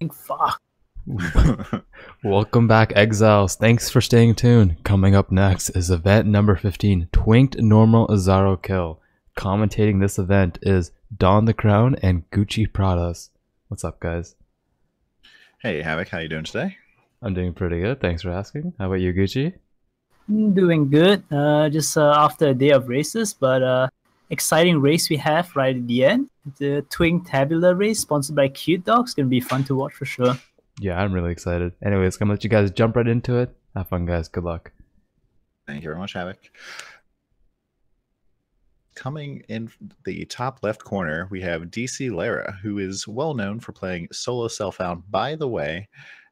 Twink. Fuck. Welcome back, Exiles. Thanks for staying tuned. Coming up next is event number 15, Twinked Normal Izaro Kill. Commentating this event is DonTheCrown and GucciPradas. What's up, guys? Hey, Havoc, how you doing today? I'm doing pretty good. Thanks for asking. How about you, Gucci? Doing good. Just after a day of races, but exciting race we have right at the end. The Twink Tabular race sponsored by Cute Dogs. Gonna be fun to watch for sure. Yeah, I'm really excited. Anyways, gonna let you guys jump right into it. Have fun, guys. Good luck. Thank you very much, Havoc. Coming in the top left corner, we have Dclara, who is well known for playing solo self-found, by the way.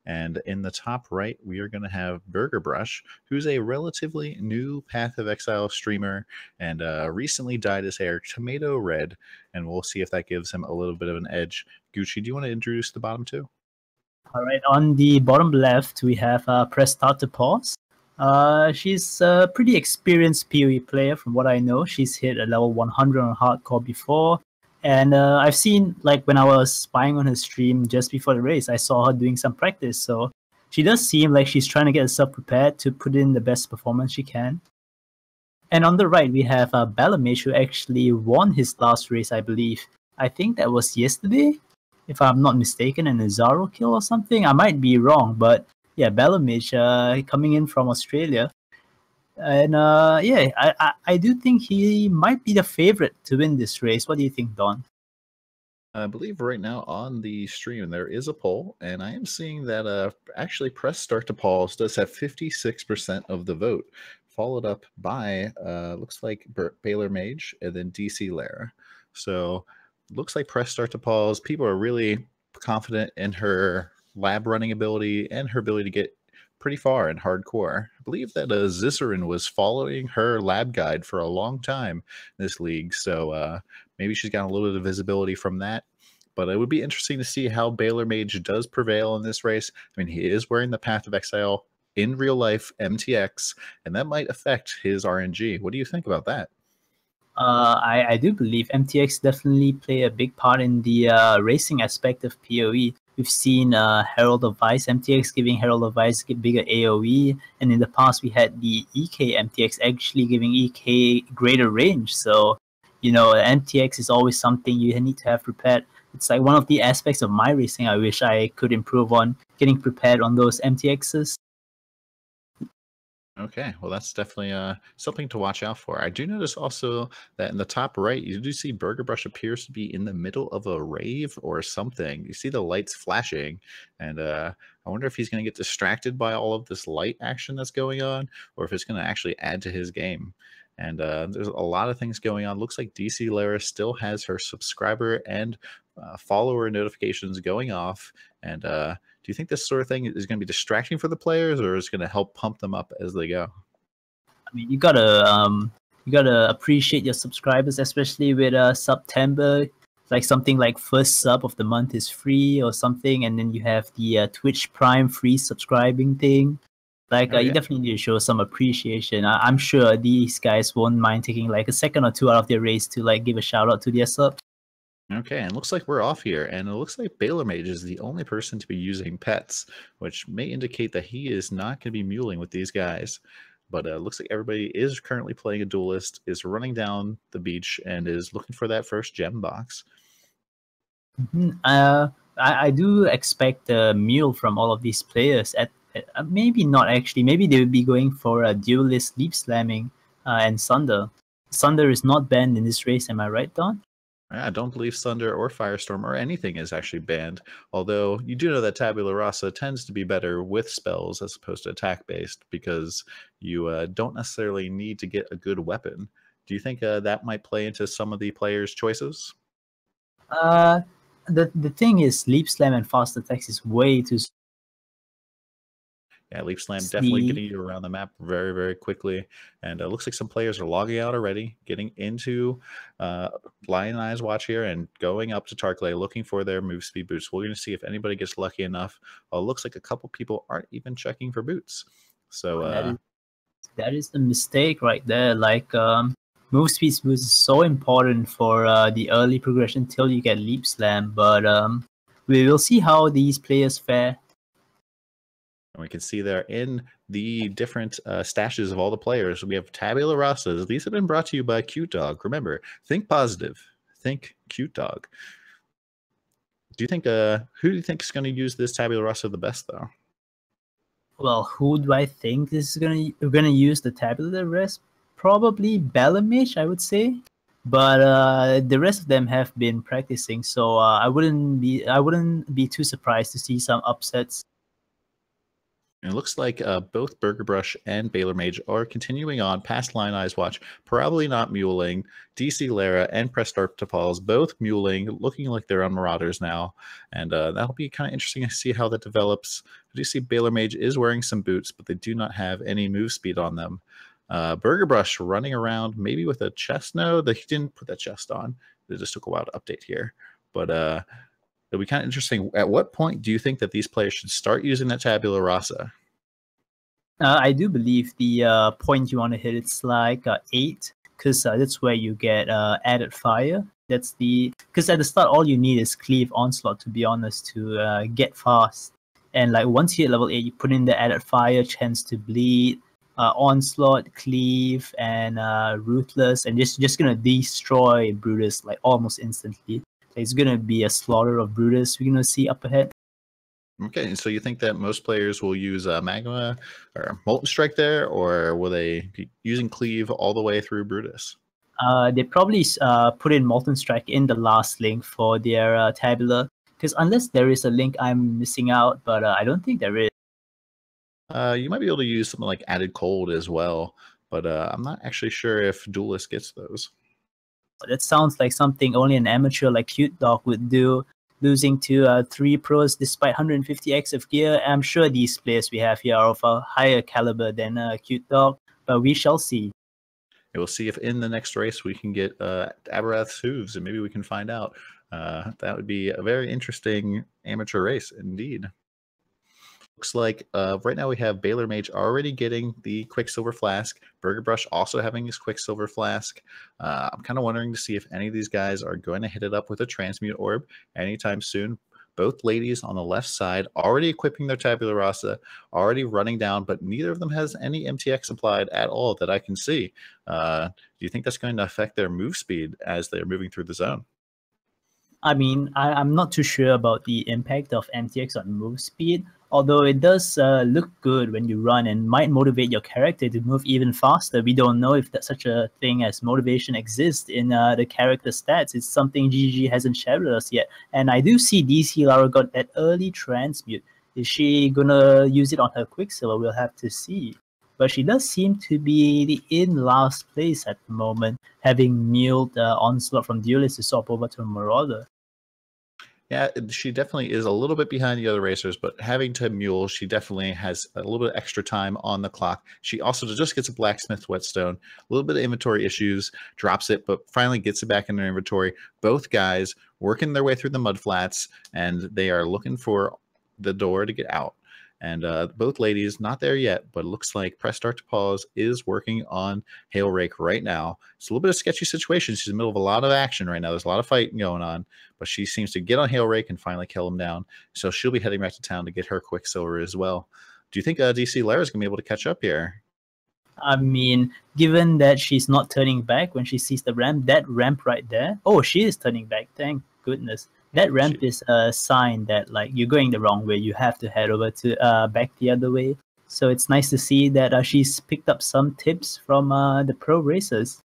And in the top right, we are going to have BergerBrush, who's a relatively new Path of Exile streamer and recently dyed his hair tomato red. And we'll see if that gives him a little bit of an edge. Gucci, do you want to introduce the bottom two? All right, on the bottom left, we have press start to pause. She's a pretty experienced PoE player from what I know. She's hit a level 100 on hardcore before. And I've seen, like, when I was spying on her stream just before the race, I saw her doing some practice. So she does seem like she's trying to get herself prepared to put in the best performance she can. And on the right, we have balormage, who actually won his last race, I believe. I think that was yesterday, if I'm not mistaken, an Izaro kill or something. I might be wrong, but yeah, balormage coming in from Australia. And yeah, I do think he might be the favorite to win this race. What do you think, Don? I believe right now on the stream there is a poll, and I am seeing that actually press start to Paws does have 56% of the vote, followed up by looks like balormage and then Dclara. So looks like press start to Paws. People are really confident in her lab running ability and her ability to get pretty far in hardcore. I believe that Zizarin was following her lab guide for a long time in this league, so maybe she's got a little bit of visibility from that. But it would be interesting to see how balormage does prevail in this race. I mean, he is wearing the Path of Exile in real life MTX, and that might affect his RNG. What do you think about that? I do believe MTX definitely play a big part in the racing aspect of PoE. We've seen Herald of Vice MTX giving Herald of Vice bigger AoE, and in the past we had the EK MTX actually giving EK greater range. So, you know, MTX is always something you need to have prepared. It's like one of the aspects of my racing I wish I could improve on, getting prepared on those MTXs. Okay, well, that's definitely something to watch out for. I do notice also that in the top right, you do see BergerBrush appears to be in the middle of a rave or something. You see the lights flashing, and I wonder if he's going to get distracted by all of this light action that's going on, or if it's going to actually add to his game. And there's a lot of things going on. Looks like Dclara still has her subscriber and follower notifications going off, and do you think this sort of thing is going to be distracting for the players, or is it going to help pump them up as they go? I mean, you gotta appreciate your subscribers, especially with September. Like something like first sub of the month is free or something, and then you have the Twitch Prime free subscribing thing. Like you definitely need to show some appreciation. I'm sure these guys won't mind taking like a second or two out of their race to like give a shout out to their subs. Okay, and it looks like we're off here, and it looks like balormage is the only person to be using pets, which may indicate that he is not going to be muling with these guys. But it looks like everybody is currently playing a duelist, is running down the beach, and is looking for that first gem box. I do expect a mule from all of these players. Maybe not actually. Maybe they will be going for a duelist leap slamming and Sunder. Sunder is not banned in this race, am I right, Don? I don't believe Thunder or Firestorm or anything is actually banned, although you do know that Tabula Rasa tends to be better with spells as opposed to attack-based because you don't necessarily need to get a good weapon. Do you think that might play into some of the players' choices? The thing is, Leap Slam and Fast Attacks is way too. Yeah, Leap Slam definitely getting you around the map very, very quickly. And it looks like some players are logging out already, getting into Lion Eyes Watch here and going up to Tarkley, looking for their move speed boots. We're going to see if anybody gets lucky enough. It looks like a couple people aren't even checking for boots. So that is the mistake right there. Like, move speed boots is so important for the early progression till you get Leap Slam. But we will see how these players fare. And we can see there in the different stashes of all the players, we have tabula rasas. These have been brought to you by Cute Dog. Remember, think positive, think Cute Dog. Do you think who do you think is going to use this tabula rasa the best, though? Well, who do I think is gonna use the tabula rasa? Probably balormage, I would say. But the rest of them have been practicing, so I wouldn't be too surprised to see some upsets. And it looks like both BergerBrush and balormage are continuing on past Line Eyes Watch, probably not muling. Dclara and Press Start to Paws both muling, looking like they're on Marauders now. And that'll be kind of interesting to see how that develops. I do see balormage is wearing some boots, but they do not have any move speed on them. BergerBrush running around, maybe with a chest. No, he didn't put that chest on. It just took a while to update here. But it'll be kind of interesting. At what point do you think that these players should start using that tabula rasa? I do believe the point you want to hit, it's like 8, because that's where you get added fire. That's because at the start all you need is cleave onslaught, to be honest, to get fast. And like once you hit level 8, you put in the added fire, chance to bleed, onslaught, cleave, and ruthless, and just gonna destroy Brutus like almost instantly. It's gonna be a slaughter of Brutus we're gonna see up ahead. Okay, so you think that most players will use Magma or Molten Strike there, or will they be using Cleave all the way through Brutus? They probably put in Molten Strike in the last link for their Tabula, because unless there is a link I'm missing out, but I don't think there is. You might be able to use something like Added Cold as well, but I'm not actually sure if Duelist gets those. That sounds like something only an amateur like Cute Dog would do, losing to 3 pros despite 150x of gear. I'm sure these players we have here are of a higher caliber than Cute Dog, but we shall see. We'll see if in the next race we can get Abarath's hooves, and maybe we can find out. That would be a very interesting amateur race indeed. Looks like right now we have balormage already getting the Quicksilver Flask. BergerBrush also having his Quicksilver Flask. I'm kind of wondering to see if any of these guys are going to hit it up with a Transmute Orb anytime soon. Both ladies on the left side already equipping their Tabula Rasa, already running down, but neither of them has any MTX applied at all that I can see. Do you think that's going to affect their move speed as they're moving through the zone? I mean, I'm not too sure about the impact of MTX on move speed, although it does look good when you run and might motivate your character to move even faster. We don't know if that such a thing as motivation exists in the character stats. It's something GG hasn't shared with us yet. And I do see Dclara got that early transmute. Is she gonna use it on her Quicksilver? We'll have to see. But she does seem to be in last place at the moment, having muled Onslaught from Duelist to swap over to Marauder. Yeah, she definitely is a little bit behind the other racers, but having to mule, she definitely has a little bit extra time on the clock. She also just gets a Blacksmith Whetstone, a little bit of inventory issues, drops it, but finally gets it back in her inventory. Both guys working their way through the mud flats, and they are looking for the door to get out. And both ladies, not there yet, but it looks like Press Start to Pause is working on Hail Rake right now. It's a little bit of a sketchy situation. She's in the middle of a lot of action right now. There's a lot of fighting going on, but she seems to get on Hail Rake and finally kill him down. So she'll be heading back to town to get her Quicksilver as well. Do you think Dclara is going to be able to catch up here? I mean, given that she's not turning back when she sees the ramp, that ramp right there. Oh, she is turning back. Thank goodness. That ramp is a sign that like you're going the wrong way. You have to head over to back the other way. So it's nice to see that she's picked up some tips from the pro racers.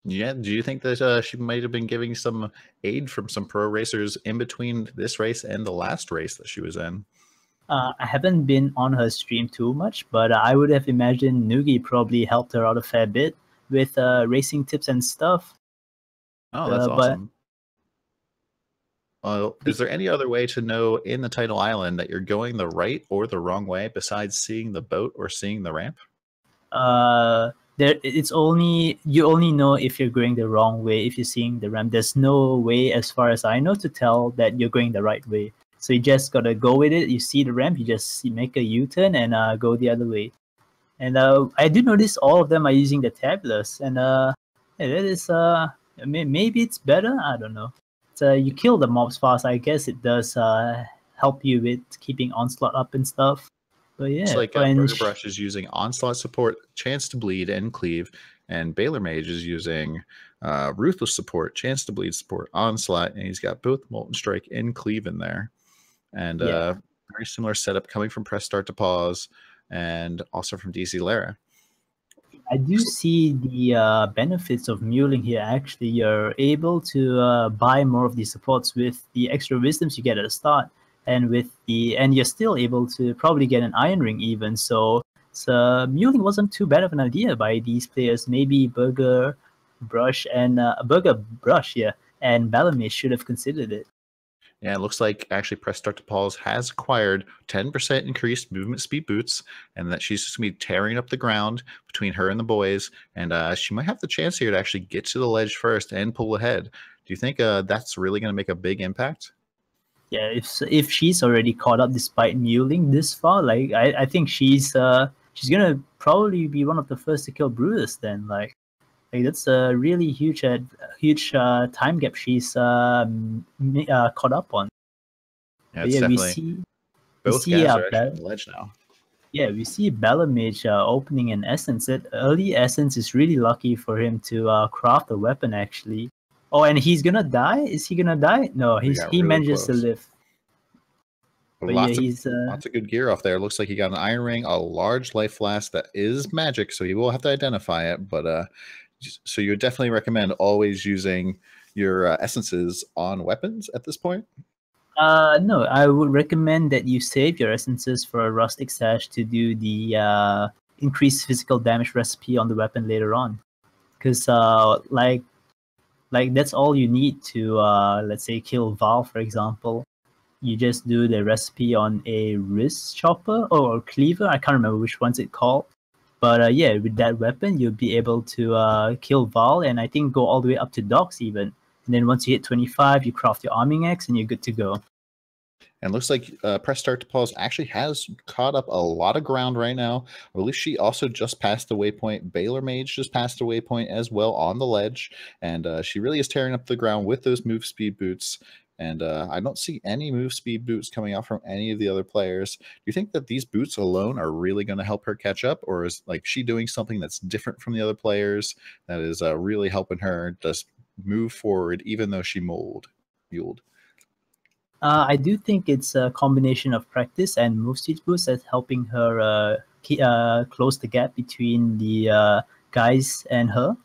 Yeah, do you think that she might have been giving some aid from some pro racers in between this race and the last race that she was in? I haven't been on her stream too much, but I would have imagined Noogie probably helped her out a fair bit with racing tips and stuff. Oh, that's awesome. Is there any other way to know in the title island that you're going the right or the wrong way besides seeing the boat or seeing the ramp? You only know if you're going the wrong way if you're seeing the ramp. There's no way, as far as I know, to tell that you're going the right way. So you just gotta go with it. You see the ramp, you just make a U-turn and go the other way. And I do notice all of them are using the tablets, and that is maybe it's better. I don't know. So you kill the mobs fast. I guess it does help you with keeping onslaught up and stuff. But yeah, It's like BergerBrush is using onslaught support, chance to bleed, and cleave, and balormage is using ruthless support, chance to bleed support, onslaught, and he's got both molten strike and cleave in there. And very similar setup coming from press start to pause, and also from Dclara. I do see the benefits of muling here. Actually, you're able to buy more of these supports with the extra wisdoms you get at the start, and you're still able to probably get an iron ring even. So muling wasn't too bad of an idea by these players. Maybe BergerBrush and and balormage should have considered it. Yeah, it looks like actually Press Start to Pause has acquired 10% increased movement speed boots, and that she's just going to be tearing up the ground between her and the boys, and she might have the chance here to actually get to the ledge first and pull ahead. Do you think that's really going to make a big impact? Yeah, if she's already caught up despite muling this far, like I think she's gonna probably be one of the first to kill Brutus then. Like that's a really huge time gap she's caught up on. Yeah, it's definitely both guys are actually on the ledge now. Yeah, we see balormage opening an essence. That early essence is really lucky for him to craft a weapon actually. Oh, and he's gonna die? Is he gonna die? No, he really manages to live. But lots of good gear off there. Looks like he got an iron ring, a large life flask that is magic, so he will have to identify it. But so you would definitely recommend always using your essences on weapons at this point? No, I would recommend that you save your essences for a rustic sash to do the increased physical damage recipe on the weapon later on. Because like that's all you need to let's say kill Val, for example. You just do the recipe on a wrist chopper or cleaver. I can't remember which one's it called. But yeah, with that weapon, you'll be able to kill Val, and I think go all the way up to Dox even. And then once you hit 25, you craft your arming axe, and you're good to go. And looks like Press Start to Pause actually has caught up a lot of ground right now. Or at least she also just passed the waypoint. balormage just passed the waypoint as well on the ledge. And she really is tearing up the ground with those move speed boots. And I don't see any move speed boots coming out from any of the other players. Do you think that these boots alone are really going to help her catch up? Or is like she doing something that's different from the other players that is really helping her just move forward even though she muled? I do think it's a combination of practice and move speed boost that's helping her close the gap between the guys and her.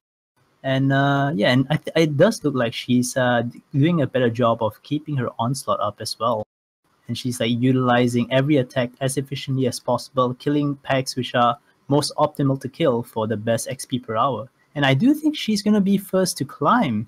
And yeah, and it does look like she's doing a better job of keeping her onslaught up as well. And she's like utilizing every attack as efficiently as possible, killing packs which are most optimal to kill for the best XP per hour. And I do think she's going to be first to climb.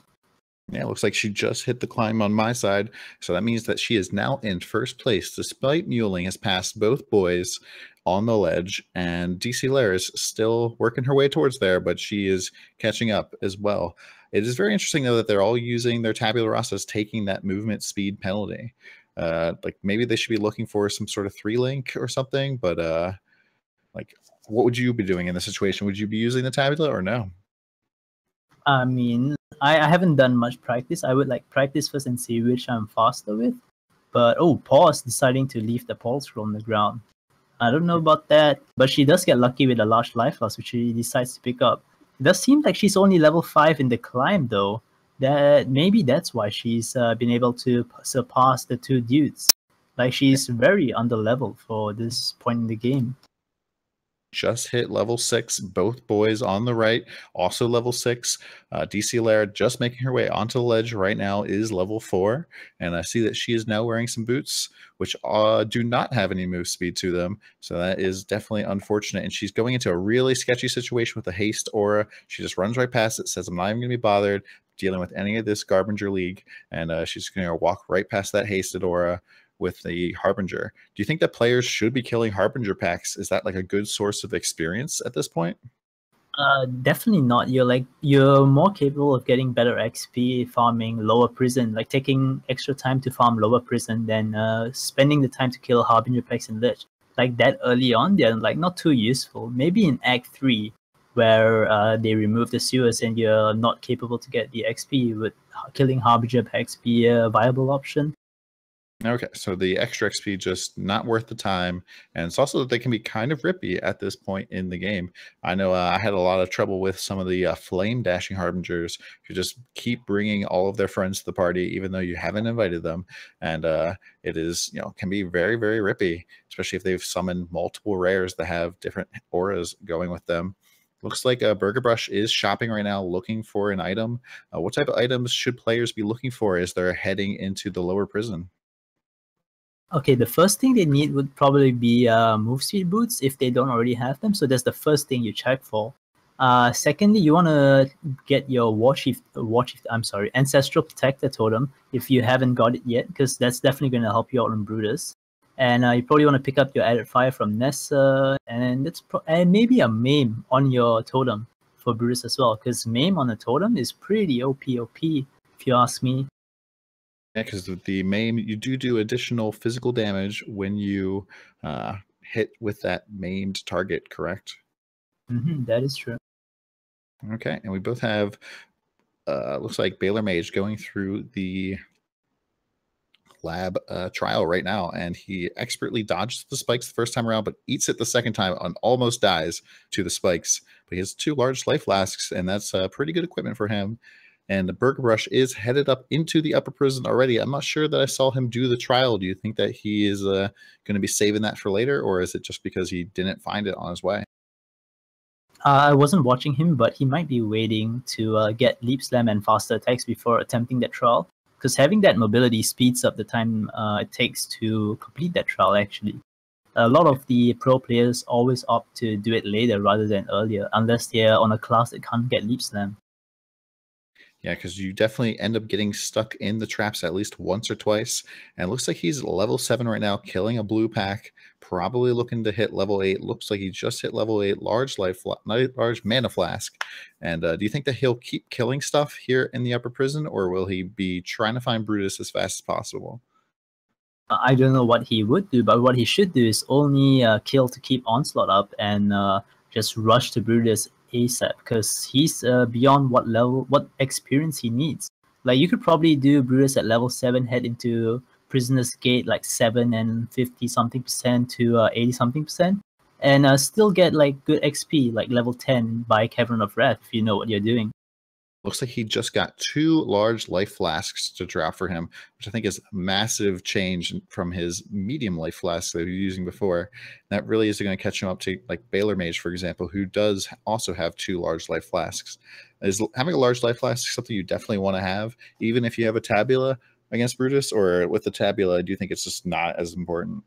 Yeah, it looks like she just hit the climb on my side. So that means that she is now in first place, despite muling has passed both boys on the ledge. And Dclara is still working her way towards there, but she is catching up as well. It is very interesting, though, that they're all using their tabula rasas, taking that movement speed penalty. Like maybe they should be looking for some sort of 3-link or something. But like, what would you be doing in this situation? Would you be using the tabula or no? I mean, I haven't done much practice. I would like practice first and see which I'm faster with. But Paws deciding to leave the pole scroll on the ground. I don't know about that, but she does get lucky with a large life loss, which she decides to pick up. It does seem like she's only level 5 in the climb, though. Maybe that's why she's been able to surpass the two dudes. Like she's very under level for this point in the game. Just hit level 6, both boys on the right, also level 6. Dclara just making her way onto the ledge right now is level 4. And I see that she is now wearing some boots, which do not have any move speed to them. So that is definitely unfortunate. And she's going into a really sketchy situation with the haste aura. She just runs right past it, says, I'm not even going to be bothered dealing with any of this Garbinger League. And she's going to walk right past that hasted aura with the Harbinger. Do you think that players should be killing Harbinger packs? Is that like a good source of experience at this point? Definitely not. You're more capable of getting better XP farming lower prison, like taking extra time to farm lower prison than spending the time to kill Harbinger packs in Lich. Like that early on, they're like not too useful. Maybe in Act 3, where they remove the sewers and you're not capable to get the XP. With killing Harbinger packs be a viable option? Okay, so the extra XP just not worth the time, and it's also that they can be kind of rippy at this point in the game. I know I had a lot of trouble with some of the flame dashing harbingers who just keep bringing all of their friends to the party, even though you haven't invited them, and it is, you know, can be very, very rippy, especially if they've summoned multiple rares that have different auras going with them. Looks like BergerBrush is shopping right now, looking for an item. What type of items should players be looking for as they're heading into the lower prison? Okay, the first thing they need would probably be move speed boots if they don't already have them. So that's the first thing you check for. Secondly, you want to get your Ancestral Protector Totem if you haven't got it yet, because that's definitely going to help you out on Brutus. And you probably want to pick up your Added Fire from Nessa, and and maybe a Maim on your totem for Brutus as well, because Maim on a totem is pretty OP, if you ask me. Yeah, because the maim, you do additional physical damage when you hit with that maimed target, correct? That is true. Okay, and we both have, looks like balormage going through the lab trial right now, and he expertly dodges the spikes the first time around, but eats it the second time and almost dies to the spikes. But he has 2 large life flasks, and that's pretty good equipment for him. And the BergerBrush is headed up into the upper prison already. I'm not sure that I saw him do the trial. Do you think that he is going to be saving that for later, or is it just because he didn't find it on his way? I wasn't watching him, but he might be waiting to get Leap Slam and faster attacks before attempting that trial, because having that mobility speeds up the time it takes to complete that trial, actually. A lot of the pro players always opt to do it later rather than earlier, unless they're on a class that can't get Leap Slam. Yeah, because you definitely end up getting stuck in the traps at least once or twice. And it looks like he's level 7 right now, killing a blue pack, probably looking to hit level 8. Looks like he just hit level 8, large mana flask. And do you think that he'll keep killing stuff here in the upper prison, or will he be trying to find Brutus as fast as possible? I don't know what he would do, but what he should do is only kill to keep Onslaught up and just rush to Brutus ASAP, because he's beyond what experience he needs. Like, you could probably do Brutus at level 7, head into Prisoner's Gate like 7 and 50 something percent to 80 something percent, and still get like good XP, like level 10 by Cavern of Wrath, if you know what you're doing. Looks like he just got 2 large life flasks to drop for him, which I think is a massive change from his medium life flasks that he was using before. That really is going to catch him up to like balormage, for example, who does also have 2 large life flasks. Is having a large life flask something you definitely want to have, even if you have a tabula against Brutus, or with the tabula, do you think it's just not as important?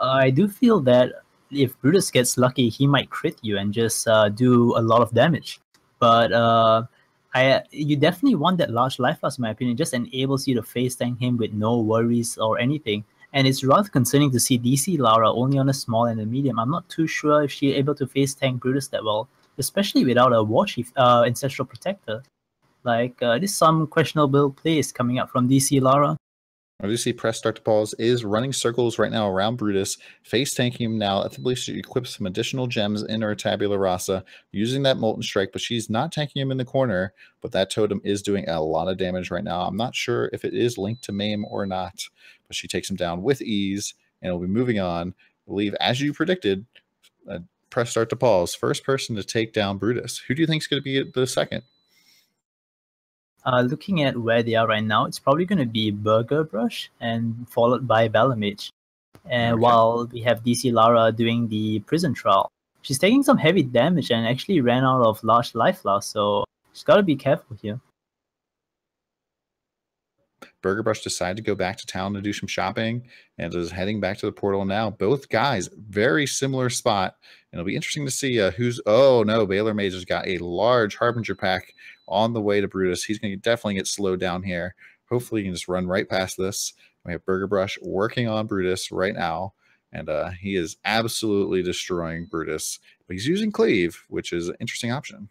I do feel that if Brutus gets lucky, he might crit you and just do a lot of damage. But you definitely want that large life flask, in my opinion. It just enables you to face tank him with no worries or anything. And it's rather concerning to see Dclara only on a small and a medium. I'm not too sure if she's able to face tank Brutus that well, especially without a War Chief Ancestral Protector. Like, there's some questionable plays coming up from Dclara. I do see press start to pause is running circles right now around Brutus, face tanking him now. I believe she equips some additional gems in her tabula rasa using that molten strike, but she's not tanking him in the corner. But that totem is doing a lot of damage right now. I'm not sure if it is linked to maim or not, but she takes him down with ease, and we'll be moving on. I believe, as you predicted, press start to pause. First person to take down Brutus. Who do you think is going to be the second? Looking at where they are right now, it's probably going to be BergerBrush and followed by balormage. And Okay. while we have Dclara doing the prison trial, she's taking some heavy damage and actually ran out of large life flasks, so she's got to be careful here. BergerBrush decided to go back to town to do some shopping and is heading back to the portal now. Both guys, very similar spot. And it'll be interesting to see who's... Oh, no, balormage has got a large Harbinger pack on the way to Brutus. He's going to definitely get slowed down here. Hopefully he can just run right past this. We have BergerBrush working on Brutus right now. And he is absolutely destroying Brutus. But he's using Cleave, which is an interesting option.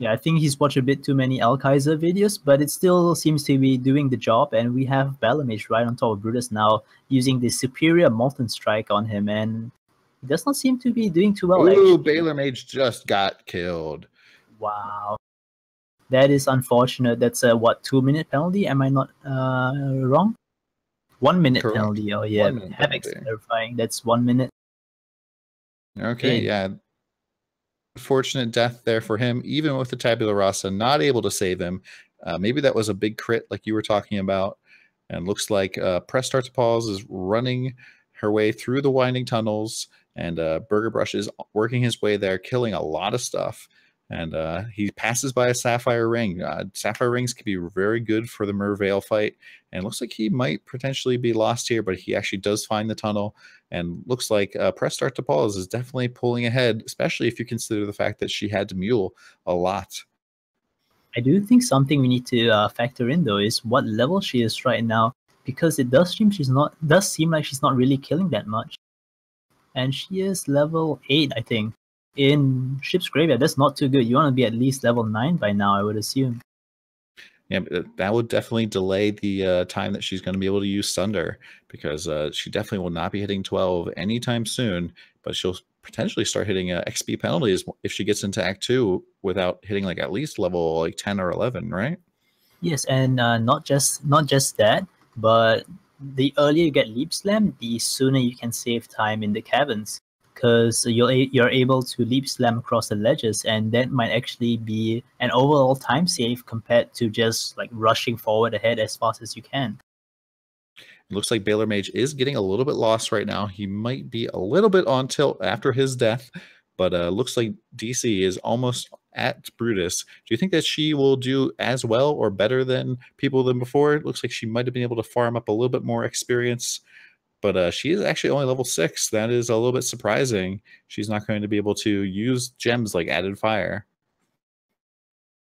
Yeah, I think he's watched a bit too many Alkaiser videos, but it still seems to be doing the job, and we have balormage right on top of Brutus now, using the superior Molten Strike on him, and He does not seem to be doing too well. Ooh, Actually. balormage just got killed. Wow. That is unfortunate. That's a, what, 2-minute penalty? Am I not wrong? 1 minute Correct. penalty. Oh, yeah. 1 minute Havoc's penalty. terrifying. That's 1 minute. Okay, yeah. Unfortunate death there for him, even with the tabula rasa, not able to save him. Maybe that was a big crit like you were talking about. And looks like Press Start to Paws is running her way through the winding tunnels, and BergerBrush is working his way there, killing a lot of stuff. And he passes by a Sapphire Ring. Sapphire Rings can be very good for the Merveil fight. And looks like he might potentially be lost here, but he actually does find the tunnel. And looks like Press Start to Paws is definitely pulling ahead, especially if you consider the fact that she had to mule a lot. I do think something we need to factor in though is what level she is right now, because it does seem like she's not really killing that much. And she is level 8, I think. In Ship's Graveyard, that's not too good. You want to be at least level 9 by now, I would assume. Yeah, that would definitely delay the time that she's going to be able to use Sunder, because she definitely will not be hitting 12 anytime soon, but she'll potentially start hitting XP penalties if she gets into Act 2 without hitting like at least level like 10 or 11, right? Yes, and not just that, but the earlier you get Leap Slam, the sooner you can save time in the caverns, because you're able to Leap Slam across the ledges, and that might actually be an overall time save compared to just like rushing forward ahead as fast as you can. It looks like balormage is getting a little bit lost right now. He might be a little bit on tilt after his death, but looks like DC is almost at Brutus. Do you think that she will do as well or better than people than before? It looks like she might have been able to farm up a little bit more experience, but she is actually only level 6. That is a little bit surprising. She's not going to be able to use gems like Added Fire.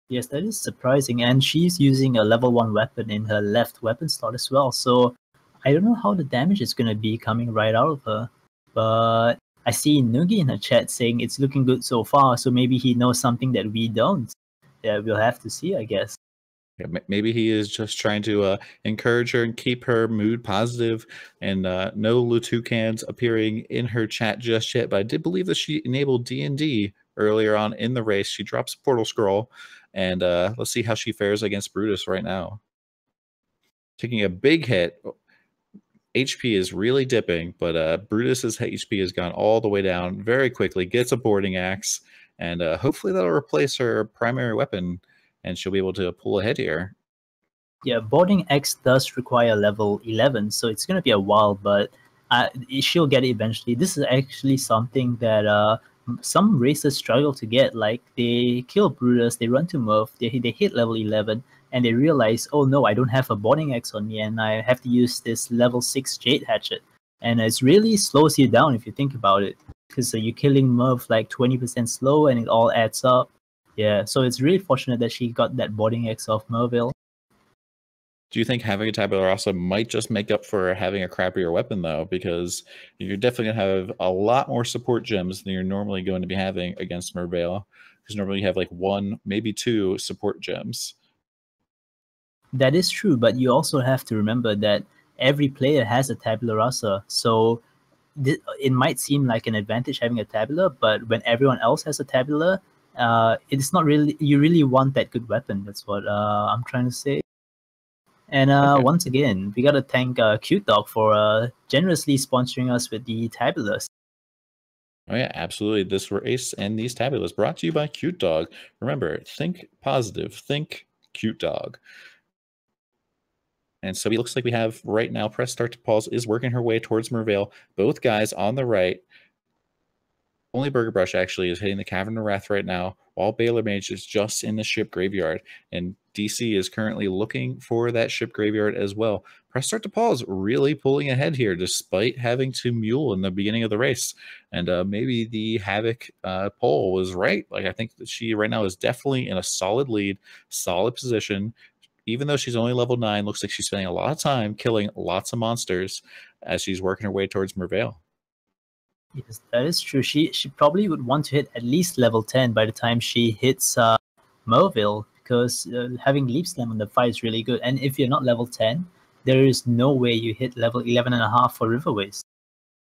Yes, that is surprising, and she's using a level 1 weapon in her left weapon slot as well, so I don't know how the damage is going to be coming right out of her, but I see Noogie in her chat saying it's looking good so far, so maybe he knows something that we don't. Yeah, we'll have to see, I guess. Yeah, maybe he is just trying to encourage her and keep her mood positive. And no Lutucans appearing in her chat just yet, but I did believe that she enabled D&D earlier on in the race. She drops a portal scroll, and let's see how she fares against Brutus right now. Taking a big hit. HP is really dipping, but Brutus's HP has gone all the way down very quickly, gets a boarding axe, and hopefully that'll replace her primary weapon, and she'll be able to pull ahead here. Yeah, boarding X does require level 11, so it's going to be a while, but she'll get it eventually. This is actually something that some racers struggle to get. Like, they kill Brutus, they run to Murph, they hit level 11, and they realize, oh no, I don't have a boarding X on me, and I have to use this level 6 Jade Hatchet. And it really slows you down if you think about it, because you're killing Murph like 20% slow, and it all adds up. Yeah, so it's really fortunate that she got that boarding X off Merville. Do you think having a tabula rasa might just make up for having a crappier weapon, though? Because you're definitely going to have a lot more support gems than you're normally going to be having against Merveil, because normally you have like 1, maybe 2 support gems. That is true, but you also have to remember that every player has a tabula rasa, so it might seem like an advantage having a tabula, but when everyone else has a tabula, it's not really, you really want that good weapon. That's what I'm trying to say. And Okay. once again, we gotta thank Cute Dog for generously sponsoring us with the tabulas. Oh yeah, absolutely. This race and these tabulas brought to you by Cute Dog. Remember, think positive, think Cute Dog. And so it looks like we have right now Press Start to Paws is working her way towards Merveil. Both guys on the right. Only BergerBrush actually is hitting the Cavern of Wrath right now, while balormage is just in the ship graveyard. And DC is currently looking for that ship graveyard as well. Press Start to Paws really pulling ahead here, despite having to mule in the beginning of the race. And maybe the Havoc poll was right. Like, I think that she right now is definitely in a solid lead, solid position. Even though she's only level 9, looks like she's spending a lot of time killing lots of monsters as she's working her way towards Merveil. Yes, that is true. She probably would want to hit at least level 10 by the time she hits Merville, because having Leap Slam on the fight is really good. And if you're not level 10, there is no way you hit level 11.5 for River Waste.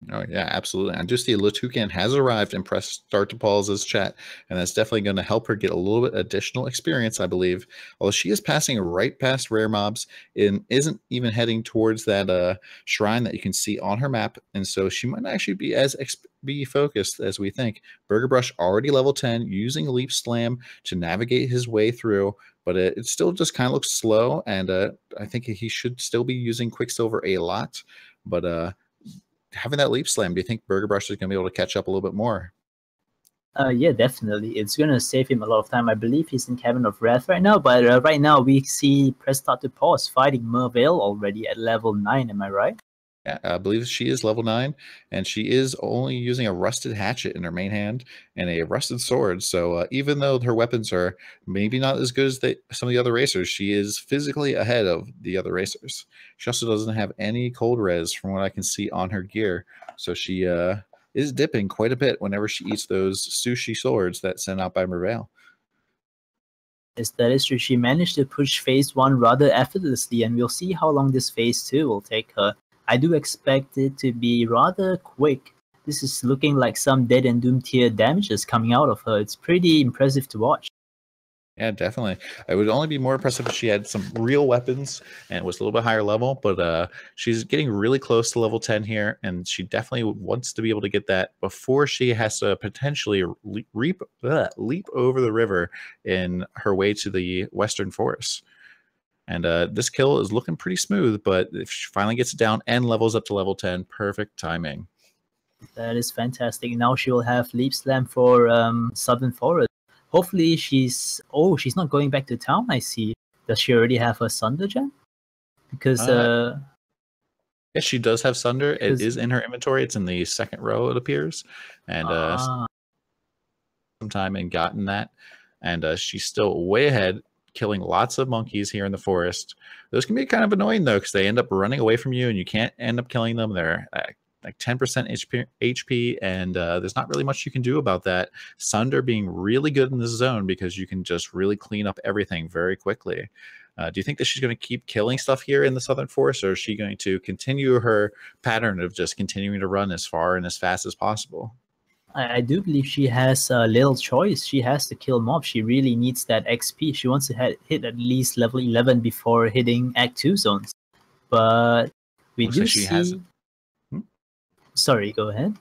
Oh yeah, absolutely. I just see Latucan has arrived and press start to Paul's chat, and that's definitely going to help her get a little bit additional experience, I believe. Although she is passing right past rare mobs and isn't even heading towards that shrine that you can see on her map, and so she might not actually be as be focused as we think. BergerBrush already level 10, using Leap Slam to navigate his way through, but it still just kind of looks slow, and I think he should still be using Quicksilver a lot, but having that leap slam, do you think BergerBrush is going to be able to catch up a little bit more? Yeah, definitely. It's going to save him a lot of time. I believe he's in Cavern of Wrath right now, but right now we see press start to pause fighting Mervale already at level 9. Am I right? Yeah, I believe she is level 9, and she is only using a rusted hatchet in her main hand and a rusted sword. So even though her weapons are maybe not as good as some of the other racers, she is physically ahead of the other racers. She also doesn't have any cold res from what I can see on her gear. So she is dipping quite a bit whenever she eats those sushi swords that sent out by Mervale. Yes, that is true. She managed to push phase 1 rather effortlessly, and we'll see how long this phase 2 will take her. I do expect it to be rather quick. This is looking like some Dead and Doom tier damages coming out of her. It's pretty impressive to watch. Yeah, definitely. It would only be more impressive if she had some real weapons and was a little bit higher level, but she's getting really close to level 10 here, and she definitely wants to be able to get that before she has to potentially leap over the river in her way to the Western Forest. And this kill is looking pretty smooth, but if she finally gets it down and levels up to level 10, perfect timing. That is fantastic. Now she will have Leap Slam for Southern Forest. Hopefully she's not going back to town, I see. Does she already have her Sunder gem? Because yes, she does have Sunder. It is in her inventory. It's in the second row, it appears. And some time and gotten that. And she's still way ahead, killing lots of monkeys here in the forest. Those can be kind of annoying though, because they end up running away from you and you can't end up killing them. They're like 10% HP, and there's not really much you can do about that. Sunder being really good in this zone because you can just really clean up everything very quickly. Do you think that she's going to keep killing stuff here in the Southern Forest, or is she going to continue her pattern of just continuing to run as far and as fast as possible? I do believe she has a little choice. She has to kill mobs. She really needs that XP. She wants to hit at least level 11 before hitting Act 2 zones. But we do see... Sorry, go ahead.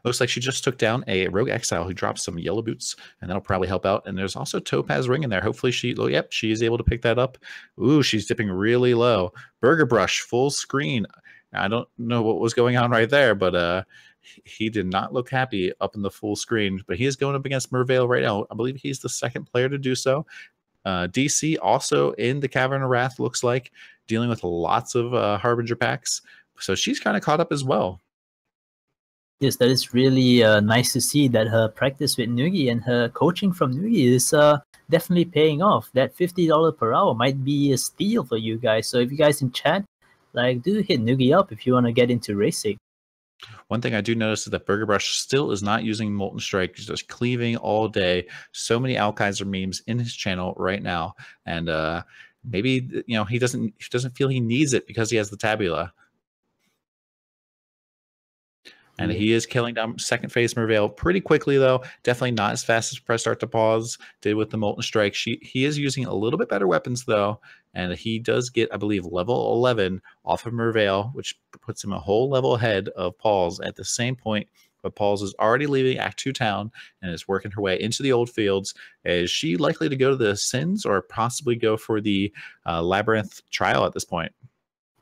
Looks like she just took down a rogue exile who dropped some yellow boots, and that'll probably help out. And there's also Topaz ring in there. Hopefully she is able to pick that up. Ooh, she's dipping really low. BergerBrush full screen. I don't know what was going on right there, but he did not look happy up in the full screen. But he is going up against Mervale right now. I believe he's the second player to do so. DC also in the Cavern of Wrath, looks like, dealing with lots of Harbinger packs. So she's kind of caught up as well. Yes, that is really nice to see that her practice with Noogie and her coaching from Noogie is definitely paying off. That $50 per hour might be a steal for you guys. So if you guys in chat, do hit Noogie up if you want to get into racing. One thing I do notice is that BergerBrush still is not using Molten Strike. He's just cleaving all day. So many Alkaiser memes in his channel right now, and maybe he doesn't feel he needs it because he has the Tabula. And he is killing down second phase Mervale pretty quickly, though. Definitely not as fast as Press Start to Pause did with the Molten Strike. He is using a little bit better weapons, though. And he does get, I believe, level 11 off of Mervale, which puts him a whole level ahead of Paws at the same point. But Paws is already leaving Act 2 town and is working her way into the old fields. Is she likely to go to the Sins or possibly go for the Labyrinth trial at this point?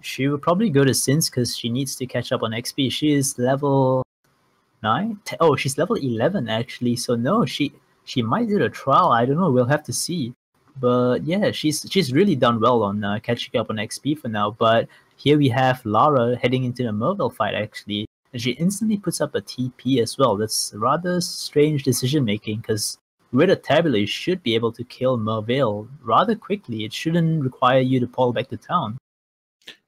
She would probably go to Sins because she needs to catch up on XP. She is level 9? Oh, she's level 11 actually. So no, she might do the trial. I don't know. We'll have to see. But yeah, she's really done well on catching up on XP for now. But here we have Lara heading into the Mervale fight actually. And she instantly puts up a TP as well. That's rather strange decision making because with a Tabula, you should be able to kill Mervale rather quickly. It shouldn't require you to pull back to town.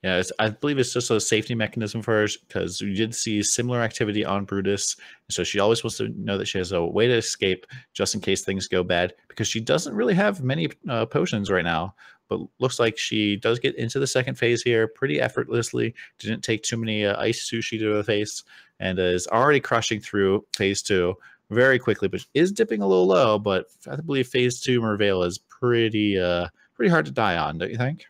Yeah, I believe it's just a safety mechanism for her because we did see similar activity on Brutus. So she always wants to know that she has a way to escape just in case things go bad because she doesn't really have many potions right now. but looks like she does get into the second phase here pretty effortlessly. Didn't take too many ice sushi to the face, and is already crushing through phase 2 very quickly, but is dipping a little low. But I believe phase 2 Merveil is pretty hard to die on, don't you think?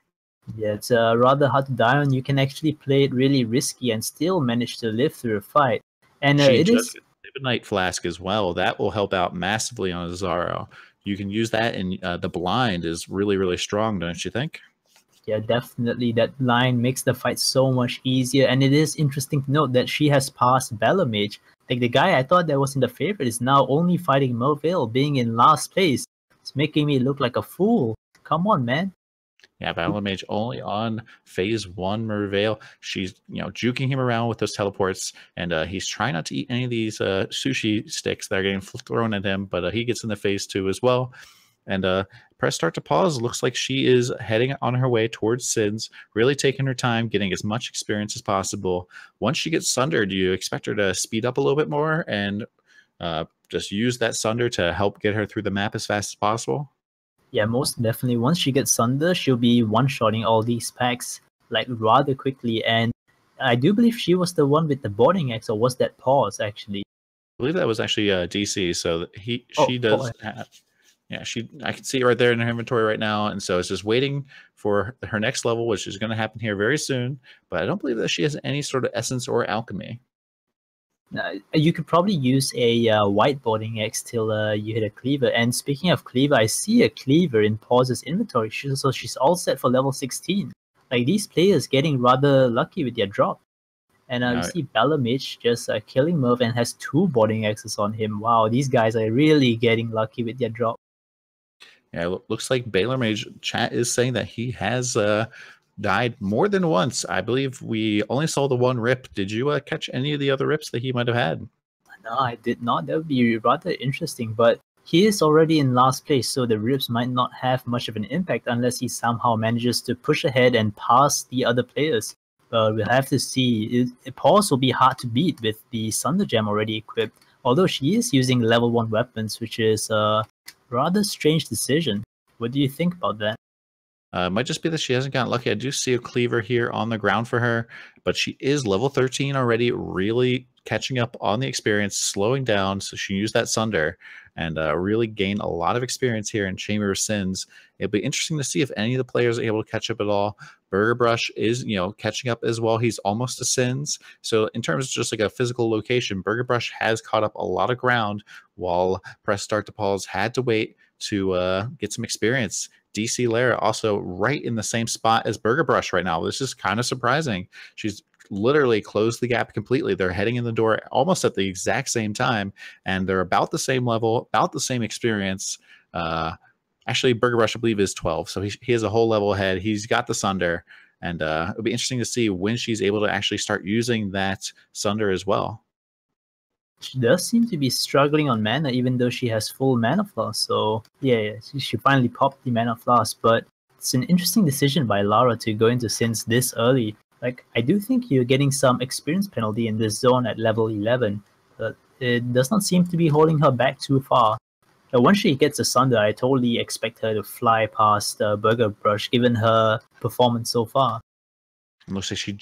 Yeah, it's rather hard to die on. You can actually play it really risky and still manage to live through a fight. And She it just is gets Night Flask as well. That will help out massively on Izaro. You can use that, and the blind is really, really strong, don't you think? Yeah, definitely. That line makes the fight so much easier. And it is interesting to note that she has passed balormage. Like the guy I thought that was in the favorite is now only fighting Merveil, being in last place. It's making me look like a fool. Come on, man. Yeah, balormage only on phase 1 Merveil. She's juking him around with those teleports, and he's trying not to eat any of these sushi sticks that are getting thrown at him, but he gets in the phase 2 as well. And press start to pause. Looks like she is heading on her way towards Sins, really taking her time, getting as much experience as possible. Once she gets Sunder, do you expect her to speed up a little bit more and just use that Sunder to help get her through the map as fast as possible? Yeah, most definitely. Once she gets Sunder, she'll be one-shotting all these packs like rather quickly. And I do believe she was the one with the boarding axe, or was that Paws actually? I believe that was actually DC. So she Oh, does have. Yeah, I can see it right there in her inventory right now, and so it's just waiting for her next level, which is going to happen here very soon. But I don't believe that she has any sort of essence or alchemy. You could probably use a white boarding axe till you hit a cleaver. And speaking of cleaver, I see a cleaver in Paws's inventory, so she's all set for level 16. Like these players getting rather lucky with their drop. And you see balormage just killing Merv and has 2 boarding axes on him. Wow, these guys are really getting lucky with their drop. Yeah, it looks like balormage chat is saying that he has died more than once. I believe we only saw the one rip. Did you catch any of the other rips that he might have had? No, I did not. That would be rather interesting, but he is already in last place, so the rips might not have much of an impact unless he somehow manages to push ahead and pass the other players. We'll have to see. Paws will be hard to beat with the Sunder Gem already equipped, although she is using level 1 weapons, which is a rather strange decision. What do you think about that? Might just be that she hasn't gotten lucky. I do see a cleaver here on the ground for her, but she is level 13 already, really catching up on the experience, slowing down, so she can use that Sunder and really gain a lot of experience here in Chamber of Sins. It'll be interesting to see if any of the players are able to catch up at all. BergerBrush is, catching up as well. He's almost to Sins. So in terms of just like a physical location, BergerBrush has caught up a lot of ground, while Press Start to Pause had to wait to get some experience. Dclara also right in the same spot as BergerBrush right now. This is kind of surprising. She's literally closed the gap completely. They're heading in the door almost at the exact same time, and they're about the same level, about the same experience. Actually, BergerBrush, I believe, is 12, so he has a whole level ahead. He's got the Sunder, and it'll be interesting to see when she's able to actually start using that Sunder as well. She does seem to be struggling on mana, even though she has full mana floss. So yeah, she finally popped the mana floss. But it's an interesting decision by Lara to go into Sins this early. Like, I do think you're getting some experience penalty in this zone at level 11, but it does not seem to be holding her back too far. Now, once she gets Asunder, I totally expect her to fly past BergerBrush, given her performance so far. It looks like she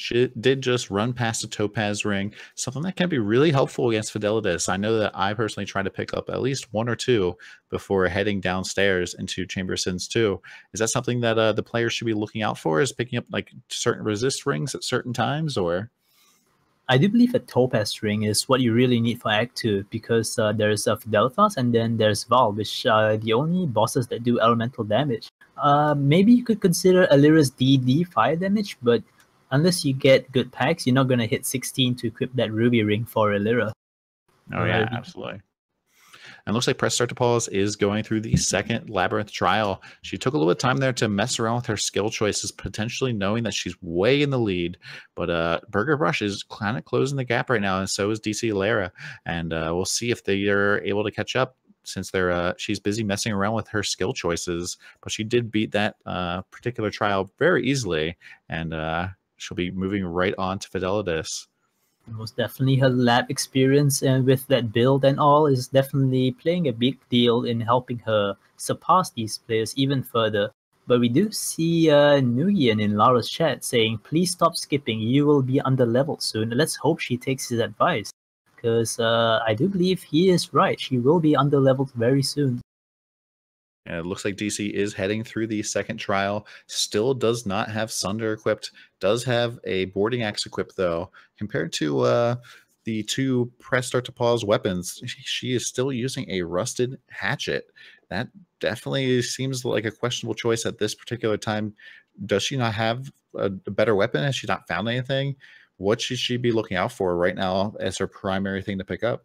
did just run past a Topaz ring, something that can be really helpful against Fidelidus. I know that I personally try to pick up at least 1 or 2 before heading downstairs into Chamber of Sins 2. Is that something that the players should be looking out for, is picking up like certain resist rings at certain times, or? I do believe a Topaz ring is what you really need for Act 2, because there's Fidelitas and then there's Val, which are the only bosses that do elemental damage. Maybe you could consider Alira's DD fire damage, but unless you get good packs, you're not going to hit 16 to equip that Ruby ring for Alira. Oh, yeah, absolutely. And looks like Press Start to Pause is going through the second Labyrinth trial. She took a little bit of time there to mess around with her skill choices, potentially knowing that she's way in the lead. But BergerBrush is kind of closing the gap right now, and so is Dclara. And we'll see if they are able to catch up, since she's busy messing around with her skill choices. But she did beat that particular trial very easily, and she'll be moving right on to Fidelidus. Most definitely her lab experience and with that build and all is definitely playing a big deal in helping her surpass these players even further. But we do see Nguyen in Lara's chat saying, please stop skipping, you will be under leveled soon. Let's hope she takes his advice, because I do believe he is right. She will be under leveled very soon. And it looks like DC is heading through the second trial. Still does not have Sunder equipped. Does have a boarding axe equipped, though. Compared to the two press start to pause weapons, she is still using a rusted hatchet. That definitely seems like a questionable choice at this particular time. Does she not have a better weapon? Has she not found anything? What should she be looking out for right now as her primary thing to pick up?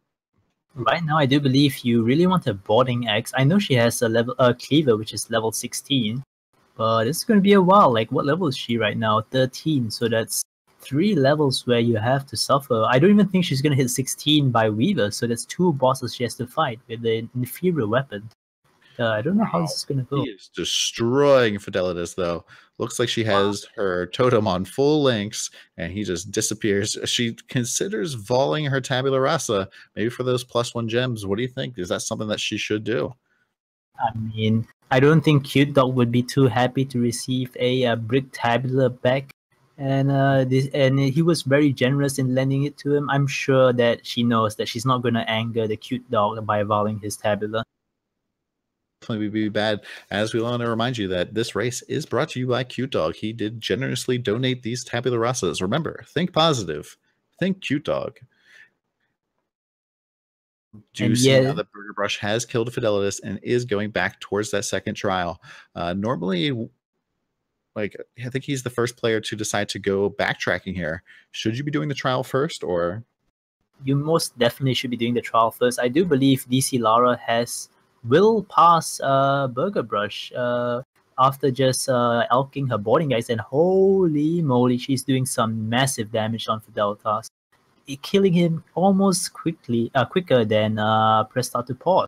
Right now, I do believe you really want a boarding axe. I know she has a cleaver, which is level 16, but it's going to be a while. Like, what level is she right now? 13, so that's 3 levels where you have to suffer. I don't even think she's going to hit 16 by Weaver, so that's 2 bosses she has to fight with an inferior weapon. I don't know how this is going to go. She is destroying Fidelitas, though. Looks like she has her totem on full lengths, and he just disappears. She considers volleying her Tabula Rasa, maybe for those +1 gems. What do you think? Is that something that she should do? I mean, I don't think Cute Dog would be too happy to receive a brick tabula back, and he was very generous in lending it to him. I'm sure that she knows that she's not going to anger the Cute Dog by volleying his tabula. Definitely be bad. As we want to remind you that this race is brought to you by Cute Dog. He did generously donate these Tabula Rasas. Remember, think positive. Think Cute Dog. Do you see now that BergerBrush has killed Fidelitas and is going back towards that second trial? Normally, like, I think he's the first player to decide to go backtracking here. Should you be doing the trial first, or? You most definitely should be doing the trial first. I do believe DC Lara will pass BergerBrush after just elking her boarding guys, and holy moly, she's doing some massive damage on Fidelitas, killing him almost quicker than press start to pause.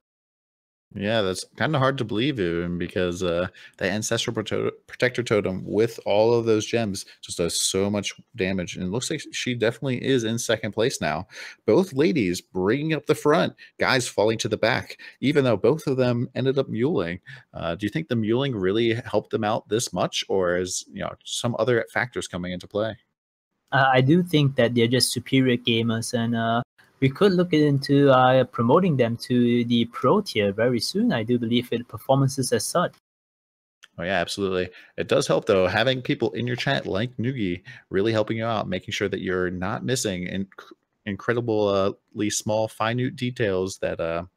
Yeah, that's kind of hard to believe even, because the Ancestral Protector Totem with all of those gems just does so much damage. And it looks like she definitely is in second place now. Both ladies bringing up the front, guys falling to the back, even though both of them ended up muling. Do you think the muling really helped them out this much, or is some other factors coming into play? I do think that they're just superior gamers, and we could look into promoting them to the pro tier very soon. I do believe in performances as such. Oh yeah, absolutely. It does help though, having people in your chat like Nugi really helping you out, making sure that you're not missing incredibly small, minute details that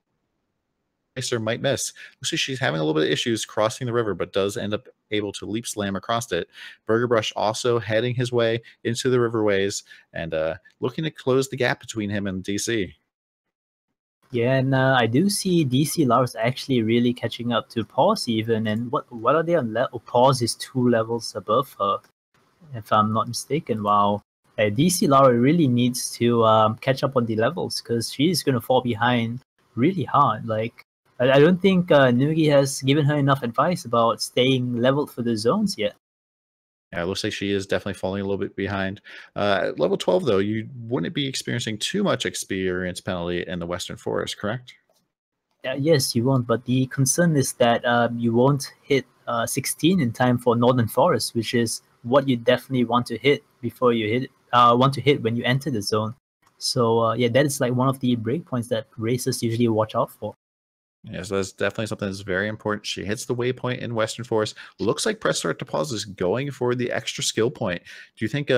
racer might miss. Looks like she's having a little bit of issues crossing the river, but does end up able to leap slam across it. BergerBrush also heading his way into the riverways and looking to close the gap between him and DC. Yeah, and I do see DC Lars actually really catching up to Paws even, and what are they on level? Paws is 2 levels above her, if I'm not mistaken. Wow. DC Lara really needs to catch up on the levels, because she's going to fall behind really hard. Like, I don't think Nugi has given her enough advice about staying leveled for the zones yet. Yeah, it looks like she is definitely falling a little bit behind. At level 12, though, you wouldn't be experiencing too much experience penalty in the Western Forest, correct? Yes, you won't, but the concern is that you won't hit 16 in time for Northern Forest, which is what you definitely want to hit before you hit when you enter the zone. So yeah, that is like one of the breakpoints that racers usually watch out for. Yeah, so that's definitely something that's very important. She hits the waypoint in Western Forest. Looks like press start to pause is going for the extra skill point. Do you think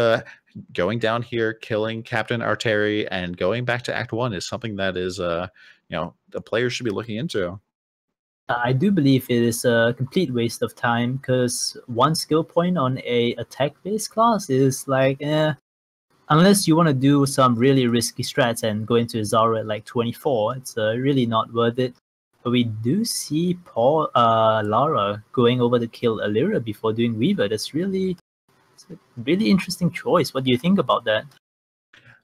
going down here, killing Captain Arteri, and going back to Act 1 is something that is the players should be looking into? I do believe it is a complete waste of time, because 1 skill point on a attack-based class is like, unless you want to do some really risky strats and go into Izaro at like 24, it's really not worth it. But we do see Lara going over to kill Alira before doing Weaver. It's a really interesting choice. What do you think about that?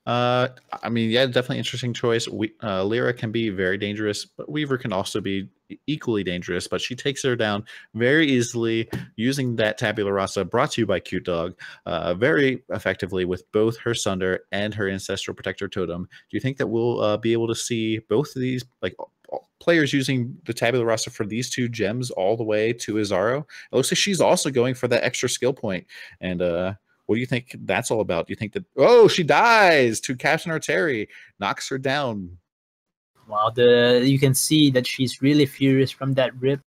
I mean, yeah, definitely interesting choice. Lyra can be very dangerous, but Weaver can also be equally dangerous, but she takes her down very easily using that Tabula Rasa, brought to you by Cute Dog, very effectively with both her Sunder and her Ancestral Protector Totem. Do you think that we'll be able to see both of these, like players using the tabular roster for these two gems all the way to Izaro. It looks like she's also going for that extra skill point. And what do you think that's all about? Do you think that, oh, she dies to Captain Arteri, knocks her down. Wow, you can see that she's really furious from that rip.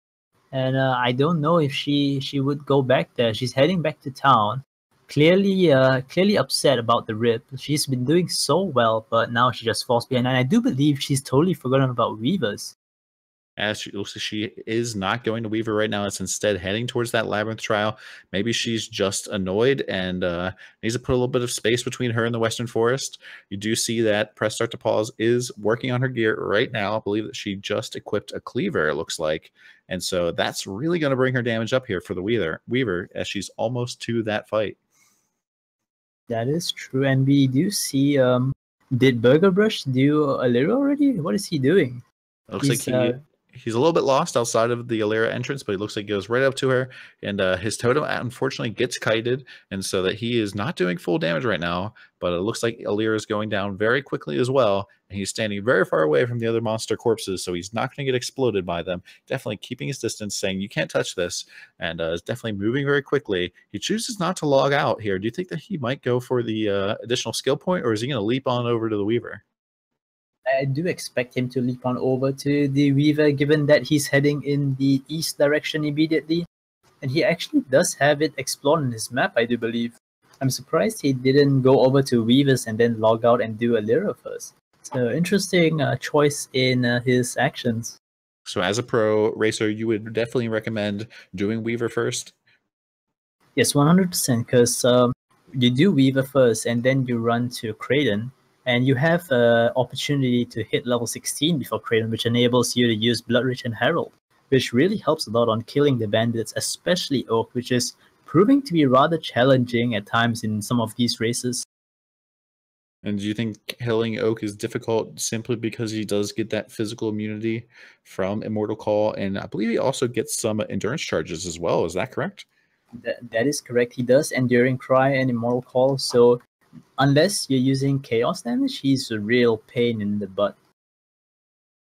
And I don't know if she would go back there. She's heading back to town. Clearly upset about the rip. She's been doing so well, but now she just falls behind. And I do believe she's totally forgotten about Weavers. As she is not going to Weaver right now. It's instead heading towards that Labyrinth trial. Maybe she's just annoyed and needs to put a little bit of space between her and the Western Forest. You do see that Press Start to Pause is working on her gear right now. I believe that she just equipped a Cleaver, it looks like. And so that's really going to bring her damage up here for the Weaver as she's almost to that fight. That is true. And we do see, did BergerBrush do Alira already? What is he doing? It looks like he's a little bit lost outside of the Alira entrance, but he looks like he goes right up to her, and his totem unfortunately gets kited, and so that he is not doing full damage right now, but it looks like Alira is going down very quickly as well, and he's standing very far away from the other monster corpses, so he's not going to get exploded by them. Definitely keeping his distance, saying, you can't touch this, and is definitely moving very quickly. He chooses not to log out here. Do you think that he might go for the additional skill point, or is he going to leap on over to the Weaver? I do expect him to leap on over to the Weaver, given that he's heading in the east direction immediately. And he actually does have it explored in his map, I do believe. I'm surprised he didn't go over to Weavers and then log out and do Alira first. It's an interesting choice in his actions. So as a pro racer, you would definitely recommend doing Weaver first? Yes, 100%, because you do Weaver first and then you run to Kraden. And you have an opportunity to hit level 16 before Kraden, which enables you to use Bloodrich and Herald, which really helps a lot on killing the bandits, especially Oak, which is proving to be rather challenging at times in some of these races. And do you think killing Oak is difficult simply because he does get that physical immunity from Immortal Call? And I believe he also gets some endurance charges as well. Is that correct? That is correct. He does Enduring Cry and Immortal Call, so unless you're using chaos damage, he's a real pain in the butt.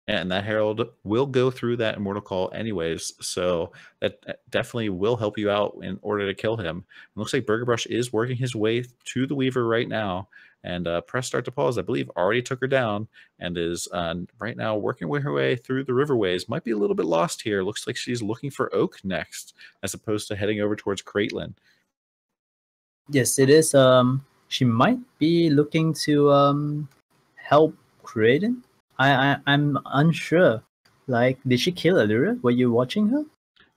And that Herald will go through that Immortal Call anyways, so that definitely will help you out in order to kill him. It looks like BergerBrush is working his way to the Weaver right now, and Press Start to Pause, I believe, already took her down and is right now working her way through the riverways. Might be a little bit lost here. Looks like she's looking for Oak next, as opposed to heading over towards Caitlin. Yes, it is. She might be looking to help Kraden. I'm unsure. Like, did she kill Alira? Were you watching her?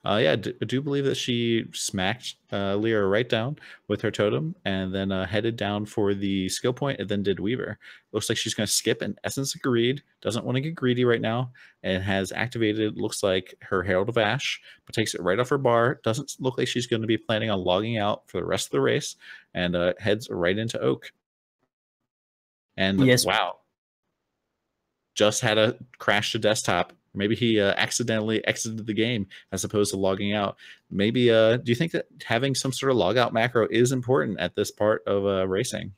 Yeah, I do believe that she smacked Lyra right down with her totem and then headed down for the skill point and then did Weaver. Looks like she's going to skip an Essence Agreed. Doesn't want to get greedy right now and has activated, looks like, her Herald of Ash, but takes it right off her bar. Doesn't look like she's going to be planning on logging out for the rest of the race and heads right into Oak. And yes. Wow. Just had a crash to desktop. Maybe he accidentally exited the game as opposed to logging out. Maybe, do you think that having some sort of logout macro is important at this part of racing?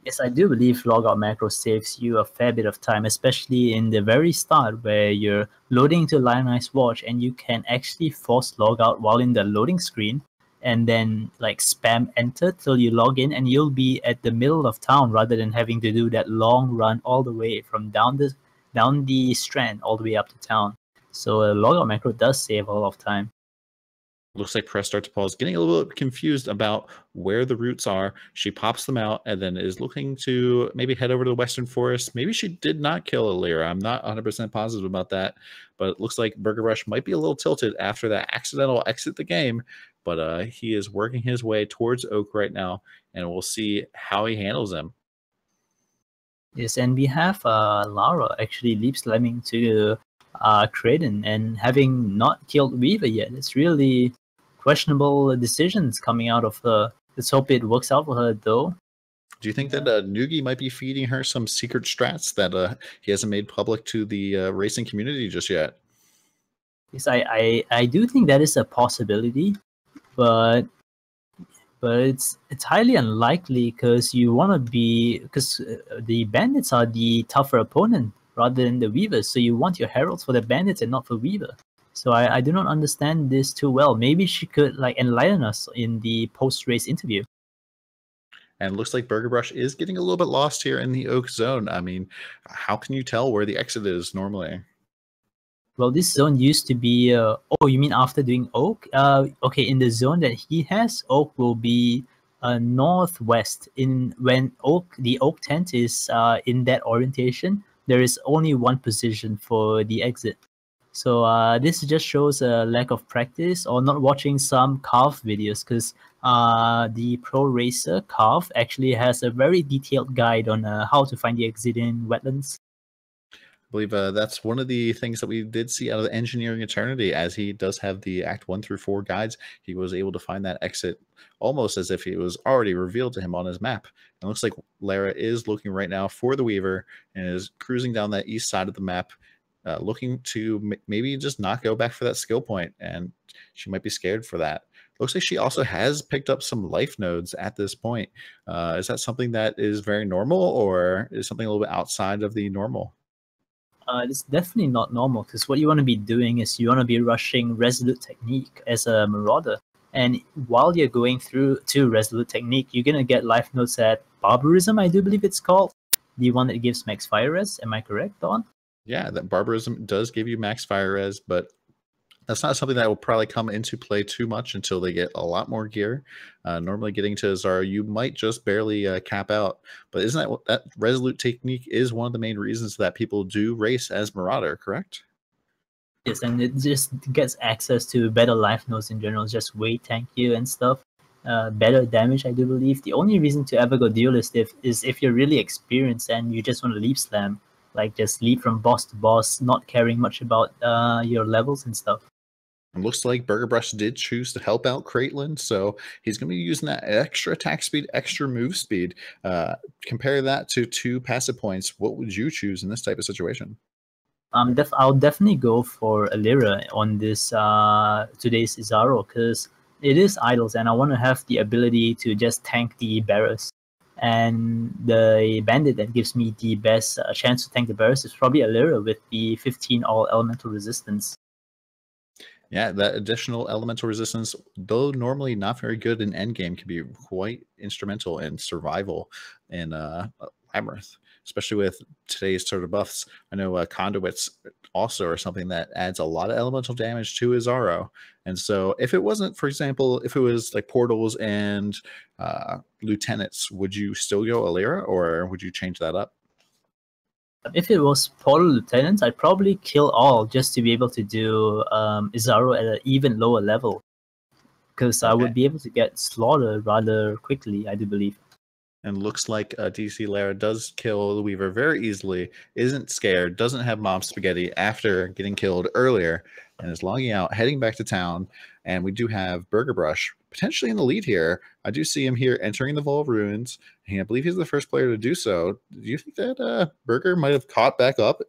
Yes, I do believe logout macro saves you a fair bit of time, especially in the very start where you're loading to Lionized Watch and you can actually force logout while in the loading screen and then like spam enter till you log in and you'll be at the middle of town rather than having to do that long run all the way from down the strand all the way up to town. So a logout macro does save a lot of time. Looks like Press Start to Pause getting a little bit confused about where the routes are. She pops them out and then is looking to maybe head over to the Western Forest. Maybe she did not kill Alira. I'm not 100% positive about that, but it looks like BergerBrush might be a little tilted after that accidental exit the game, but he is working his way towards Oak right now, and we'll see how he handles him. Yes, and we have Lara actually leap slamming to Kraden and having not killed Weaver yet. It's really questionable decisions coming out of her. Let's hope it works out for her, though. Do you think that Nugi might be feeding her some secret strats that he hasn't made public to the racing community just yet? Yes, I do think that is a possibility, but it's highly unlikely because you want to be, because the bandits are the tougher opponent rather than the Weavers. So you want your heralds for the bandits and not for Weaver. So I do not understand this too well. Maybe she could like enlighten us in the post-race interview. And looks like BergerBrush is getting a little bit lost here in the Oak Zone. I mean, how can you tell where the exit is normally? Well, this zone used to be. Oh, you mean after doing Oak? Okay, in the zone that he has, Oak will be northwest. When the Oak tent is in that orientation, there is only one position for the exit. So this just shows a lack of practice or not watching some Carve videos, because the pro racer Carve actually has a very detailed guide on how to find the exit in wetlands. I believe that's one of the things that we did see out of the Engineering Eternity, as he does have the Act 1 through 4 guides. He was able to find that exit almost as if it was already revealed to him on his map. And it looks like Lara is looking right now for the Weaver and is cruising down that east side of the map, looking to maybe just not go back for that skill point, and she might be scared for that. Looks like she also has picked up some life nodes at this point. Is that something that is very normal, or is something a little bit outside of the normal? It's definitely not normal, because what you want to be doing is you want to be rushing Resolute Technique as a Marauder. And while you're going through to Resolute Technique, you're going to get life nodes at Barbarism, I do believe it's called. The one that gives max fire res. Am I correct, Don? Yeah, that Barbarism does give you max fire res, but that's not something that will probably come into play too much until they get a lot more gear. Normally getting to Izaro, you might just barely cap out. But isn't that what that Resolute Technique is one of the main reasons that people do race as Marauder, correct? Yes, and it just gets access to better life nodes in general, just way tankier and stuff. Better damage, I do believe. The only reason to ever go duelist is if you're really experienced and you just want to leap slam, like just leap from boss to boss, not caring much about your levels and stuff. It looks like BergerBrush did choose to help out Caitlyn, so he's going to be using that extra attack speed, extra move speed. Compare that to 2 passive points. What would you choose in this type of situation? I'll definitely go for Alira on this today's Izaro, because it is idols, and I want to have the ability to just tank the barrels. And the bandit that gives me the best chance to tank the barrels is probably Alira with the 15 all elemental resistance. Yeah, that additional elemental resistance, though normally not very good in endgame, can be quite instrumental in survival in Labyrinth, especially with today's sort of buffs. I know conduits also are something that adds a lot of elemental damage to Izaro. And so if it wasn't, for example, if it was like portals and lieutenants, would you still go Alira, or would you change that up? If it was Portal Lieutenants, I'd probably kill all just to be able to do Izaro at an even lower level, because I would be able to get slaughtered rather quickly, I do believe. And looks like Dclara does kill the Weaver very easily, isn't scared, doesn't have mom spaghetti after getting killed earlier, and is logging out, heading back to town. And we do have BergerBrush potentially in the lead here. I do see him here entering the Vault of Ruins, and I believe he's the first player to do so. Do you think that Berger might have caught back up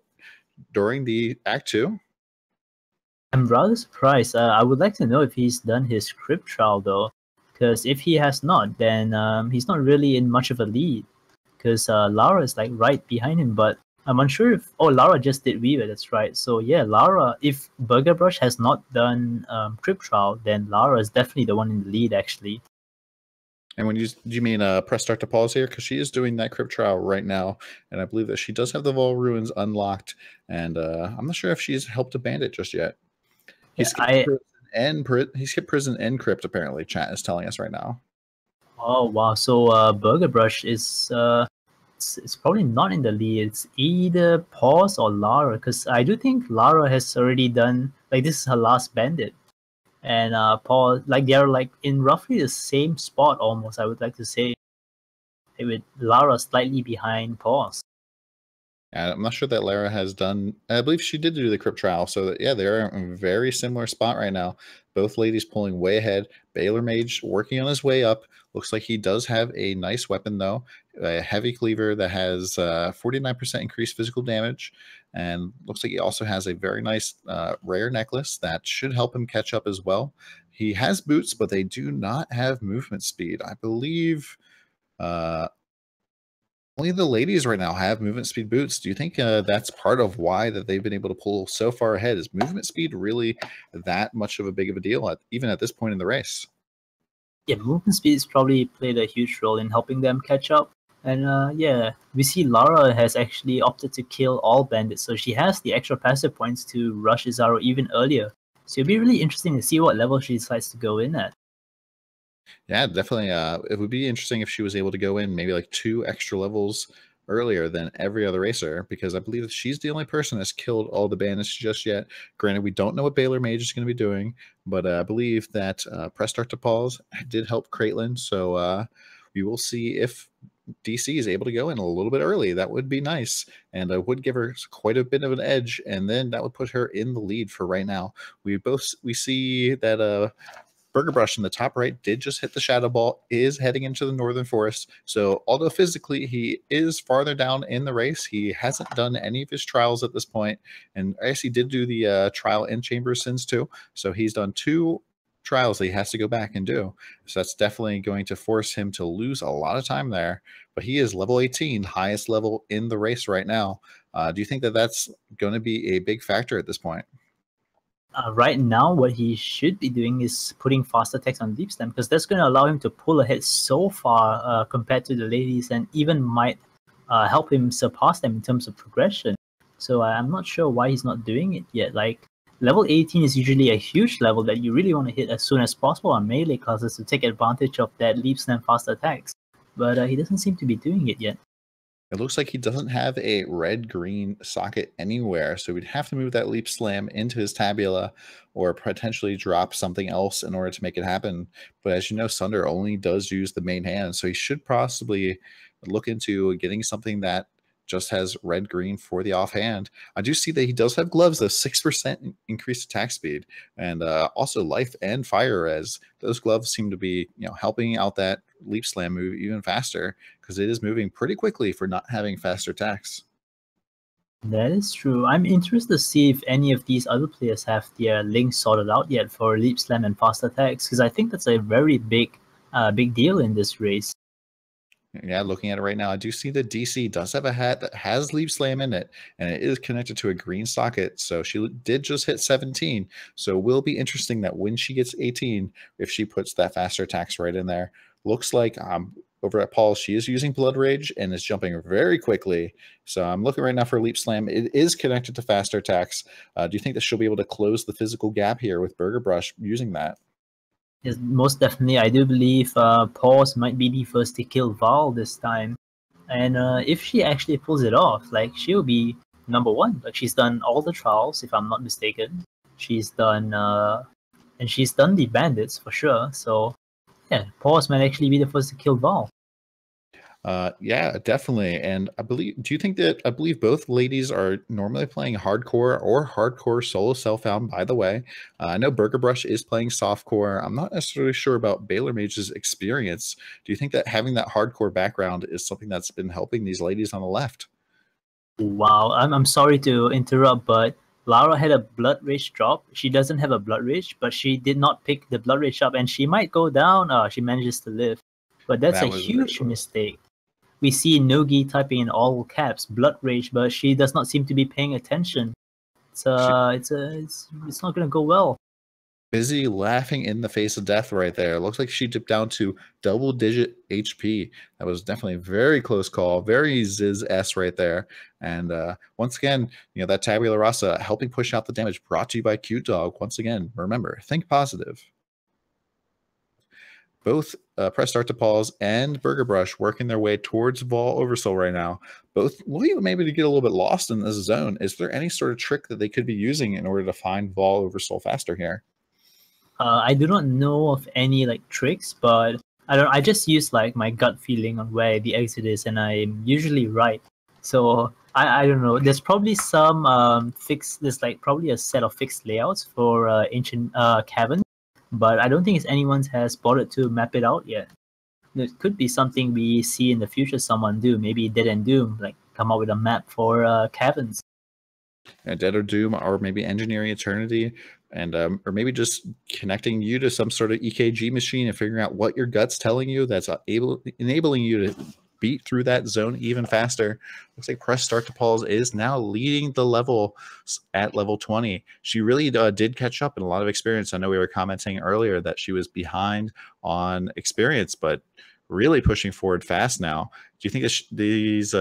during the Act 2? I'm rather surprised. I would like to know if he's done his crypt trial, though, because if he has not, then he's not really in much of a lead, because Lara is like right behind him, but I'm unsure if... Oh, Lara just did Weaver, that's right. So yeah, Lara, if BergerBrush has not done crypt trial, then Lara is definitely the one in the lead, actually. And when do you mean press start to pause here? Because she is doing that crypt trial right now, and I believe that she does have the Vault of Ruins unlocked, and I'm not sure if she's helped a bandit just yet. He skipped prison and crypt, apparently, chat is telling us right now. Oh wow, so BergerBrush is it's probably not in the lead. It's either Paws or Lara, because I do think Lara has already done, like, this is her last bandit, and Paws, like, they're like in roughly the same spot almost, I would like to say, with Lara slightly behind Paws. I'm not sure that Lara has done. I believe she did do the crypt trial, so that, yeah, they're in a very similar spot right now. Both ladies pulling way ahead. Balormage working on his way up. Looks like he does have a nice weapon though, a heavy cleaver that has 49% increased physical damage, and looks like he also has a very nice rare necklace that should help him catch up as well. He has boots, but they do not have movement speed. I believe. Only the ladies right now have movement speed boots. Do you think that's part of why that they've been able to pull so far ahead? Is movement speed really that much of a big of a deal even at this point in the race? Yeah, movement speed has probably played a huge role in helping them catch up. And yeah, we see Lara has actually opted to kill all bandits, so she has the extra passive points to rush Izaro even earlier. So it'll be really interesting to see what level she decides to go in at. Yeah, definitely. It would be interesting if she was able to go in maybe like 2 extra levels earlier than every other racer, because I believe that she's the only person that's killed all the bandits just yet. Granted, we don't know what balormage is going to be doing, but I believe that press start to Paws did help Caitlyn, so we will see if DC is able to go in a little bit early. That would be nice, and would give her quite a bit of an edge, and then that would put her in the lead for right now. We see that BergerBrush in the top right did just hit the Shadow Ball, is heading into the Northern Forest. So although physically he is farther down in the race, he hasn't done any of his trials at this point. And I guess he did do the trial in Chamber of Sins too. So he's done 2 trials that he has to go back and do. So that's definitely going to force him to lose a lot of time there. But he is level 18, highest level in the race right now. Do you think that that's going to be a big factor at this point? Right now, what he should be doing is putting fast attacks on Deep Slam, because that's going to allow him to pull ahead so far compared to the ladies, and even might help him surpass them in terms of progression. So I'm not sure why he's not doing it yet. Like, level 18 is usually a huge level that you really want to hit as soon as possible on melee classes to take advantage of that Leap Slam fast attacks. But he doesn't seem to be doing it yet. It looks like he doesn't have a red-green socket anywhere, so we'd have to move that Leap Slam into his Tabula or potentially drop something else in order to make it happen. But as you know, Sunder only does use the main hand, so he should possibly look into getting something that just has red-green for the offhand. I do see that he does have gloves, though, 6% increased attack speed, and also life and fire, as those gloves seem to be helping out that Leap Slam move even faster, because it is moving pretty quickly for not having faster attacks. That is true. I'm interested to see if any of these other players have their links sorted out yet for Leap Slam and fast attacks, because I think that's a very big deal in this race. Yeah, looking at it right now, I do see that DC does have a hat that has Leap Slam in it, and it is connected to a green socket. So she did just hit 17. So it will be interesting that when she gets 18, if she puts that faster attacks right in there. Looks like over at Paul, she is using Blood Rage and is jumping very quickly. So I'm looking right now for Leap Slam. It is connected to faster attacks. Do you think that she'll be able to close the physical gap here with BergerBrush using that? Yes, most definitely. I do believe Paws might be the first to kill Val this time. And if she actually pulls it off, like, she'll be #1. Like, she's done all the trials, if I'm not mistaken. She's done and she's done the bandits for sure. So yeah, Paws might actually be the first to kill Val. Yeah, definitely. And I believe both ladies are normally playing hardcore or hardcore solo self-found, by the way. I know BergerBrush is playing softcore. I'm not necessarily sure about balormage's experience. Do you think that having that hardcore background is something that's been helping these ladies on the left? Wow, I'm sorry to interrupt, but Lara had a Blood Rage drop. She doesn't have a Blood Rage, but she did not pick the Blood Rage up, and she might go down. She manages to live. But that's a huge mistake. We see Nogi typing in all caps Blood Rage, but she does not seem to be paying attention. It's not gonna go well. Busy laughing in the face of death right there. Looks like she dipped down to double-digit HP. That was definitely a very close call. Very Ziz-S right there. And once again, that Tabula Rasa helping push out the damage, brought to you by Cute Dog. Once again, remember, think positive. Both Press Start to Paws and BergerBrush working their way towards Vol Oversoul right now. Both looking maybe to get a little bit lost in this zone. Is there any sort of trick that they could be using in order to find Vol Oversoul faster here? I do not know of any tricks, but I just use my gut feeling on where the exit is, and I'm usually right. So I don't know. There's probably some there's probably a set of fixed layouts for ancient caverns, but I don't think anyone has bothered to map it out yet. It could be something we see in the future someone do, maybe Dead and Doom, come up with a map for caverns. Dead or Doom, or maybe Engineering Eternity, and or maybe just connecting you to some sort of EKG machine and figuring out what your gut's telling you that's enabling you to beat through that zone even faster. Looks like press start to pause is now leading the level at level 20. She really did catch up in a lot of experience. I know we were commenting earlier that she was behind on experience, but really pushing forward fast now. Do you think that these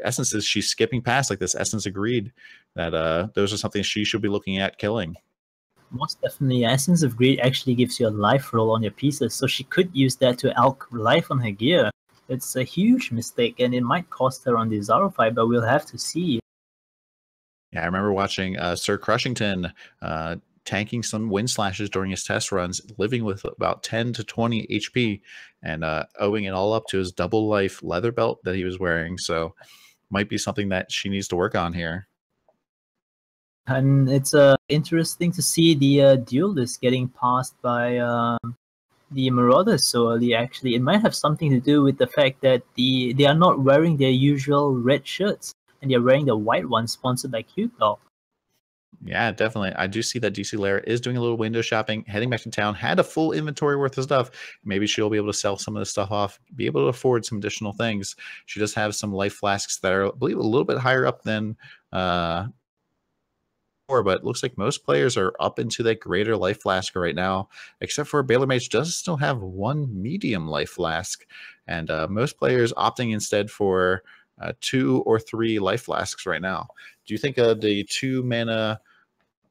essences she's skipping past, like this essence of greed, that those are something she should be looking at killing? Most definitely, Essence of Greed actually gives you a life roll on your pieces, so she could use that to alch life on her gear. It's a huge mistake, and it might cost her on the Izaro fight, but we'll have to see. Yeah, I remember watching Sir Crushington tanking some wind slashes during his test runs, living with about 10 to 20 HP, and owing it all up to his double life leather belt that he was wearing. So might be something that she needs to work on here. And it's interesting to see the duelist getting passed by the Marauders so early. Actually, it might have something to do with the fact that they are not wearing their usual red shirts, and they're wearing the white ones sponsored by QDog. Yeah, definitely. I do see that Dclara is doing a little window shopping, heading back to town, had a full inventory worth of stuff. Maybe she'll be able to sell some of this stuff off, be able to afford some additional things. She does have some life flasks that are, I believe, a little bit higher up than but it looks like most players are up into that greater life flask right now, except for balormage does still have one medium life flask, and most players opting instead for 2 or 3 life flasks right now. Do you think the 2 mana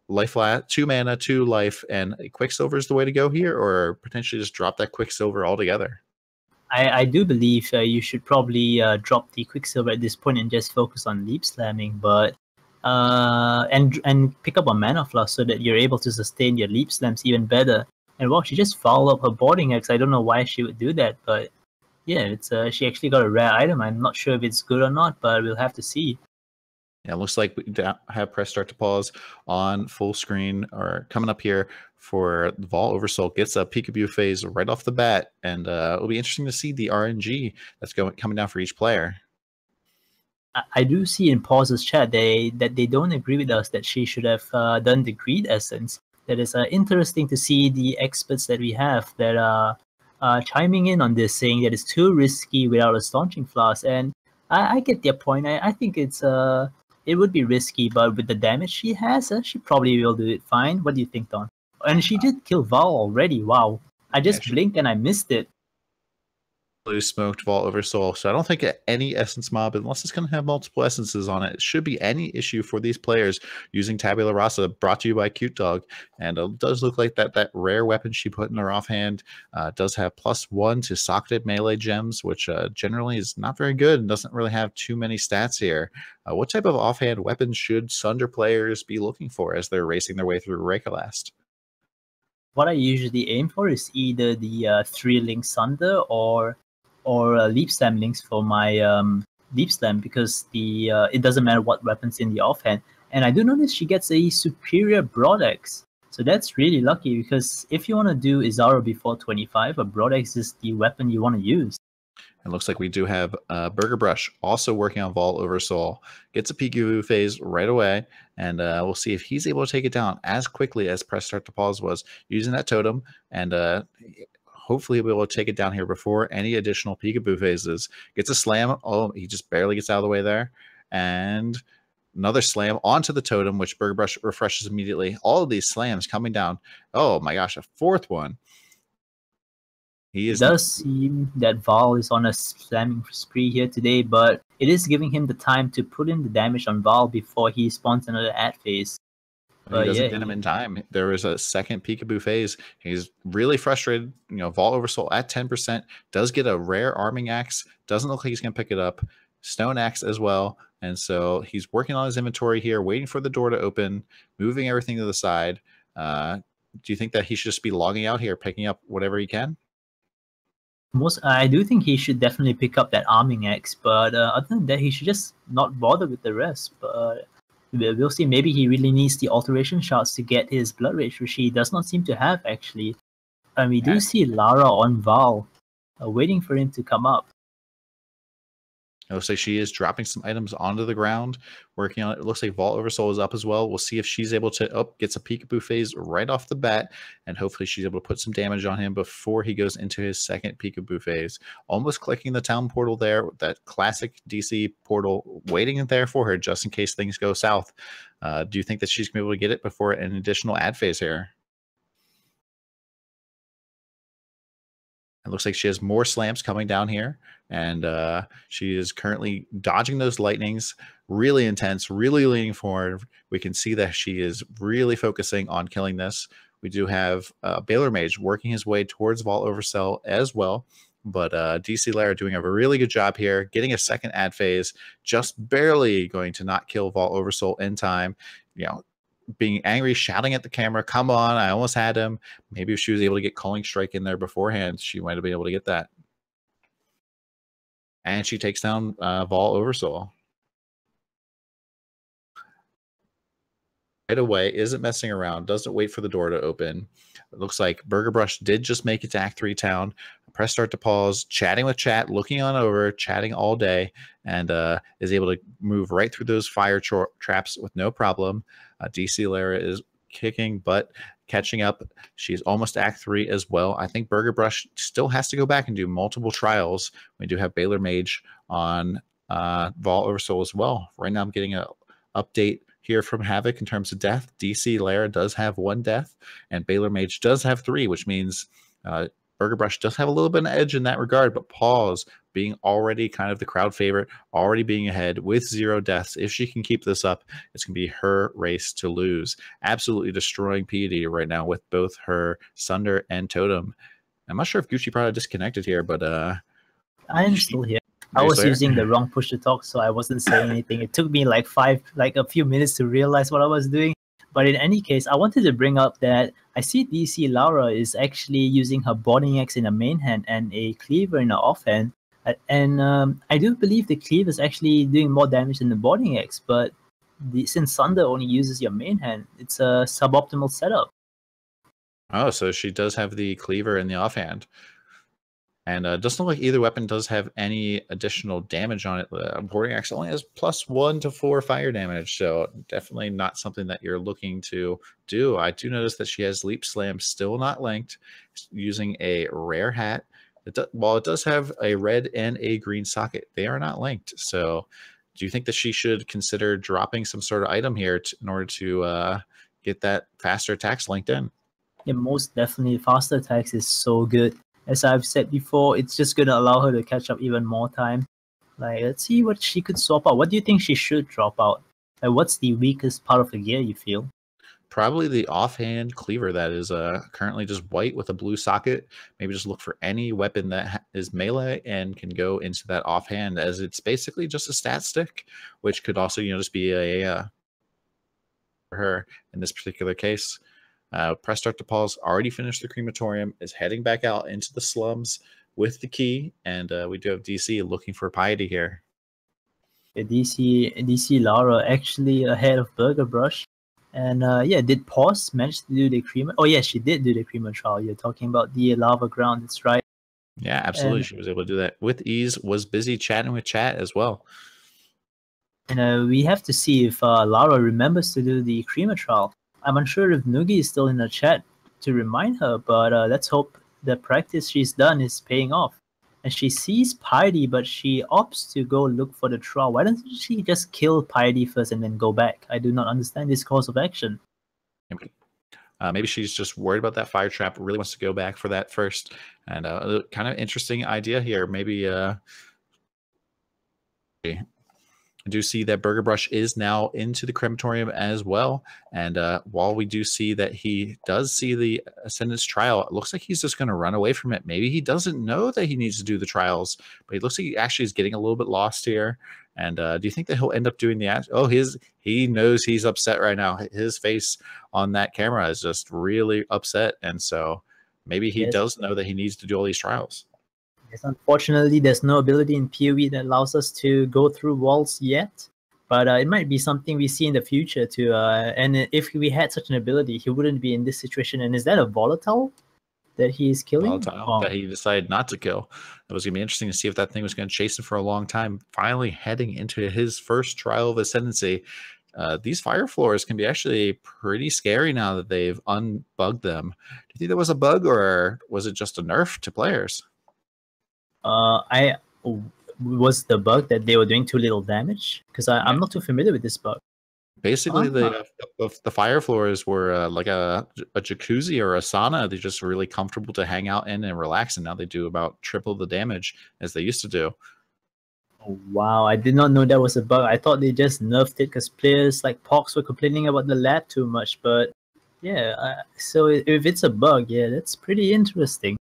life 2 mana, 2 life, and Quicksilver is the way to go here, or potentially just drop that Quicksilver altogether? I do believe you should probably drop the Quicksilver at this point and just focus on leap slamming, but and pick up a mana flask so that you're able to sustain your leap slams even better. And wow, she just fouled up her boarding axe. I don't know why she would do that, but yeah, it's she actually got a rare item. I'm not sure if it's good or not, but we'll have to see. Yeah, it looks like we have press start to pause on full screen or coming up here for the Vol Oversoul. Gets a peekaboo phase right off the bat, and it'll be interesting to see the RNG that's coming down for each player. I do see in Paws' chat that they don't agree with us that she should have done the Greed Essence. That is interesting to see the experts that we have that are chiming in on this, saying that it's too risky without a Staunching Flask. And I get their point. I think it would be risky, but with the damage she has, she probably will do it fine. What do you think, Don? And she did kill Val already. Wow. I just blinked and I missed it. Blue smoked Vault Oversoul, so I don't think any essence mob, unless it's going to have multiple essences on it, should be any issue for these players using Tabula Rasa, brought to you by Cute Dog. And it does look like that rare weapon she put in her offhand does have +1 to socketed melee gems, which generally is not very good and doesn't really have too many stats here. What type of offhand weapons should Sunder players be looking for as they're racing their way through Rekalast? What I usually aim for is either the 3-link Sunder or leap slam links for my leap slam, because it doesn't matter what weapon's in the offhand. And I do notice she gets a superior broad axe, so that's really lucky, because if you want to do Izaro before 25, a broad axe is the weapon you want to use. It looks like we do have BergerBrush also working on Vault Oversoul. Gets a peekaboo phase right away, and we'll see if he's able to take it down as quickly as Press Start to Pause was, using that totem, and hopefully he'll be able to take it down here before any additional peekaboo phases. Gets a slam. Oh, he just barely gets out of the way there. And another slam onto the totem, which BergerBrush refreshes immediately. All of these slams coming down. Oh my gosh, a 4th one. It does seem that Val is on a slamming spree here today, but it is giving him the time to put in the damage on Val before he spawns another ad phase. He doesn't get him in time. There is a second peekaboo phase. He's really frustrated. You know, Vault Oversoul at 10%. Does get a rare arming axe. Doesn't look like he's going to pick it up. Stone axe as well. And so he's working on his inventory here, waiting for the door to open, moving everything to the side. Do you think that he should just be logging out here, picking up whatever he can? I do think he should definitely pick up that arming axe, but other than that, he should just not bother with the rest. But we'll see. Maybe he really needs the alteration shards to get his blood rage, which he does not seem to have, actually. And we do see Lara on Val, waiting for him to come up. It looks like she is dropping some items onto the ground, working on it. It looks like Vault Oversoul is up as well. We'll see if she's able to, gets a peekaboo phase right off the bat, and hopefully she's able to put some damage on him before he goes into his second peekaboo phase. Almost clicking the town portal there, that classic DC portal waiting there for her just in case things go south. Do you think that she's going to be able to get it before an additional ad phase here? It looks like she has more slams coming down here, and she is currently dodging those lightnings. Really intense, really leaning forward. We can see that she is really focusing on killing this. We do have balormage working his way towards Vault Oversoul as well, but Dclara doing a really good job here, getting a second ad phase, just barely going to not kill Vault Oversoul in time. You know, being angry, shouting at the camera, come on, I almost had him. Maybe if she was able to get Calling Strike in there beforehand, she might have been able to get that. And she takes down Vault Oversoul. Right away, isn't messing around, doesn't wait for the door to open. It looks like BergerBrush did just make it to Act 3 town. Press start to pause, chatting with chat, looking on over, chatting all day, and is able to move right through those fire traps with no problem. Dclara is kicking butt, catching up. She's almost Act 3 as well. I think BergerBrush still has to go back and do multiple trials. We do have balormage on Vault Oversoul as well. Right now I'm getting an update here from Havoc in terms of death. Dclara does have 1 death, and balormage does have 3, which means BergerBrush does have a little bit of an edge in that regard, but Paws being already kind of the crowd favorite, already being ahead with 0 deaths. If she can keep this up, it's going to be her race to lose. Absolutely destroying PD right now with both her Sunder and Totem. I'm not sure if GucciPradas disconnected here, but I am still here. I was using the wrong push to talk, so I wasn't saying anything. It took me like a few minutes to realize what I was doing. But in any case, I wanted to bring up that I see Dclara is actually using her boarding axe in her main hand and a cleaver in her offhand. And I do believe the cleaver is actually doing more damage than the boarding axe, but since Sunder only uses your main hand, it's a suboptimal setup. Oh, so she does have the cleaver in the offhand. And doesn't look like either weapon does have any additional damage on it. Boarding axe only has +1 to 4 fire damage, so definitely not something that you're looking to do. I do notice that she has Leap Slam still not linked, using a rare hat. While it does have a red and a green socket, they are not linked. So do you think that she should consider dropping some sort of item here in order to get that faster attacks linked in? Yeah, most definitely. Faster attacks is so good. As I've said before, it's just going to allow her to catch up even more time. Like, let's see what she could swap out. What do you think she should drop out? Like, what's the weakest part of the gear, you feel? Probably the offhand cleaver that is currently just white with a blue socket. Maybe just look for any weapon that is melee and can go into that offhand, as it's basically just a stat stick, which could also, just be a for her in this particular case. Press start to pause, already finished the crematorium, is heading back out into the slums with the key, and we do have DC looking for piety here. Yeah, Dclara actually ahead of BergerBrush. And yeah, did Paws manage to do the crema? Oh yeah, she did do the crema trial. You're talking about the lava ground, that's right. Yeah, absolutely. And she was able to do that with ease, was busy chatting with chat as well. And we have to see if Lara remembers to do the crema trial. I'm unsure if Noogie is still in the chat to remind her, but let's hope the practice she's done is paying off. And she sees Piety, but she opts to go look for the trial. Why doesn't she just kill Piety first and then go back? I do not understand this course of action. Maybe she's just worried about that fire trap, really wants to go back for that first. And kind of interesting idea here. Maybe I do see that BergerBrush is now into the crematorium as well. And while we do see that he does see the Ascendance trial, it looks like he's just going to run away from it. Maybe he doesn't know that he needs to do the trials, but he looks like he actually is getting a little bit lost here. And do you think that he'll end up doing the Oh, he knows he's upset right now. His face on that camera is just really upset. And so maybe he does know that he needs to do all these trials. Yes, unfortunately, there's no ability in PoE that allows us to go through walls yet, but it might be something we see in the future too. And if we had such an ability, he wouldn't be in this situation. And is that a volatile? that he is killing. Volatile that he decided not to kill. It was going to be interesting to see if that thing was going to chase him for a long time. Finally heading into his first trial of ascendancy. These fire floors can be actually pretty scary now that they've unbugged them. Do you think that was a bug, or was it just a nerf to players? I was the bug that they were doing too little damage, because I'm not too familiar with this bug. Basically, the fire floors were like a jacuzzi or a sauna. They're just really comfortable to hang out in and relax, and now they do about triple the damage as they used to do. Oh, wow, I did not know that was a bug. I thought they just nerfed it because players like Paws were complaining about the lab too much. But yeah, so if it's a bug, yeah, that's pretty interesting.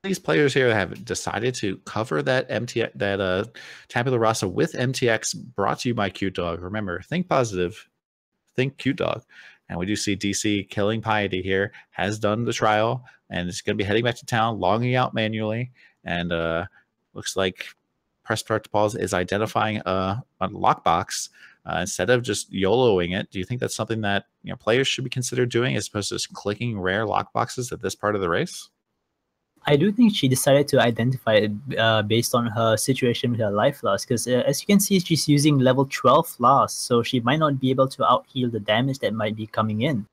These players here have decided to cover that tabula rasa with MTX, brought to you by Cute Dog. Remember, think positive, think Cute Dog. And we do see DC killing Piety here, has done the trial, and is going to be heading back to town, logging out manually. And looks like Press Start to Pause is identifying a lockbox instead of just YOLOing it. Do you think that's something that players should be considered doing as opposed to just clicking rare lockboxes at this part of the race? I do think she decided to identify it based on her situation with her life loss, because as you can see, she's using level 12 loss, so she might not be able to out-heal the damage that might be coming in.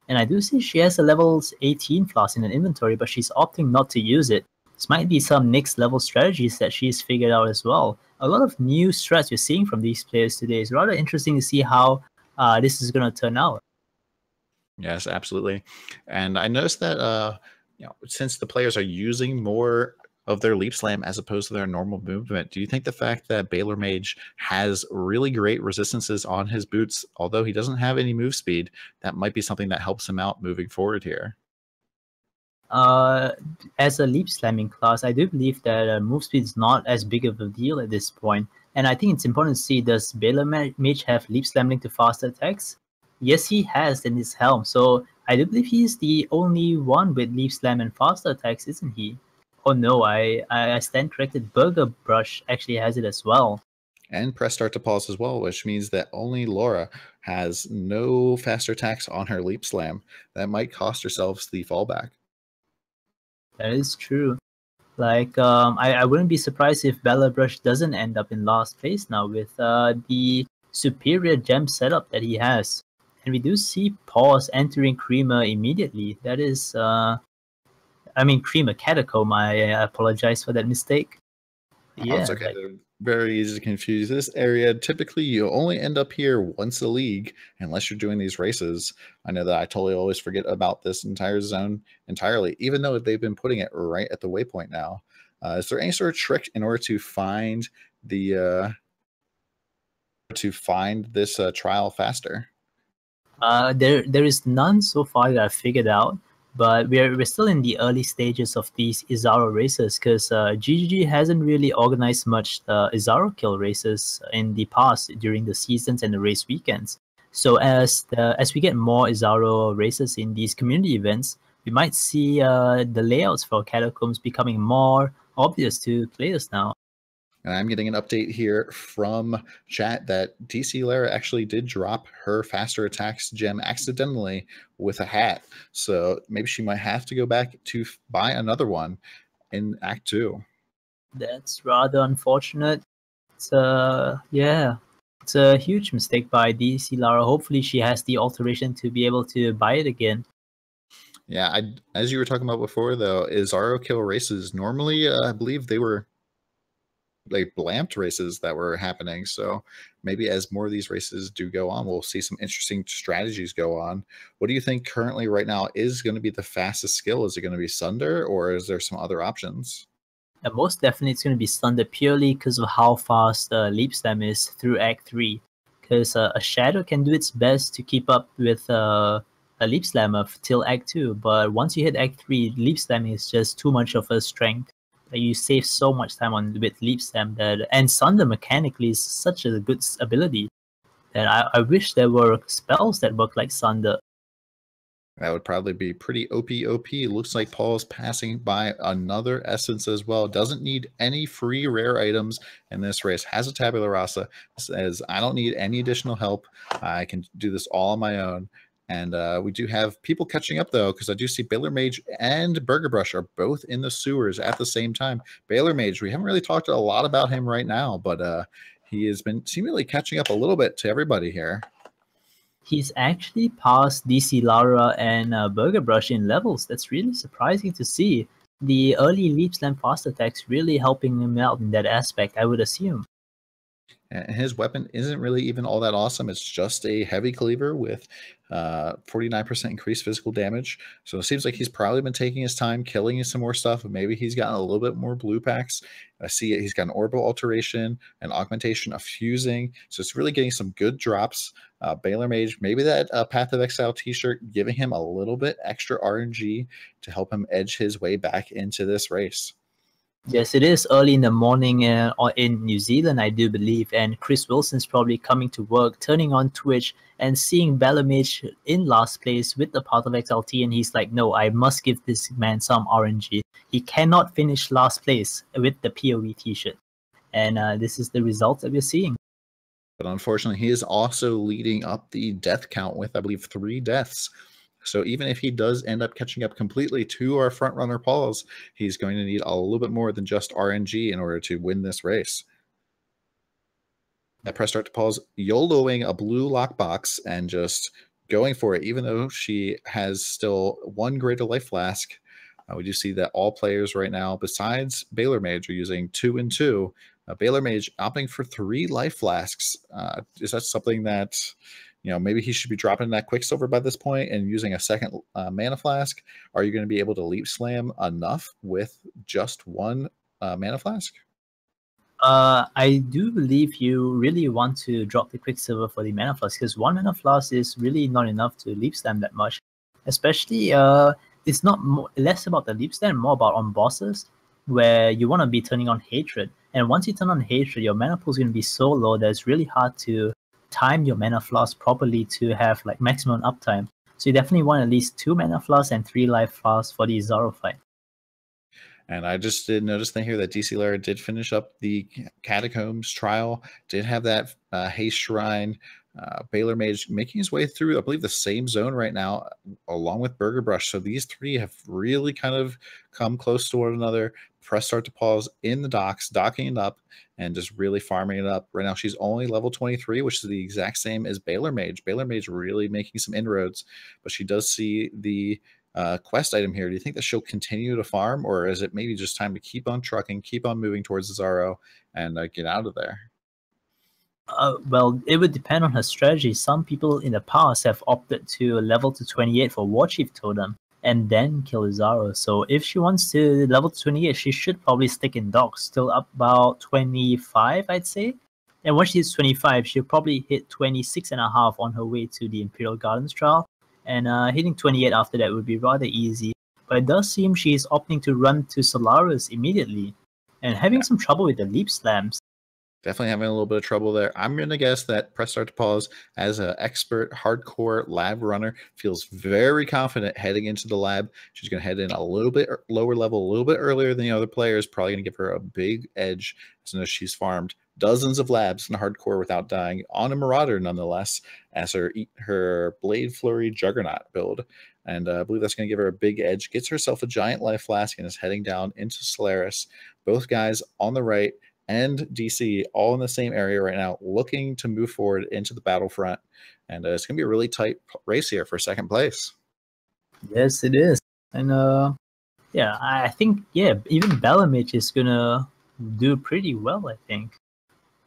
And I do see she has a level 18 floss in an inventory, but she's opting not to use it. This might be some next level strategies that she's figured out as well. A lot of new strats you're seeing from these players today. It's rather interesting to see how this is going to turn out. Yes, absolutely. And I noticed that since the players are using more of their leap slam as opposed to their normal movement, do you think the fact that balormage has really great resistances on his boots, although he doesn't have any move speed, that might be something that helps him out moving forward here? As a leap slamming class, I do believe that move speed is not as big of a deal at this point. And I think it's important to see, does balormage have leap slamming to faster attacks? Yes, he has in his helm. So I do believe he's the only one with leaf slam and faster attacks, isn't he? Oh no, I stand corrected. BergerBrush actually has it as well. And Press Start to Pause as well, which means that only Laura has no faster attacks on her leap slam. That might cost herself the fallback. That is true. Like, I wouldn't be surprised if BergerBrush doesn't end up in last place now with the superior gem setup that he has. And we do see Paws entering Creamer immediately. That is, Creamer Catacomb. I apologize for that mistake. Yeah, it's okay. They're very easy to confuse. This area, typically, you only end up here once a league, unless you're doing these races. I know that I totally always forget about this entire zone entirely, even though they've been putting it right at the waypoint now. Is there any sort of trick in order to find the this trial faster? There is none so far that I've figured out, but we're still in the early stages of these Izaro races, because GGG hasn't really organized much Izaro kill races in the past during the seasons and the race weekends. So as we get more Izaro races in these community events, we might see the layouts for catacombs becoming more obvious to players now. And I'm getting an update here from chat that Dclara actually did drop her faster attacks gem accidentally with a hat. So maybe she might have to go back to buy another one in Act 2. That's rather unfortunate. It's a huge mistake by Dclara. Hopefully she has the alteration to be able to buy it again. Yeah, as you were talking about before, though, Izaro kill races, normally I believe they were like blamped races that were happening. So maybe as more of these races do go on, we'll see some interesting strategies go on. What do you think currently right now is going to be the fastest skill? Is it going to be Sunder, or is there some other options? Most definitely it's going to be Sunder, purely because of how fast Leap Slam is through Act 3. Because a Shadow can do its best to keep up with a Leap Slammer till Act 2. But once you hit Act 3, Leap Slam is just too much of a strength. You save so much time with Leap Slam, and Sunder mechanically is such a good ability that I wish there were spells that work like Sunder. That would probably be pretty OP. Looks like Paul's passing by another essence as well. Doesn't need any free rare items in this race. Has a tabula rasa. Says, I don't need any additional help. I can do this all on my own. And we do have people catching up, though, because I do see balormage and BergerBrush are both in the sewers at the same time. Balormage, we haven't really talked a lot about him right now, but he has been seemingly catching up a little bit to everybody here. He's actually passed Dclara and BergerBrush in levels. That's really surprising to see. The early leap slam fast attacks really helping him out in that aspect, I would assume. And his weapon isn't really even all that awesome. It's just a heavy cleaver with 49% increased physical damage. So it seems like he's probably been taking his time killing some more stuff. Maybe he's gotten a little bit more blue packs. I see it. He's got an orbital alteration, an augmentation, a fusing. So it's really getting some good drops. balormage, maybe that Path of Exile t-shirt giving him a little bit extra RNG to help him edge his way back into this race. Yes, it is early in the morning or in New Zealand, I do believe, and Chris Wilson's probably coming to work, turning on Twitch, and seeing balormage in last place with the Path of XLT, and he's like, no, I must give this man some RNG. He cannot finish last place with the PoE t-shirt, and this is the result that we're seeing. But unfortunately, he is also leading up the death count with, I believe, 3 deaths. So even if he does end up catching up completely to our front runner Paws, he's going to need a little bit more than just RNG in order to win this race. At press start to Paws, YOLOing a blue lockbox and just going for it, even though she has still 1 greater life flask. We do see that all players right now, besides balormage, are using 2 and 2. balormage opting for 3 life flasks. Is that something that, you know, maybe he should be dropping that Quicksilver by this point and using a second mana flask? Are you going to be able to leap slam enough with just 1 mana flask? I do believe you really want to drop the Quicksilver for the mana flask, because 1 mana flask is really not enough to leap slam that much. Especially, it's not less about the leap slam, more about on bosses, where you want to be turning on Hatred. And once you turn on Hatred, your mana pool is going to be so low that it's really hard to time your mana flask properly to have like maximum uptime. So you definitely want at least 2 mana flasks and 3 life flasks for the Izaro fight. And I just did notice here that Dclara did finish up the Catacombs trial, did have that Haste Shrine. balormage making his way through, I believe, the same zone right now, along with BergerBrush. So these 3 have really kind of come close to one another. Press start to Pause in the docks, docking it up, and just really farming it up. Right now, she's only level 23, which is the exact same as balormage. balormage really making some inroads, but she does see the quest item here. Do you think that she'll continue to farm, or is it maybe just time to keep on trucking, keep on moving towards Izaro, and get out of there? Well, it would depend on her strategy. Some people in the past have opted to level to 28 for War Chief Totem and then kill Izaro. So if she wants to level to 28, she should probably stick in docks till up about 25, I'd say. And once she's 25, she'll probably hit 26.5 on her way to the Imperial Gardens trial. And hitting 28 after that would be rather easy. But it does seem she's opting to run to Solaris immediately and having some trouble with the leap slams. Definitely having a little bit of trouble there. I'm going to guess that Press Start to Pause, as an expert hardcore lab runner, feels very confident heading into the lab. She's going to head in a little bit lower level, a little bit earlier than the other players. Probably going to give her a big edge as soon as she's farmed dozens of labs in hardcore without dying on a Marauder, nonetheless, as her Blade Flurry Juggernaut build. And I believe that's going to give her a big edge. Gets herself a giant life flask and is heading down into Solaris. Both guys on the right and DC all in the same area right now, looking to move forward into the battlefront. And it's going to be a really tight race here for second place. Yes, it is. And yeah, I think, yeah, even balormage is going to do pretty well, I think.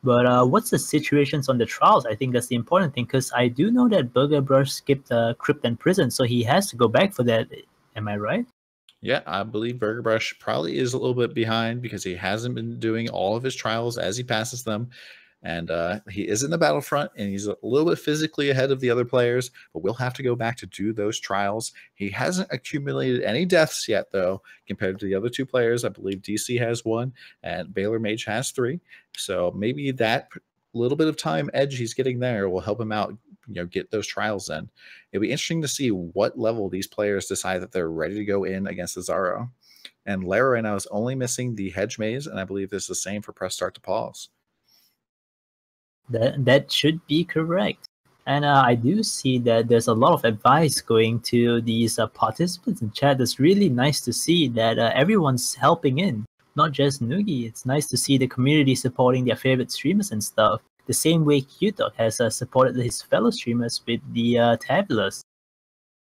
But what's the situations on the trials? I think that's the important thing, because I do know that BergerBrush skipped Crypt and Prison, so he has to go back for that. Am I right? Yeah, I believe BergerBrush probably is a little bit behind because he hasn't been doing all of his trials as he passes them. And he is in the battlefront, and he's a little bit physically ahead of the other players, but we'll have to go back to do those trials. He hasn't accumulated any deaths yet, though, compared to the other 2 players. I believe DC has 1, and balormage has 3. So maybe that little bit of time edge he's getting there will help him out, get those trials in. It'll be interesting to see what level these players decide that they're ready to go in against Izaro. And Lara right now is only missing the Hedge Maze, and I believe this is the same for Press Start to Pause. That should be correct. And I do see that there's a lot of advice going to these participants in chat. It's really nice to see that everyone's helping in, not just Noogie. It's nice to see the community supporting their favorite streamers and stuff. The same way QDog has supported his fellow streamers with the tabulars.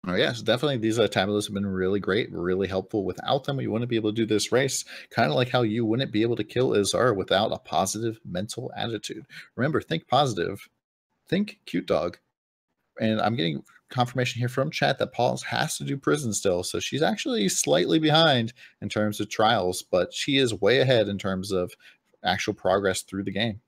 Oh yes, definitely. These tabulars have been really great, really helpful. Without them, we wouldn't be able to do this race. Kind of like how you wouldn't be able to kill Izaro without a positive mental attitude. Remember, think positive, think cute dog. And I'm getting confirmation here from chat that Paws has to do prison still. So she's actually slightly behind in terms of trials, but she is way ahead in terms of actual progress through the game.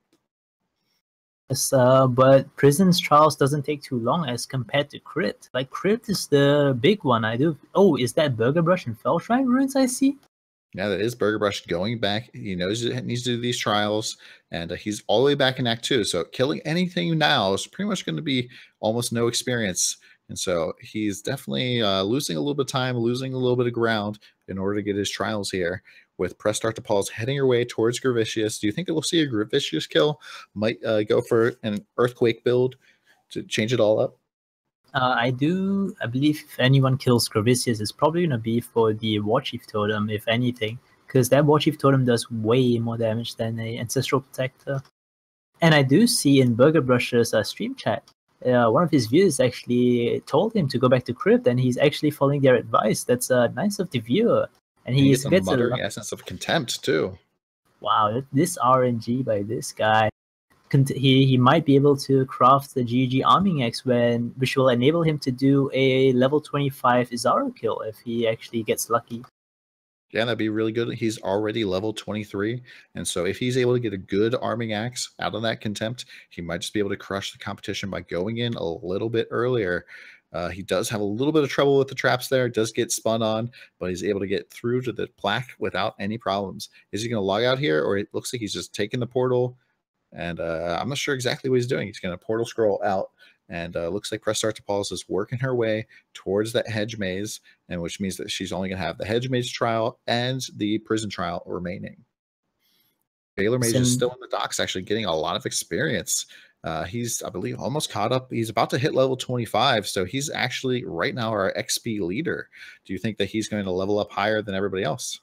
Yes, but prison's trials doesn't take too long as compared to crypt. Like crypt is the big one. I do. Oh, is that BergerBrush and Fellshrine ruins I see? Yeah, that is BergerBrush going back. He knows he needs to do these trials, and he's all the way back in Act 2. So killing anything now is pretty much going to be almost no experience. And so he's definitely losing a little bit of time, losing a little bit of ground in order to get his trials here. With press start to pause heading your way towards Gravicious. Do you think that we'll see a Gravicious kill? Might go for an Earthquake build to change it all up? I believe if anyone kills Gravicious, it's probably going to be for the War Chief Totem, if anything, because that War Chief Totem does way more damage than a Ancestral Protector. And I do see in BergerBrush's stream chat, one of his viewers actually told him to go back to Crypt, and he's actually following their advice. That's nice of the viewer. And he gets a muttering essence of contempt, too. Wow, this RNG by this guy. He might be able to craft the GG Arming Axe which will enable him to do a level 25 Izaro kill if he actually gets lucky. Yeah, that'd be really good. He's already level 23, and so if he's able to get a good Arming Axe out of that Contempt, he might just be able to crush the competition by going in a little bit earlier. He does have a little bit of trouble with the traps there, does get spun on, but he's able to get through to the plaque without any problems. Is he going to log out here, or it looks like he's just taking the portal? And I'm not sure exactly what he's doing. He's going to portal scroll out, and looks like Press Start to Pause is working her way towards that hedge maze, and which means that she's only going to have the hedge maze trial and the prison trial remaining. Balormage is still in the docks, actually getting a lot of experience. He's, I believe, almost caught up. He's about to hit level 25, so he's actually right now our XP leader. Do you think that he's going to level up higher than everybody else?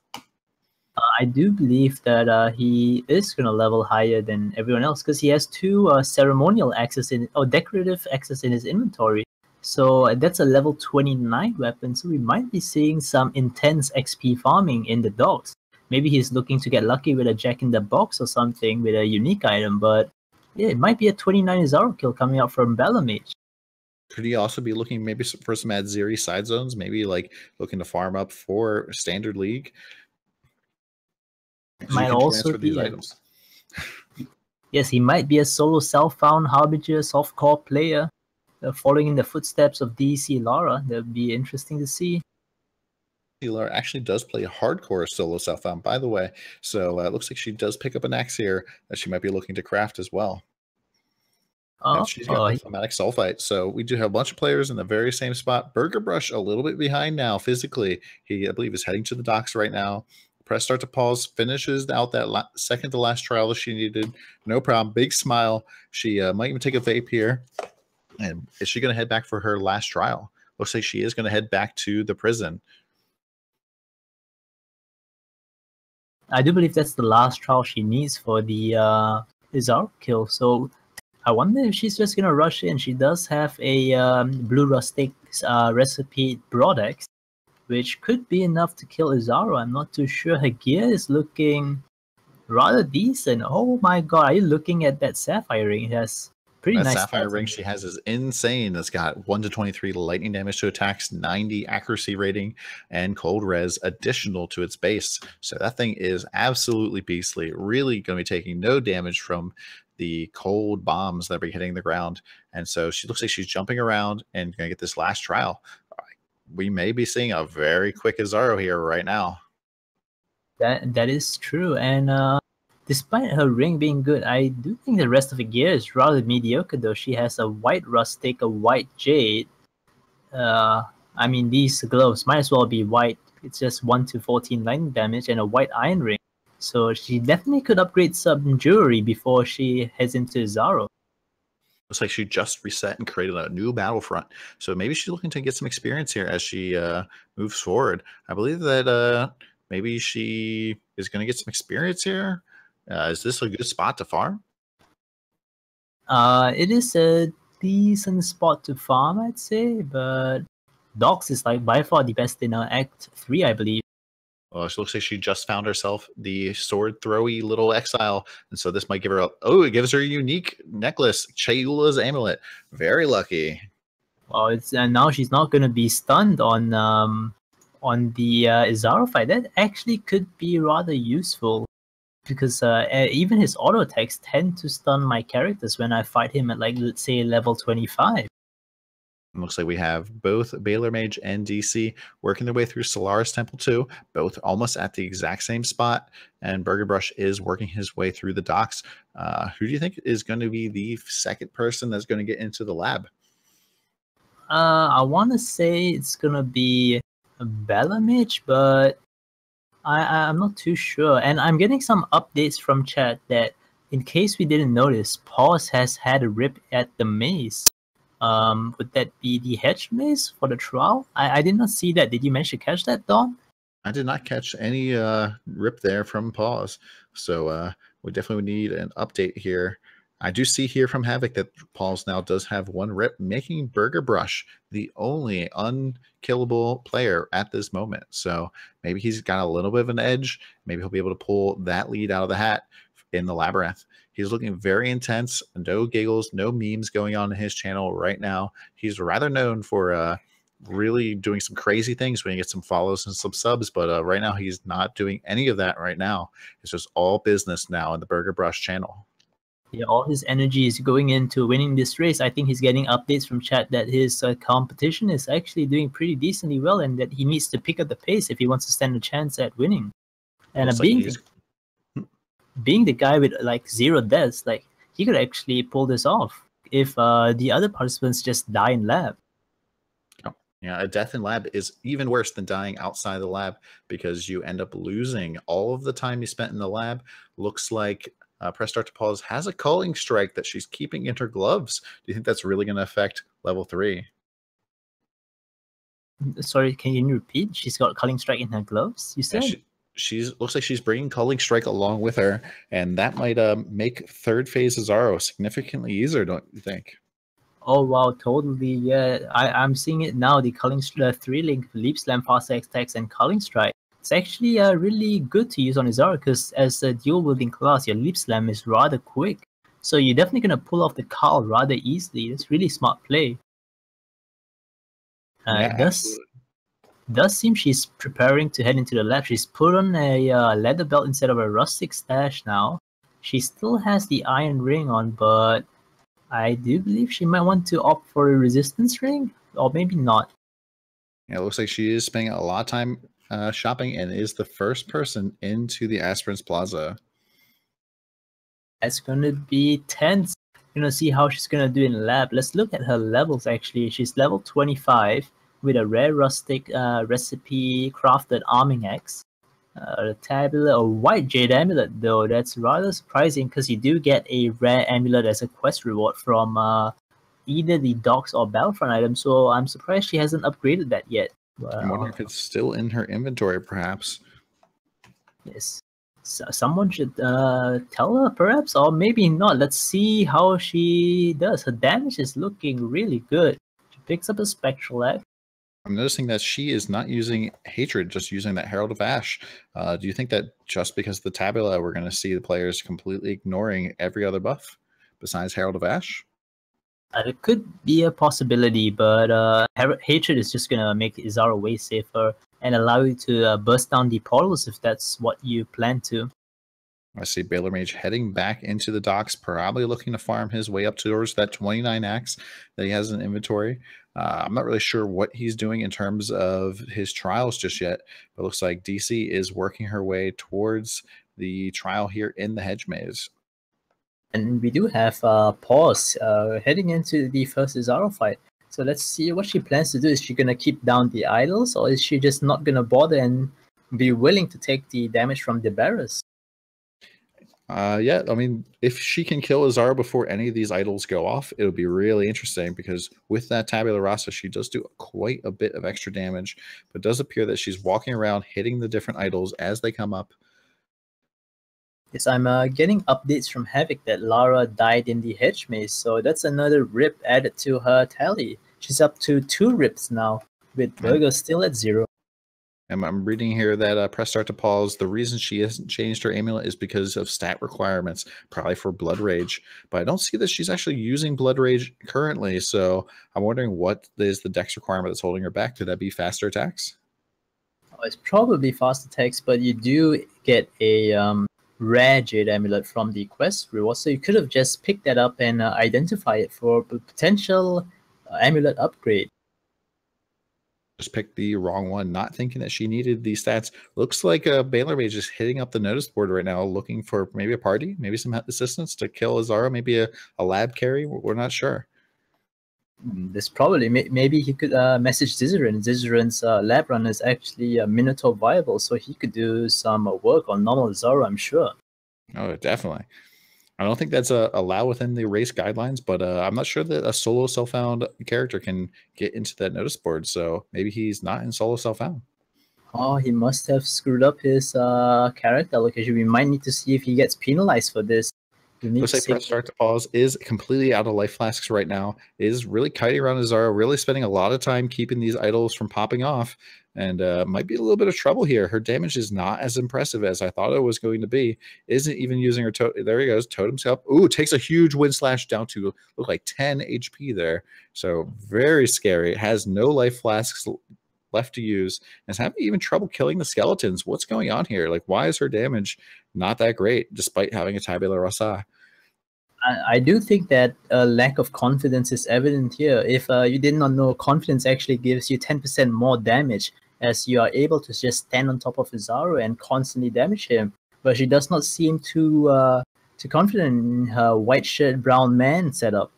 I do believe that he is going to level higher than everyone else because he has two ceremonial axes decorative axes in his inventory. So that's a level 29 weapon. So we might be seeing some intense XP farming in the docks. Maybe he's looking to get lucky with a Jack in the Box or something with a unique item. But yeah, it might be a 29 Izaro kill coming out from balormage. Could he also be looking maybe for some Adziri side zones? Maybe like looking to farm up for Standard League? Might also be items. Yes, he might be a solo self-found Harbinger softcore player, following in the footsteps of Dclara. That would be interesting to see. Dclara actually does play hardcore solo self-found, by the way. So it looks like she does pick up an axe here that she might be looking to craft as well. And she's got the Thematic Sulfite. So we do have a bunch of players in the very same spot. BergerBrush a little bit behind now physically. He, I believe, is heading to the docks right now. Press start to pause, finishes out that second to last trial that she needed. No problem. Big smile. She might even take a vape here. And is she going to head back for her last trial? Looks like she is going to head back to the prison. I do believe that's the last trial she needs for the Izaro kill. So I wonder if she's just going to rush in. She does have a blue rustic recipe broadaxe, which could be enough to kill Izaro. I'm not too sure. Her gear is looking rather decent. Oh my god, are you looking at that sapphire ring? It has pretty nice sapphire ring she has is insane. It's got 1 to 23 lightning damage to attacks, 90 accuracy rating, and cold res additional to its base. So that thing is absolutely beastly. Really going to be taking no damage from the cold bombs that are hitting the ground. And so she looks like she's jumping around and going to get this last trial. We may be seeing a very quick Izaro here right now. That is true, and despite her ring being good, I do think the rest of the gear is rather mediocre. Though she has a white rustic, a white jade. I mean, these gloves might as well be white. It's just 1 to 14 lightning damage and a white iron ring. So she definitely could upgrade some jewelry before she heads into Izaro. Looks like she just reset and created a new battlefront. So maybe she's looking to get some experience here as she moves forward. I believe that maybe she is going to get some experience here. Is this a good spot to farm? It is a decent spot to farm, I'd say, but Dogs is like by far the best in Act 3, I believe. Well, she looks like she just found herself the sword throwy little exile, and so this might give her a it gives her a unique necklace, Chayula's amulet. Very lucky. Well, it's now she's not gonna be stunned on the Izaro fight. That actually could be rather useful because even his auto attacks tend to stun my characters when I fight him at, like, let's say level 25. Looks like we have both balormage and DC working their way through Solaris Temple 2, both almost at the exact same spot. And BergerBrush is working his way through the docks. Who do you think is going to be the second person that's going to get into the lab? I want to say it's going to be balormage, but I'm not too sure. And I'm getting some updates from chat that, in case we didn't notice, Paws has had a rip at the maze. Would that be the hedge maze for the trial? I did not see that. Did you manage to catch that, Don? I did not catch any rip there from Paws. So we definitely need an update here. I do see here from Havoc that Paws now does have one rip, making BergerBrush the only unkillable player at this moment. So maybe he's got a little bit of an edge. Maybe he'll be able to pull that lead out of the hat in the labyrinth. He's looking very intense. No giggles, no memes going on in his channel right now. He's rather known for really doing some crazy things when he gets some follows and some subs, but right now he's not doing any of that right now. It's just all business now in the BergerBrush channel. Yeah, all his energy is going into winning this race. I think he's getting updates from chat that his competition is actually doing pretty decently well, and that he needs to pick up the pace if he wants to stand a chance at winning. And being the guy with like 0 deaths, like, he could actually pull this off if the other participants just die in lab. Oh, yeah, a death in lab is even worse than dying outside the lab because you end up losing all of the time you spent in the lab. Looks like Press Start to Paws has a culling strike that she's keeping in her gloves. Do you think that's really going to affect level 3? Sorry, can you repeat? She's got culling strike in her gloves, you said? Yeah, she's looks like she's bringing culling strike along with her, and that might make third phase Izaro significantly easier, don't you think? Oh wow, totally. Yeah, I'm seeing it now. The culling 3-link leap slam, fast attacks, and culling strike. It's actually really good to use on Izaro because as a dual wielding class, your leap slam is rather quick. So you're definitely gonna pull off the cull rather easily. It's really smart play. Yeah, does seem she's preparing to head into the lab. She's put on a leather belt instead of a rustic stash now. She still has the iron ring on, but I do believe she might want to opt for a resistance ring, or maybe not. Yeah, it looks like she is spending a lot of time shopping and is the first person into the Aspirants Plaza. That's gonna be tense. We're gonna see how she's gonna do in the lab. Let's look at her levels actually. She's level 25 with a rare rustic recipe crafted arming axe. A tablet, a white jade amulet though. That's rather surprising because you do get a rare amulet as a quest reward from either the docks or battlefront items. So I'm surprised she hasn't upgraded that yet. I'm wondering if it's still in her inventory, perhaps. Yes. So someone should tell her, perhaps, or maybe not. Let's see how she does. Her damage is looking really good. She picks up a spectral axe. I'm noticing that she is not using Hatred, just using that Herald of Ash. Do you think that just because of the tabula, we're going to see the players completely ignoring every other buff besides Herald of Ash? It could be a possibility, but Hatred is just going to make Izaro way safer and allow you to burst down the portals if that's what you plan to. I see balormage heading back into the docks, probably looking to farm his way up towards that 29 axe that he has in inventory. I'm not really sure what he's doing in terms of his trials just yet, but it looks like DC is working her way towards the trial here in the hedge maze. And we do have Paws heading into the first Izaro fight. So let's see what she plans to do. Is she going to keep down the idols, or is she just not going to bother and be willing to take the damage from the barrels? Yeah, I mean, if she can kill Izaro before any of these idols go off, it'll be really interesting because with that Tabula Rasa, she does do quite a bit of extra damage, but it does appear that she's walking around hitting the different idols as they come up. Yes, I'm getting updates from Havoc that Lara died in the hedge maze, so that's another rip added to her tally. She's up to 2 rips now, with Berger still at 0. I'm reading here that press start to pause. The reason she hasn't changed her amulet is because of stat requirements, probably for Blood Rage. But I don't see that she's actually using Blood Rage currently, so I'm wondering what is the dex requirement that's holding her back. Could that be faster attacks? Oh, it's probably fast attacks, but you do get a rare Jade Amulet from the quest reward, so you could have just picked that up and identify it for a potential amulet upgrade. Just picked the wrong one, not thinking that she needed these stats. Looks like balormage is hitting up the notice board right now, looking for maybe a party, maybe some assistance to kill Izaro, maybe a lab carry. We're not sure. This probably, maybe he could message Zizaran. Zizaran's lab run is actually Minotaur viable, so he could do some work on normal Izaro, I'm sure. Oh, definitely. I don't think that's allowed within the race guidelines, but I'm not sure that a solo self-found character can get into that notice board. So maybe he's not in solo self-found. Oh, he must have screwed up his character allocation. We might need to see if he gets penalized for this. Looks like press start to pause is completely out of life flasks right now. Is really kiting around Izaro, really spending a lot of time keeping these idols from popping off, and might be a little bit of trouble here. Her damage is not as impressive as I thought it was going to be. Isn't even using her there he goes, totem's up. Ooh, takes a huge wind slash down to look like 10 HP there. So very scary. It has no life flasks left to use and is having even trouble killing the skeletons. What's going on here? Like, why is her damage not that great despite having a Tabula Rasa? I do think that a lack of confidence is evident here. If you did not know, confidence actually gives you 10% more damage, as you are able to just stand on top of Izaro and constantly damage him. But she does not seem too confident in her white shirt, brown man setup.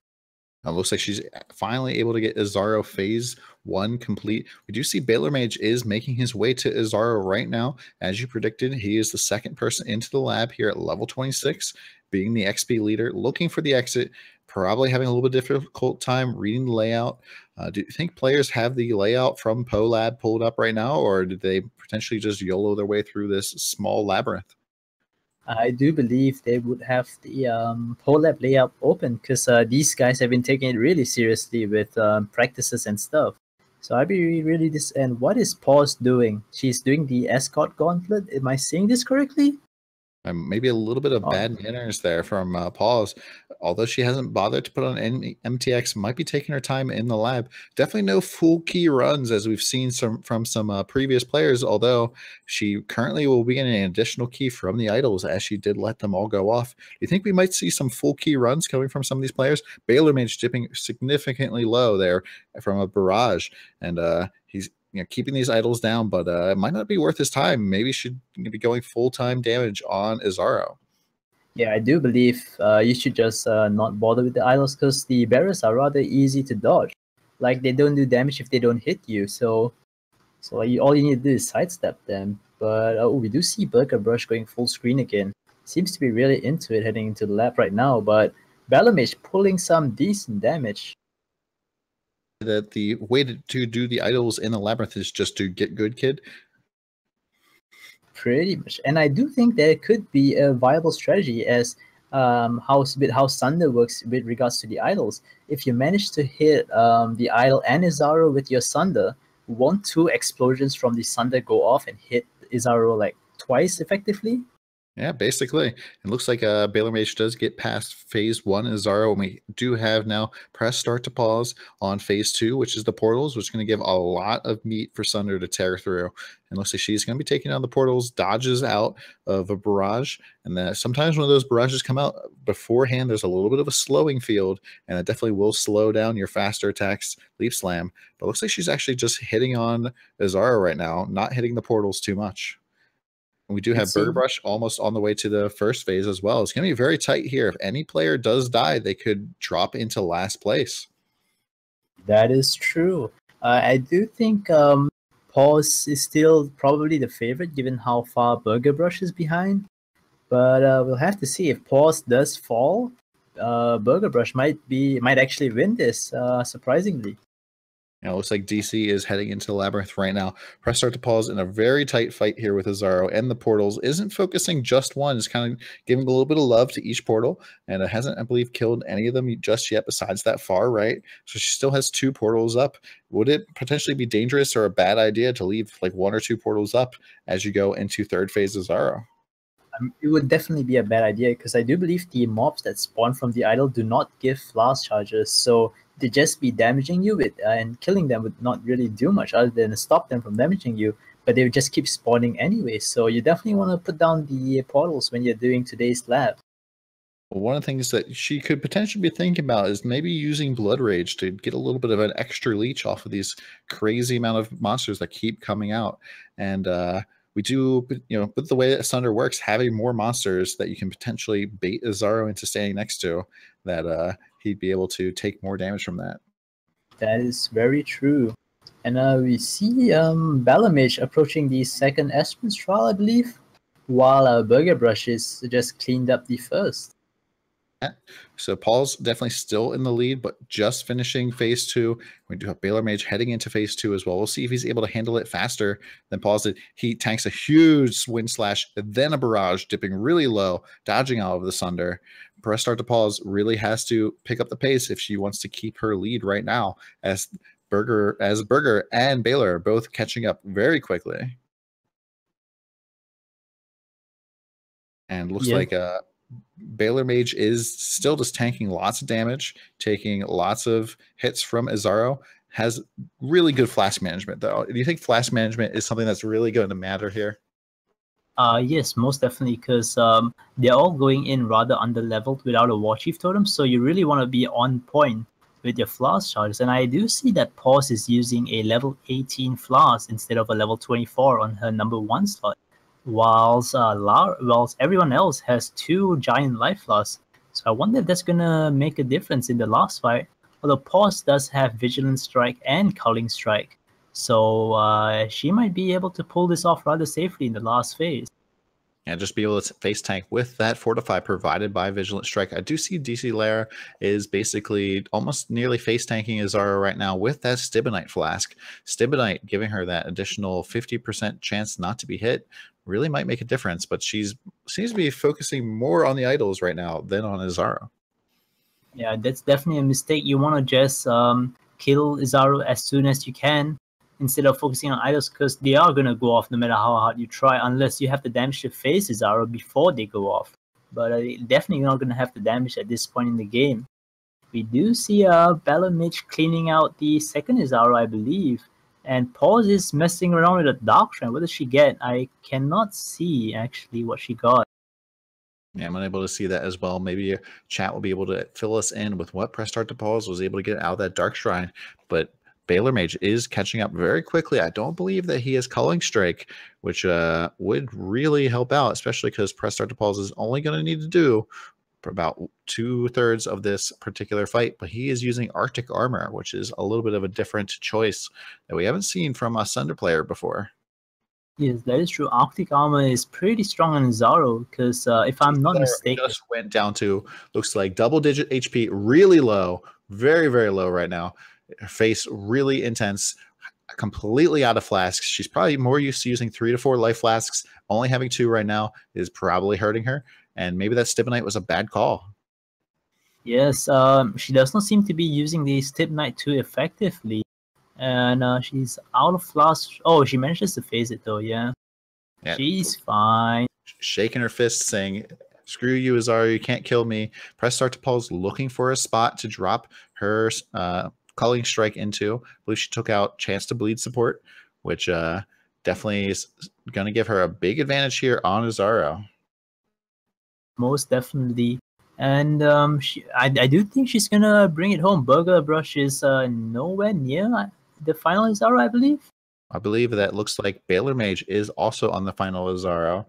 It looks like she's finally able to get Izaro phase 1 complete. We do see balormage is making his way to Izaro right now. As you predicted, he is the second person into the lab here at level 26, being the XP leader, looking for the exit, probably having a little bit difficult time reading the layout. Do you think players have the layout from Poe Lab pulled up right now, or did they potentially just YOLO their way through this small labyrinth? I do believe they would have the PoLab layout open because these guys have been taking it really seriously with practices and stuff. So I'd be really and what is Paws doing? She's doing the escort gauntlet. Am I saying this correctly? Maybe a little bit of bad manners there from Paws. Although she hasn't bothered to put on any MTX, might be taking her time in the lab. Definitely no full key runs as we've seen from some previous players, although she currently will be getting an additional key from the idols as she did let them all go off. Do you think we might see some full key runs coming from some of these players? balormage dipping significantly low there from a barrage, and he's keeping these idols down, but it might not be worth his time. Maybe should be going full-time damage on Izaro. Yeah, I do believe you should just not bother with the idols because the barriers are rather easy to dodge. Like, they don't do damage if they don't hit you, so all you need to do is sidestep them. But we do see BergerBrush going full screen again. Seems to be really into it heading into the lab right now, but balormage pulling some decent damage. That the way to do the idols in the labyrinth is just to get good, kid. Pretty much, and I do think there could be a viable strategy as how Sunder works with regards to the idols. If you manage to hit the idol and Izaro with your Sunder, won't 2 explosions from the Sunder go off and hit Izaro like twice effectively? Yeah, basically. It looks like balormage does get past phase 1 Izaro, and we do have now press start to pause on phase 2, which is the portals, which is going to give a lot of meat for Sunder to tear through. And looks like she's going to be taking down the portals, dodges out of a barrage, and then sometimes when those barrages come out beforehand, there's a little bit of a slowing field, and it definitely will slow down your faster attacks, leaf slam. But it looks like she's actually just hitting on Izaro right now, not hitting the portals too much. We do have BergerBrush almost on the way to the first phase as well. It's going to be very tight here. If any player does die, they could drop into last place. That is true. I do think Paws is still probably the favorite given how far BergerBrush is behind. But we'll have to see if Paws does fall. BergerBrush might actually win this, surprisingly. It looks like DC is heading into the labyrinth right now. Press start to pause in a very tight fight here with Izaro and the portals. Isn't focusing just one. It's kind of giving a little bit of love to each portal. And it hasn't, I believe, killed any of them just yet besides that far right. So she still has 2 portals up. Would it potentially be dangerous or a bad idea to leave like 1 or 2 portals up as you go into 3rd phase Izaro? It would definitely be a bad idea because I do believe the mobs that spawn from the idol do not give flash charges. So they just be damaging you with and killing them would not really do much other than stop them from damaging you, but they would just keep spawning anyway. So you definitely want to put down the portals when you're doing today's lab. Well, one of the things that she could potentially be thinking about is maybe using Blood Rage to get a little bit of an extra leech off of these crazy amount of monsters that keep coming out. And we do, with the way that Sunder works, having more monsters that you can potentially bait Izaro into standing next to, that he'd be able to take more damage from that. That is very true. And we see balormage approaching the 2nd Esperance trial, I believe, while BergerBrush is just cleaned up the 1st. So Paul's definitely still in the lead, but just finishing phase 2. We do have balormage heading into phase 2 as well. We'll see if he's able to handle it faster than Paul's did. He tanks a huge wind slash, then a barrage, dipping really low, dodging out of the Sunder. Press start to Paul's really has to pick up the pace if she wants to keep her lead right now, as Berger and Baylor are both catching up very quickly. And looks like balormage is still just tanking lots of damage, taking lots of hits from Izaro. Has really good flash management, though. Do you think flash management is something that's really going to matter here? Yes, most definitely, because they're all going in rather under-leveled without a War Chief totem, so you really want to be on point with your flask charges. And I do see that Paws is using a level 18 flask instead of a level 24 on her number 1 slot, whilst everyone else has 2 giant life flasks. So I wonder if that's going to make a difference in the last fight. Although Paws does have Vigilant Strike and Culling Strike, so she might be able to pull this off rather safely in the last phase. And just be able to face tank with that Fortify provided by Vigilant Strike. I do see Dclara is basically almost nearly face tanking Izaro right now with that Stibonite Flask. Stibonite giving her that additional 50% chance not to be hit really might make a difference, but she seems to be focusing more on the idols right now than on Izaro. Yeah, that's definitely a mistake. You want to just kill Izaro as soon as you can, instead of focusing on idols, because they are going to go off no matter how hard you try, unless you have the damage to face Izaro before they go off. But definitely not going to have the damage at this point in the game. We do see balormage cleaning out the 2nd Izaro, I believe. And Paws is messing around with a Dark Shrine. What does she get? I cannot see, actually, what she got. Yeah, I'm unable to see that as well. Maybe chat will be able to fill us in with what Press Start to Paws was able to get out of that Dark Shrine. But balormage is catching up very quickly. I don't believe that he has Culling Strike, which would really help out, especially because Press Start to Paws is only going to need to do for about 2/3 of this particular fight. But he is using Arctic Armor, which is a little bit of a different choice that we haven't seen from a Sunder player before. Yes, that is true. Arctic Armor is pretty strong on Izaro, because if I'm not mistaken, just went down to, looks like double-digit HP, really low, very, very low right now. Her face really intense, completely out of flasks. She's probably more used to using 3 to 4 life flasks. Only having 2 right now is probably hurting her, and maybe that Stibonite was a bad call. Yes, she does not seem to be using the Stibonite too effectively. And she's out of flask. Oh, she manages to phase it though, yeah. She's fine. Shaking her fist, saying, "Screw you, Izaro, you can't kill me." Press Start to Pulse, looking for a spot to drop her Culling Strike into. I believe she took out Chance to Bleed support, which definitely is going to give her a big advantage here on Izaro. Most definitely. And I do think she's going to bring it home. BergerBrush is nowhere near the final Izaro, I believe. I believe that looks like balormage is also on the final Izaro.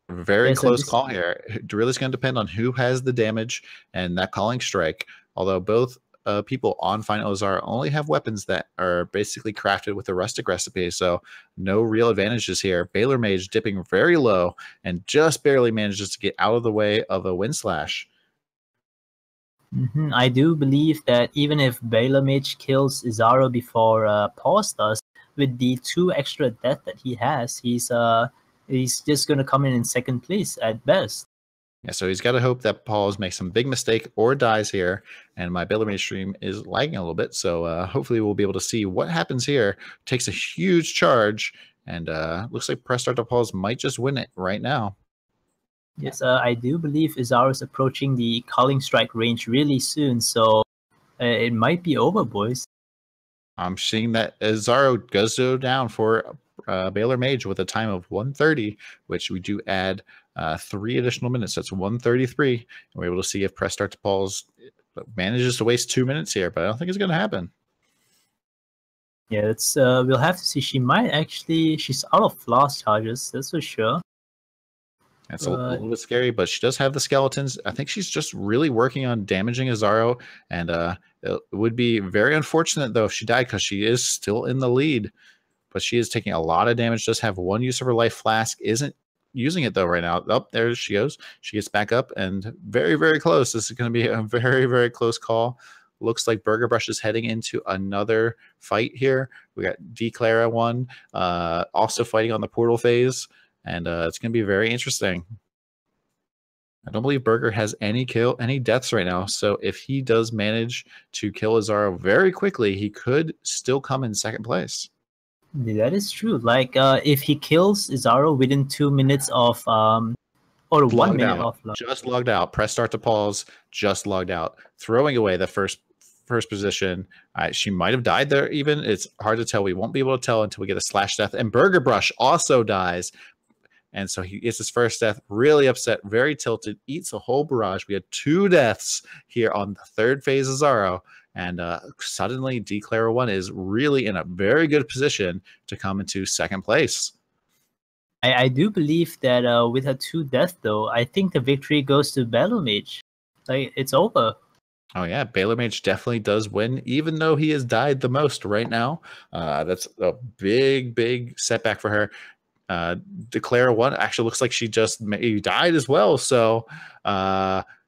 Very close call here. It really is going to depend on who has the damage and that Culling Strike. Although both people on Final Izaro only have weapons that are basically crafted with the rustic recipe, so no real advantages here. balormage dipping very low and just barely manages to get out of the way of a wind slash. I do believe that even if balormage kills Izaro before Paws does, with the 2 extra death that he has, he's just going to come in second place at best. Yeah, so he's got to hope that Paws makes some big mistake or dies here. And my balormage stream is lagging a little bit, so hopefully we'll be able to see what happens here. Takes a huge charge, and looks like press start to Paws might just win it right now. Yes, I do believe Izaro is approaching the calling strike range really soon, so it might be over, boys. I'm seeing that Izaro does go down for balormage with a time of 1:30, which we do add 3 additional minutes. That's 1:33. And we're able to see if press start to Paws manages to waste 2 minutes here, but I don't think it's going to happen. Yeah, it's we'll have to see. She might actually. She's out of flask charges, that's for sure. That's a little bit scary, but she does have the skeletons. I think she's just really working on damaging Izaro, and it would be very unfortunate, though, if she died, because she is still in the lead. But she is taking a lot of damage, does have 1 use of her life flask, isn't using it, though, right now. Oh, there she goes. She gets back up, and very, very close. This is going to be a very, very close call. Looks like BergerBrush is heading into another fight here. We got Dclara one, also fighting on the portal phase. And it's going to be very interesting. I don't believe Berger has any deaths right now. So if he does manage to kill Izaro very quickly, he could still come in second place. That is true. Like if he kills Izaro within 2 minutes of or 1 minute of just logged out. Press start to Paws. Just logged out. Throwing away the first position. She might have died there. Even it's hard to tell. We won't be able to tell until we get a slash death. And BergerBrush also dies. And so he gets his first death, really upset, very tilted, eats a whole barrage. We had 2 deaths here on the 3rd phase of Izaro. And suddenly Dclara 1 is really in a very good position to come into second place. I do believe that with her 2 deaths, though, I think the victory goes to balormage. Like, it's over. Oh, yeah. balormage definitely does win, even though he has died the most right now. That's a big, big setback for her. Dclara 1 actually looks like she just maybe died as well, so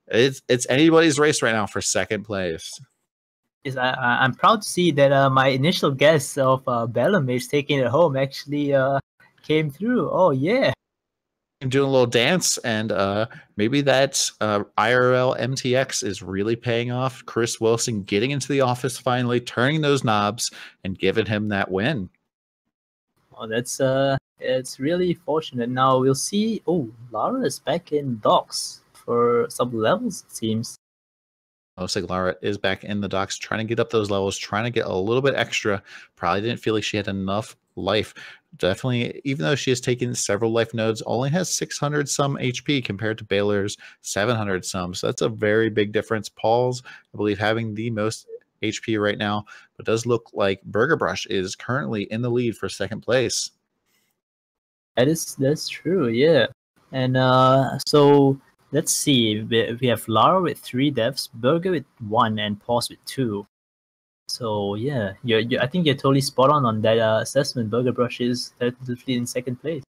it's anybody's race right now for second place. Yes, I'm proud to see that my initial guess of balormage taking it home actually came through. Oh yeah, I'm doing a little dance, and maybe that IRL MTX is really paying off. Chris Wilson getting into the office finally, turning those knobs and giving him that win. Oh, that's it's really fortunate. Now we'll see. Oh, Lara is back in docks for some levels, it seems. Looks like Lara is back in the docks, trying to get up those levels, trying to get a little bit extra. Probably didn't feel like she had enough life. Definitely, even though she has taken several life nodes, only has 600 some HP compared to Baylor's 700 some. So that's a very big difference. Paws, I believe, having the most HP right now, but does look like BergerBrush is currently in the lead for second place. That's true, yeah. And so let's see. We have Lara with 3 deaths, Berger with 1, and Paws with 2. So yeah, I think you're totally spot on that assessment. BergerBrush is definitely in second place.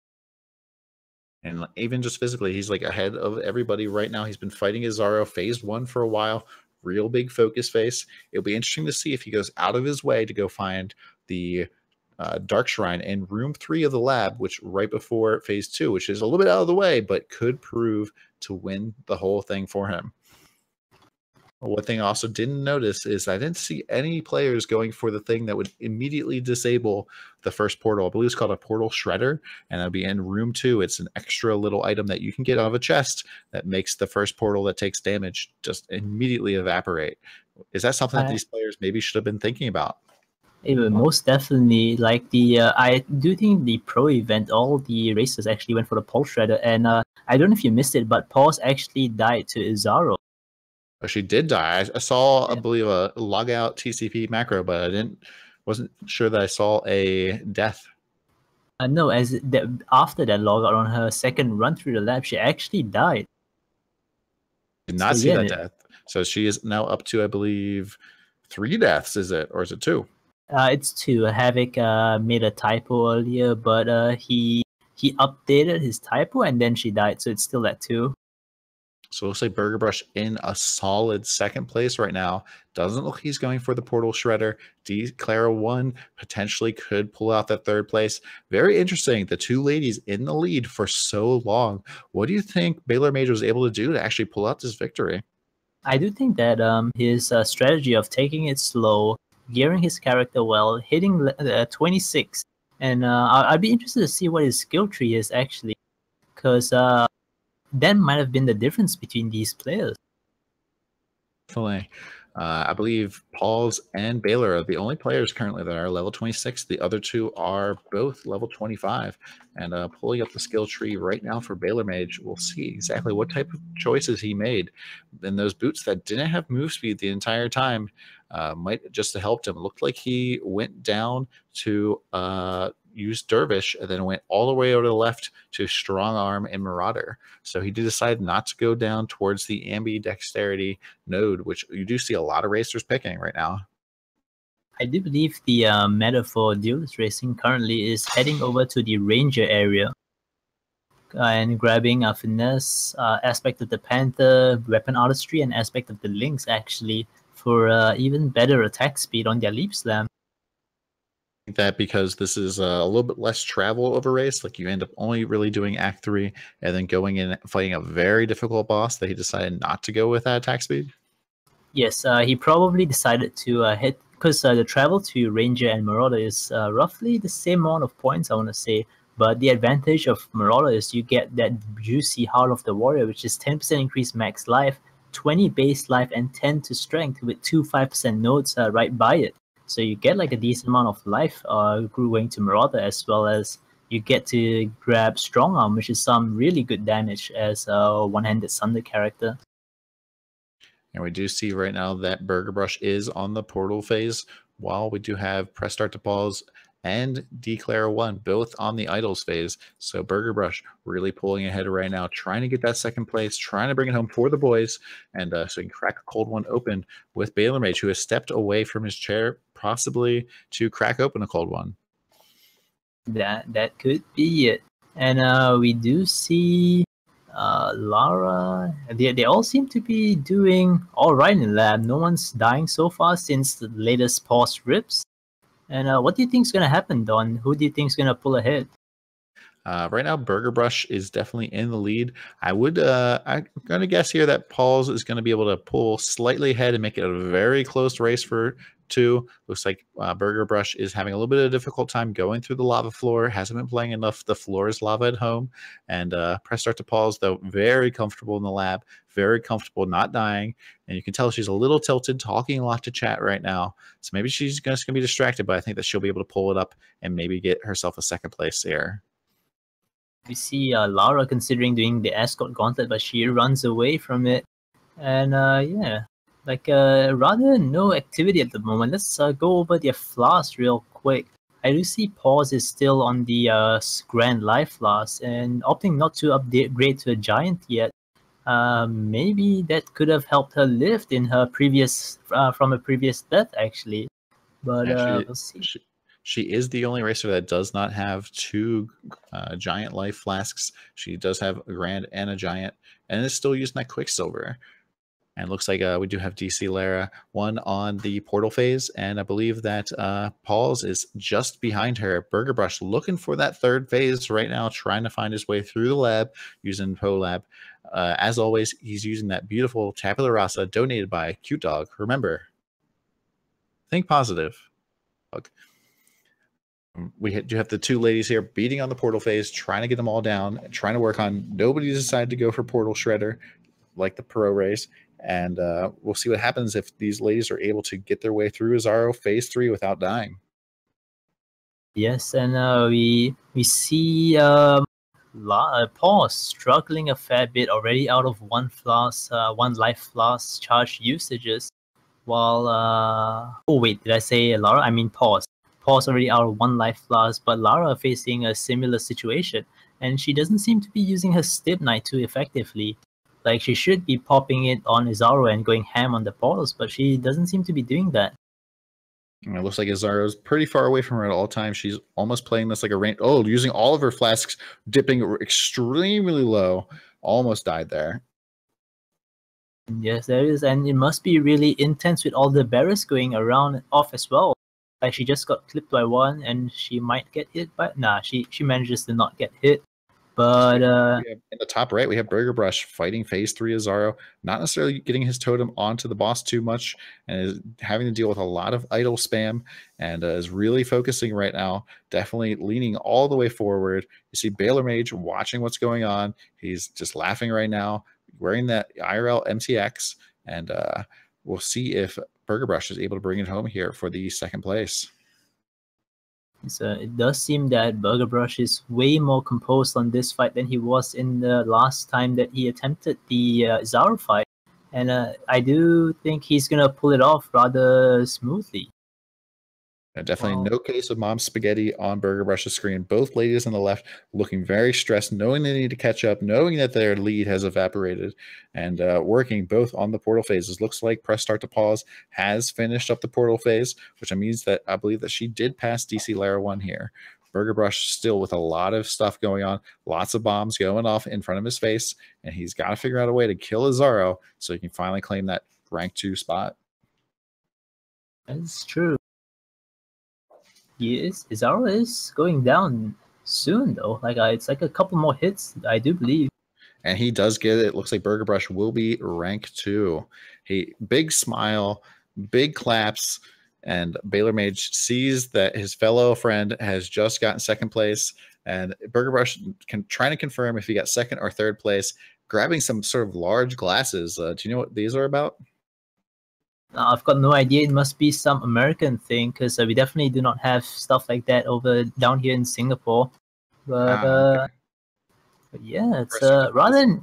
And even just physically, he's like ahead of everybody right now. He's been fighting Izaro phase 1 for a while. Real big focus face. It'll be interesting to see if he goes out of his way to go find the Dark Shrine in room 3 of the lab, which right before phase 2, which is a little bit out of the way, but could prove to win the whole thing for him. One thing I also didn't notice is I didn't see any players going for the thing that would immediately disable the first portal. I believe it's called a portal shredder, and that'll be in room 2. It's an extra little item that you can get out of a chest that makes the first portal that takes damage just immediately evaporate. Is that something that these players maybe should have been thinking about? Most definitely. Like the I do think the pro event, all the racers actually went for the pulse shredder, and I don't know if you missed it, but Paws actually died to Izaro. Oh, she did die. I saw, I believe, a logout TCP macro, but I wasn't sure that I saw a death. No, after that logout on her second run through the lab, she actually died. Did not see that death. So she is now up to, I believe, 3 deaths, is it? Or is it 2? It's 2. Havoc made a typo earlier, but he updated his typo and then she died, so it's still at 2. So it looks like BergerBrush in a solid second place right now. Doesn't look he's going for the portal shredder. Dclara 1 potentially could pull out that third place. Very interesting. The 2 ladies in the lead for so long. What do you think balormage was able to do to actually pull out this victory? I do think that his strategy of taking it slow, gearing his character well, hitting 26, and I'd be interested to see what his skill tree is actually, because that might have been the difference between these players. Definitely. I believe Paws and Baylor are the only players currently that are level 26. The other 2 are both level 25. And pulling up the skill tree right now for balormage, we'll see exactly what type of choices he made. And those boots that didn't have move speed the entire time might just have helped him. It looked like he went down to use Dervish and then went all the way over to the left to Strong Arm and Marauder. So he did decide not to go down towards the ambidexterity node, which you do see a lot of racers picking right now. I do believe the meta for duelist racing currently is heading over to the Ranger area and grabbing a finesse aspect of the Panther, weapon artistry, and aspect of the Lynx actually for even better attack speed on their leap slam. That because this is a little bit less travel of a race, like you end up only really doing Act 3 and then going in and fighting a very difficult boss that he decided not to go with that attack speed? Yes, he probably decided to hit, because the travel to Ranger and Marauder is roughly the same amount of points, I want to say, but the advantage of Marauder is you get that juicy Heart of the Warrior, which is 10% increased max life, 20 base life, and 10 to strength with 2 5% nodes right by it. So you get like a decent amount of life going to Marauder, as well as you get to grab Strong Arm, which is some really good damage as a one-handed Sunder character. And we do see right now that BergerBrush is on the portal phase, while we do have Press Start to Paws and Dclara 1 both on the idols phase. So BergerBrush really pulling ahead right now, trying to get that second place, trying to bring it home for the boys, and so he can crack a cold one open with balormage, who has stepped away from his chair, possibly to crack open a cold one. That could be it. And we do see Lara. They all seem to be doing all right in lab. No one's dying so far since the latest Paws rips. And what do you think is going to happen, Don? Who do you think is going to pull ahead? Right now, BergerBrush is definitely in the lead. I'm going to guess here that Paws is going to be able to pull slightly ahead and make it a very close race for 2. Looks like BergerBrush is having a little bit of a difficult time going through the lava floor. Hasn't been playing enough the floor's lava at home. And Press Start to Paws, though, very comfortable in the lab, very comfortable not dying. And you can tell she's a little tilted, talking a lot to chat right now. So maybe she's just going to be distracted, but I think that she'll be able to pull it up and maybe get herself a second place there. We see Lara considering doing the escort gauntlet, but she runs away from it. And yeah, like rather no activity at the moment. Let's go over their flask real quick. I do see Paws is still on the Grand Life flask and opting not to upgrade to a giant yet. Maybe that could have helped her lift in her previous from a previous death actually. But we'll see. She is the only racer that does not have 2 giant life flasks. She does have a grand and a giant, and is still using that Quicksilver. And looks like we do have Dclara 1 on the portal phase, and I believe that Paws is just behind her. BergerBrush looking for that third phase right now, trying to find his way through the lab using PoLab. As always, he's using that beautiful Tabula Rasa donated by Cute Dog. Remember, think positive. We do have the 2 ladies here beating on the portal phase, trying to get them all down, trying to work on. Nobody decided to go for portal shredder like the pro race. And we'll see what happens if these ladies are able to get their way through Izaro phase 3 without dying. Yes, and we see Paws struggling a fair bit, already out of 1 life flask charge usages. While oh wait, did I say Lara? I mean Paws. Paws already out of 1 life flask, but Lara facing a similar situation, and she doesn't seem to be using her Stib Knight too effectively. Like, she should be popping it on Izaro and going ham on the portals, but she doesn't seem to be doing that. And it looks like Izaro's pretty far away from her at all times. She's almost playing this like a rain. Oh, using all of her flasks, dipping extremely low. Almost died there. Yes, there is, and it must be really intense with all the barriers going around off as well. Like, she just got clipped by one, and she might get hit by. Nah, she manages to not get hit. But in the top right, we have BergerBrush fighting phase 3 Izaro, not necessarily getting his totem onto the boss too much, and is having to deal with a lot of idle spam, and is really focusing right now, definitely leaning all the way forward. You see balormage watching what's going on. He's just laughing right now, wearing that IRL MTX, and we'll see if BergerBrush is able to bring it home here for the second place. So it does seem that BergerBrush is way more composed on this fight than he was in the last time that he attempted the Izaro fight. And I do think he's going to pull it off rather smoothly. Definitely no case of Mom Spaghetti on BergerBrush's screen. Both ladies on the left looking very stressed, knowing they need to catch up, knowing that their lead has evaporated, and working both on the portal phases. Looks like press start to pause has finished up the portal phase, which means that I believe that she did pass Dclara 1 here. BergerBrush still with a lot of stuff going on, lots of bombs going off in front of his face, and he's got to figure out a way to kill Izaro so he can finally claim that rank 2 spot. That's true. Izaro is going down soon, though. Like, it's like a couple more hits, I do believe. And he does get it. It looks like BergerBrush will be rank 2. He big smile, big claps, and balormage sees that his fellow friend has just gotten second place, and BergerBrush trying to confirm if he got second or third place, grabbing some sort of large glasses. Do you know what these are about? I've got no idea. It must be some American thing, because we definitely do not have stuff like that down here in Singapore. But, okay. But yeah, it's rather.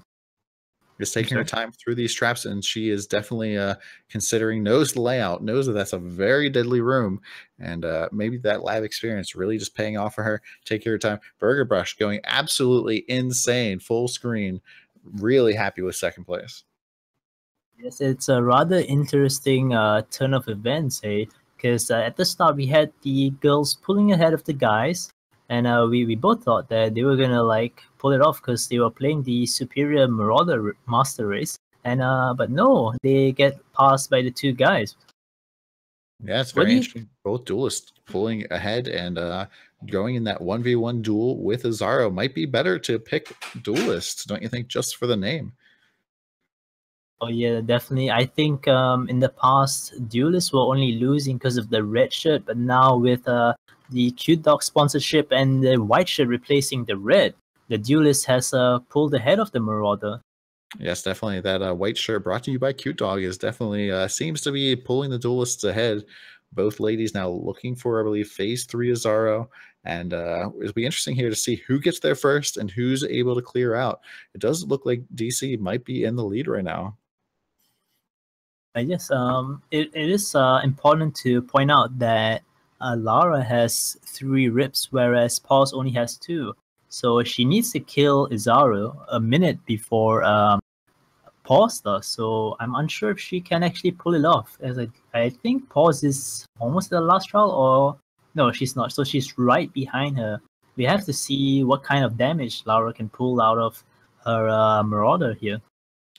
Just taking her time through these traps, and she is definitely considering, knows the layout, knows that that's a very deadly room, and maybe that lab experience really just paying off for her. Take your time. BergerBrush going absolutely insane, full screen. Really happy with second place. Yes, it's a rather interesting turn of events, hey? Because at the start we had the girls pulling ahead of the guys, and we both thought that they were gonna like pull it off because they were playing the superior Marauder master race, and but no, they get passed by the two guys. Yeah, it's very interesting. Both duelists pulling ahead and going in that 1v1 duel with Izaro. Might be better to pick duelists, don't you think, just for the name? Oh yeah, definitely. I think in the past, duelists were only losing because of the red shirt, but now with the Cute Dog sponsorship and the white shirt replacing the red, the duelist has pulled ahead of the Marauder. Yes, definitely. That white shirt brought to you by Cute Dog is definitely seems to be pulling the duelists ahead. Both ladies now looking for, I believe, phase 3 Izaro. And it'll be interesting here to see who gets there first and who's able to clear out. It does look like DC might be in the lead right now. Yes, it is important to point out that Lara has 3 rips, whereas Paws only has 2. So she needs to kill Izaro a minute before Paws does. So I'm unsure if she can actually pull it off. As I think Paws is almost the last trial, or no, she's not. So she's right behind her. We have to see what kind of damage Lara can pull out of her Marauder here.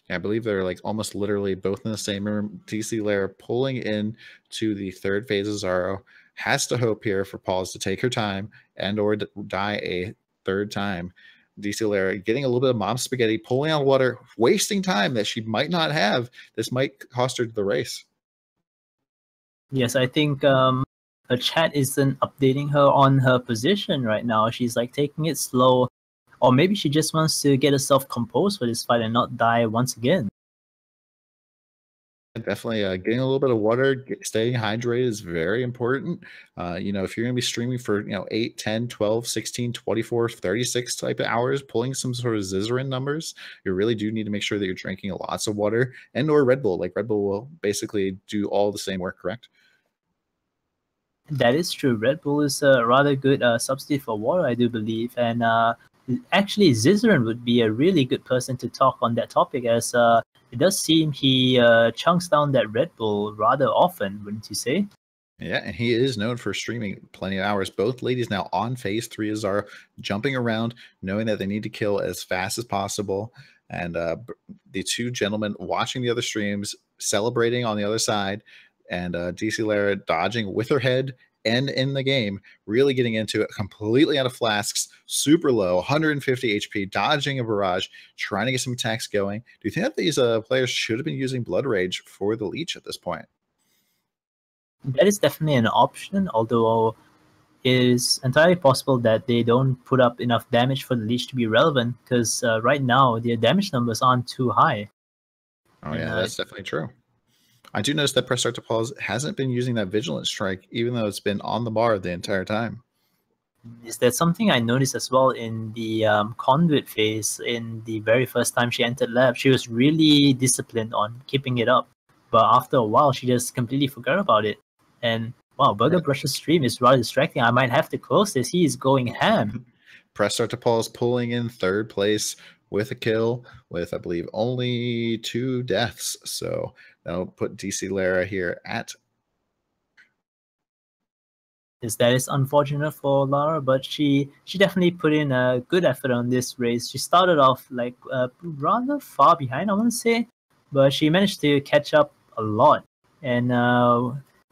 I believe they're like almost literally both in the same room. Dclara pulling in to the third phase of Izaro. Has to hope here for Paws to take her time and or die a third time. Dclara getting a little bit of Mom Spaghetti, pulling out water, wasting time that she might not have. This might cost her the race. Yes, I think her chat isn't updating her on her position right now. She's like taking it slow. Or maybe she just wants to get herself composed for this fight and not die once again. Definitely getting a little bit of water, staying hydrated is very important. You know, if you're going to be streaming for, 8, 10, 12, 16, 24, 36 type of hours, pulling some sort of Zizarin numbers, you really do need to make sure that you're drinking lots of water and or Red Bull. Like Red Bull will basically do all the same work, correct? That is true. Red Bull is a rather good substitute for water, I do believe. And actually Zizaran would be a really good person to talk on that topic, as it does seem he chunks down that Red Bull rather often, wouldn't you say? Yeah, and he is known for streaming plenty of hours. Both ladies now on phase 3 Izaro, jumping around, knowing that they need to kill as fast as possible. And the two gentlemen watching the other streams, celebrating on the other side, and Dclara dodging with her head and in the game, really getting into it, completely out of flasks, super low, 150 HP, dodging a barrage, trying to get some attacks going. Do you think that these players should have been using Blood Rage for the leech at this point? That is definitely an option, although it is entirely possible that they don't put up enough damage for the leech to be relevant, because right now their damage numbers aren't too high. Oh, yeah, that's definitely true. I do notice that Press Start to Paws hasn't been using that Vigilant Strike, even though it's been on the bar the entire time. Is that something I noticed as well in the Conduit phase? In the very first time she entered lab, she was really disciplined on keeping it up. But after a while, she just completely forgot about it. And wow, BergerBrush's stream is rather distracting. I might have to close this. He is going ham. Press Start to Paws pulling in 3rd place with a kill, with I believe only 2 deaths. So that'll put Dclara here at. That is unfortunate for Lara, but she definitely put in a good effort on this race. She started off like rather far behind, I want to say, but she managed to catch up a lot. And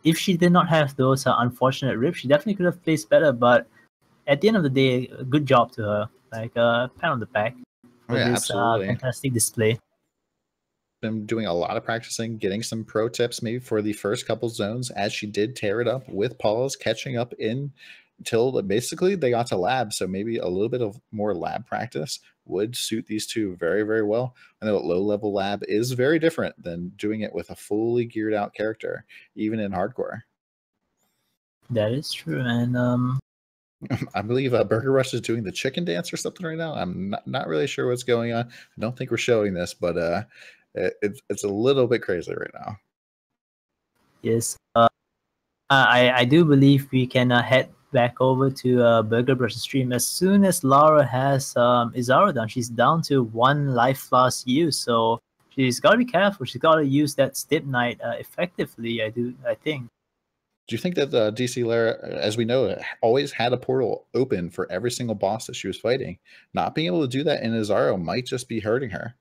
if she did not have those unfortunate rips, she definitely could have placed better. But at the end of the day, good job to her. Like pat on the back for this fantastic display. Been doing a lot of practicing, getting some pro tips maybe for the first couple zones, as she did tear it up with Paws, catching up in until basically they got to lab. So maybe a little bit of more lab practice would suit these two very, very well. I know low level lab is very different than doing it with a fully geared out character, even in hardcore. That is true. And I believe BergerBrush is doing the chicken dance or something right now. I'm not really sure what's going on. I don't think we're showing this, but it's a little bit crazy right now. Yes, I do believe we can head back over to BergerBrush's stream as soon as Lara has Izaro down. She's down to 1 life flask use, so she's got to be careful. She's got to use that Stip Knight effectively. I think. Do you think that Dclara, as we know, always had a portal open for every single boss that she was fighting? Not being able to do that in Izaro might just be hurting her.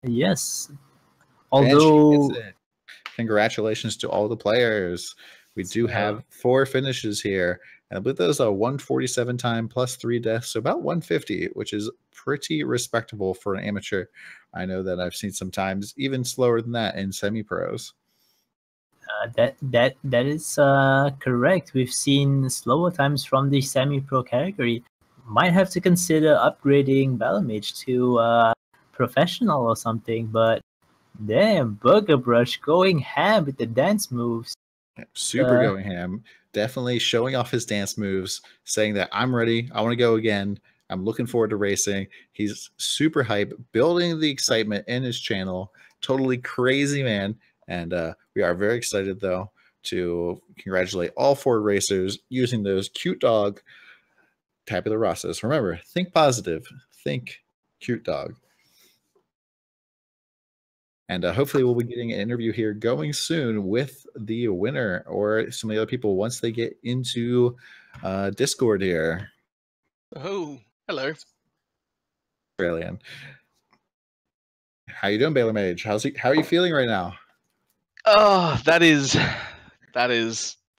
Yes. Although, congratulations to all the players. We do have 4 finishes here. And with those 147 time plus 3 deaths, so about 150, which is pretty respectable for an amateur. I know that I've seen sometimes even slower than that in semi-pros. That is correct. We've seen slower times from the semi-pro category. Might have to consider upgrading balormage to professional or something, but damn, BergerBrush going ham with the dance moves. Super going ham. Definitely showing off his dance moves, saying that I'm ready. I want to go again. I'm looking forward to racing. He's super hype, building the excitement in his channel. Totally crazy, man. And we are very excited, though, to congratulate all 4 racers using those cute dog tabula rasas. Remember, think positive. Think cute dog. And hopefully we'll be getting an interview here going soon with the winner or some of the other people once they get into Discord here. Oh, hello. Australian. How you doing, balormage? How are you feeling right now? Oh, that is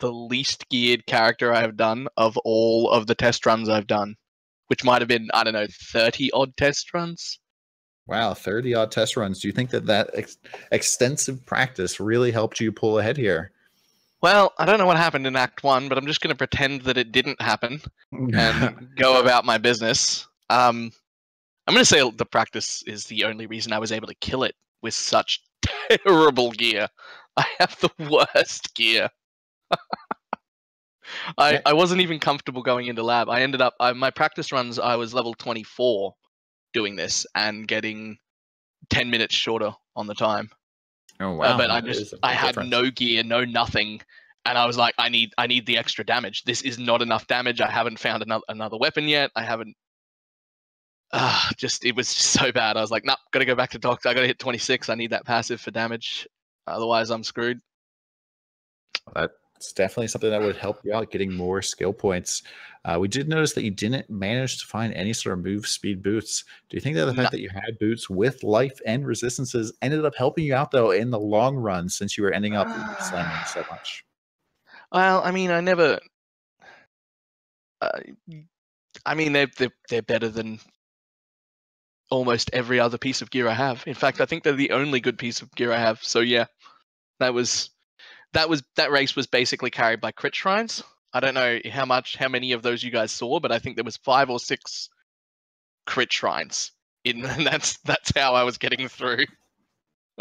the least geared character I have done of all of the test runs I've done, which might have been, I don't know, 30 odd test runs. Wow, 30 odd test runs. Do you think that extensive practice really helped you pull ahead here? Well, I don't know what happened in Act 1, but I'm just going to pretend that it didn't happen and go about my business. I'm going to say the practice is the only reason I was able to kill it with such terrible gear. I have the worst gear. I wasn't even comfortable going into lab. I ended up, my practice runs, I was level 24 doing this and getting 10 minutes shorter on the time. Oh wow! But I had no gear, no nothing, and I was like, I need the extra damage. This is not enough damage. I haven't found another weapon yet. I haven't just it was so bad. I was like, nope, gotta go back to doctor. I gotta hit 26. I need that passive for damage. Otherwise, I'm screwed. That's definitely something that would help you out getting more skill points. We did notice that you didn't manage to find any sort of move speed boots. Do you think that the fact that you had boots with life and resistances ended up helping you out, though, in the long run, since you were ending up slamming so much? Well, I mean, I never. I mean, they're better than almost every other piece of gear I have. In fact, I think they're the only good piece of gear I have. So yeah, that race was basically carried by crit shrines. I don't know how many of those you guys saw, but I think there was 5 or 6 crit shrines in, and that's how I was getting through.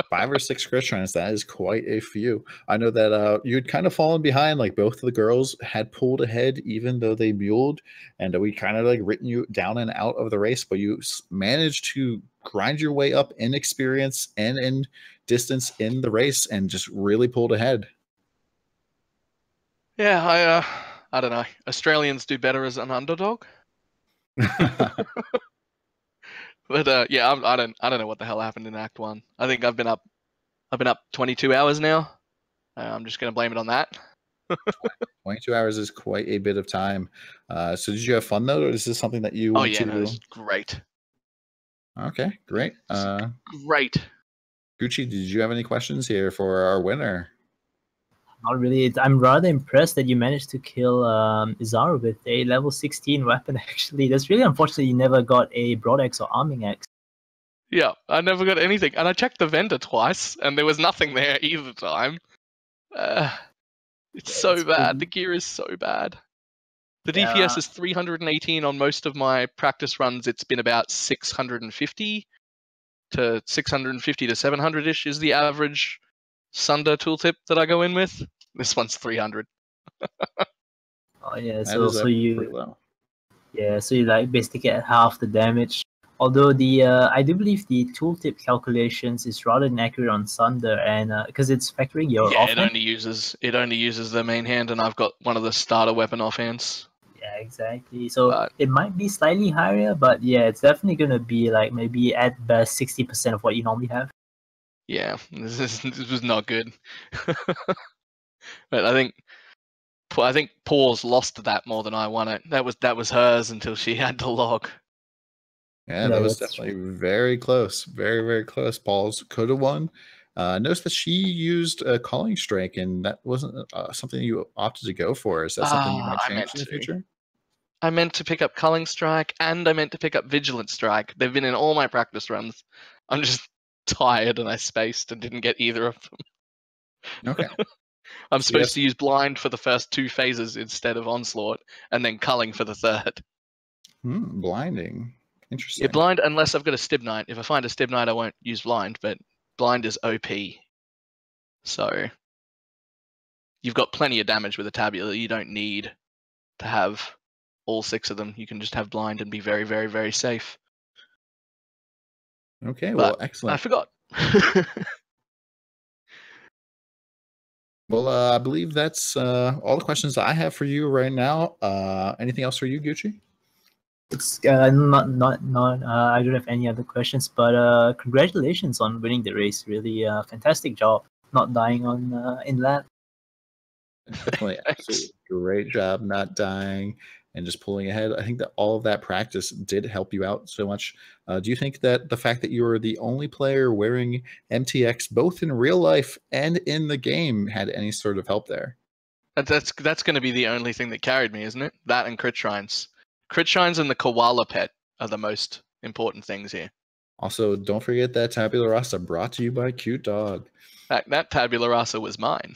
5 or 6 crit shrines, that is quite a few. I know that you'd kind of fallen behind, like both of the girls had pulled ahead even though they muled, and we kind of like written you down and out of the race, but you managed to grind your way up in experience and in distance in the race and just really pulled ahead. Yeah, I don't know. Australians do better as an underdog. But yeah, I don't know what the hell happened in Act 1. I think I've been up 22 hours now. I'm just gonna blame it on that. 22 hours is quite a bit of time. So did you have fun though, or is this something that you? Oh yeah, no, it's great. Okay, great. Great. Gucci, did you have any questions here for our winner? Not really. I'm rather impressed that you managed to kill Izaro with a level 16 weapon, actually. That's really unfortunate you never got a broad axe or arming axe. Yeah, I never got anything. And I checked the vendor twice, and there was nothing there either time. It's so bad. The gear is so bad. The DPS is 318 on most of my practice runs. It's been about 650 to 700-ish is the average Sunder tooltip that I go in with. This one's 300. Oh yeah, so you like basically get half the damage. Although the I do believe the tooltip calculations is rather inaccurate on Sunder, and because it's factoring your offhand. it only uses the main hand, and I've got one of the starter weapon offhands. Yeah, exactly. So it might be slightly higher, but yeah, it's definitely gonna be like maybe at best 60% of what you normally have. Yeah, this was not good. But I think Paws lost that more than I won it. That was hers until she had to log. Yeah, that was definitely very close. Very, very close. Paws could have won. Notice that she used a calling strike, and that wasn't something you opted to go for. Is that something you might change in the future? I meant to pick up Culling Strike, and I meant to pick up Vigilant Strike. They've been in all my practice runs. I'm just tired, and I spaced and didn't get either of them. Okay. I'm supposed to use Blind for the first 2 phases instead of Onslaught, and then Culling for the 3rd. Blinding. Interesting. Yeah, Blind, unless I've got a Stib Knight. If I find a Stib Knight, I won't use Blind, but Blind is OP. So you've got plenty of damage with a Tabula. You don't need to have all 6 of them. You can just have Blind and be very, very, very safe. Okay, well, excellent. I forgot. Well, I believe that's all the questions I have for you right now. Anything else for you, Gucci? It's not. I don't have any other questions, but congratulations on winning the race. Really, fantastic job not dying on in lab. Definitely, absolutely great job not dying and just pulling ahead. I think that all of that practice did help you out so much. Do you think that the fact that you were the only player wearing MTX both in real life and in the game had any sort of help there? That's going to be the only thing that carried me, isn't it? That and crit shrines. Crit shrines and the koala pet are the most important things here. Also, don't forget that Tabula Rasa brought to you by Cute Dog. That Tabula Rasa was mine.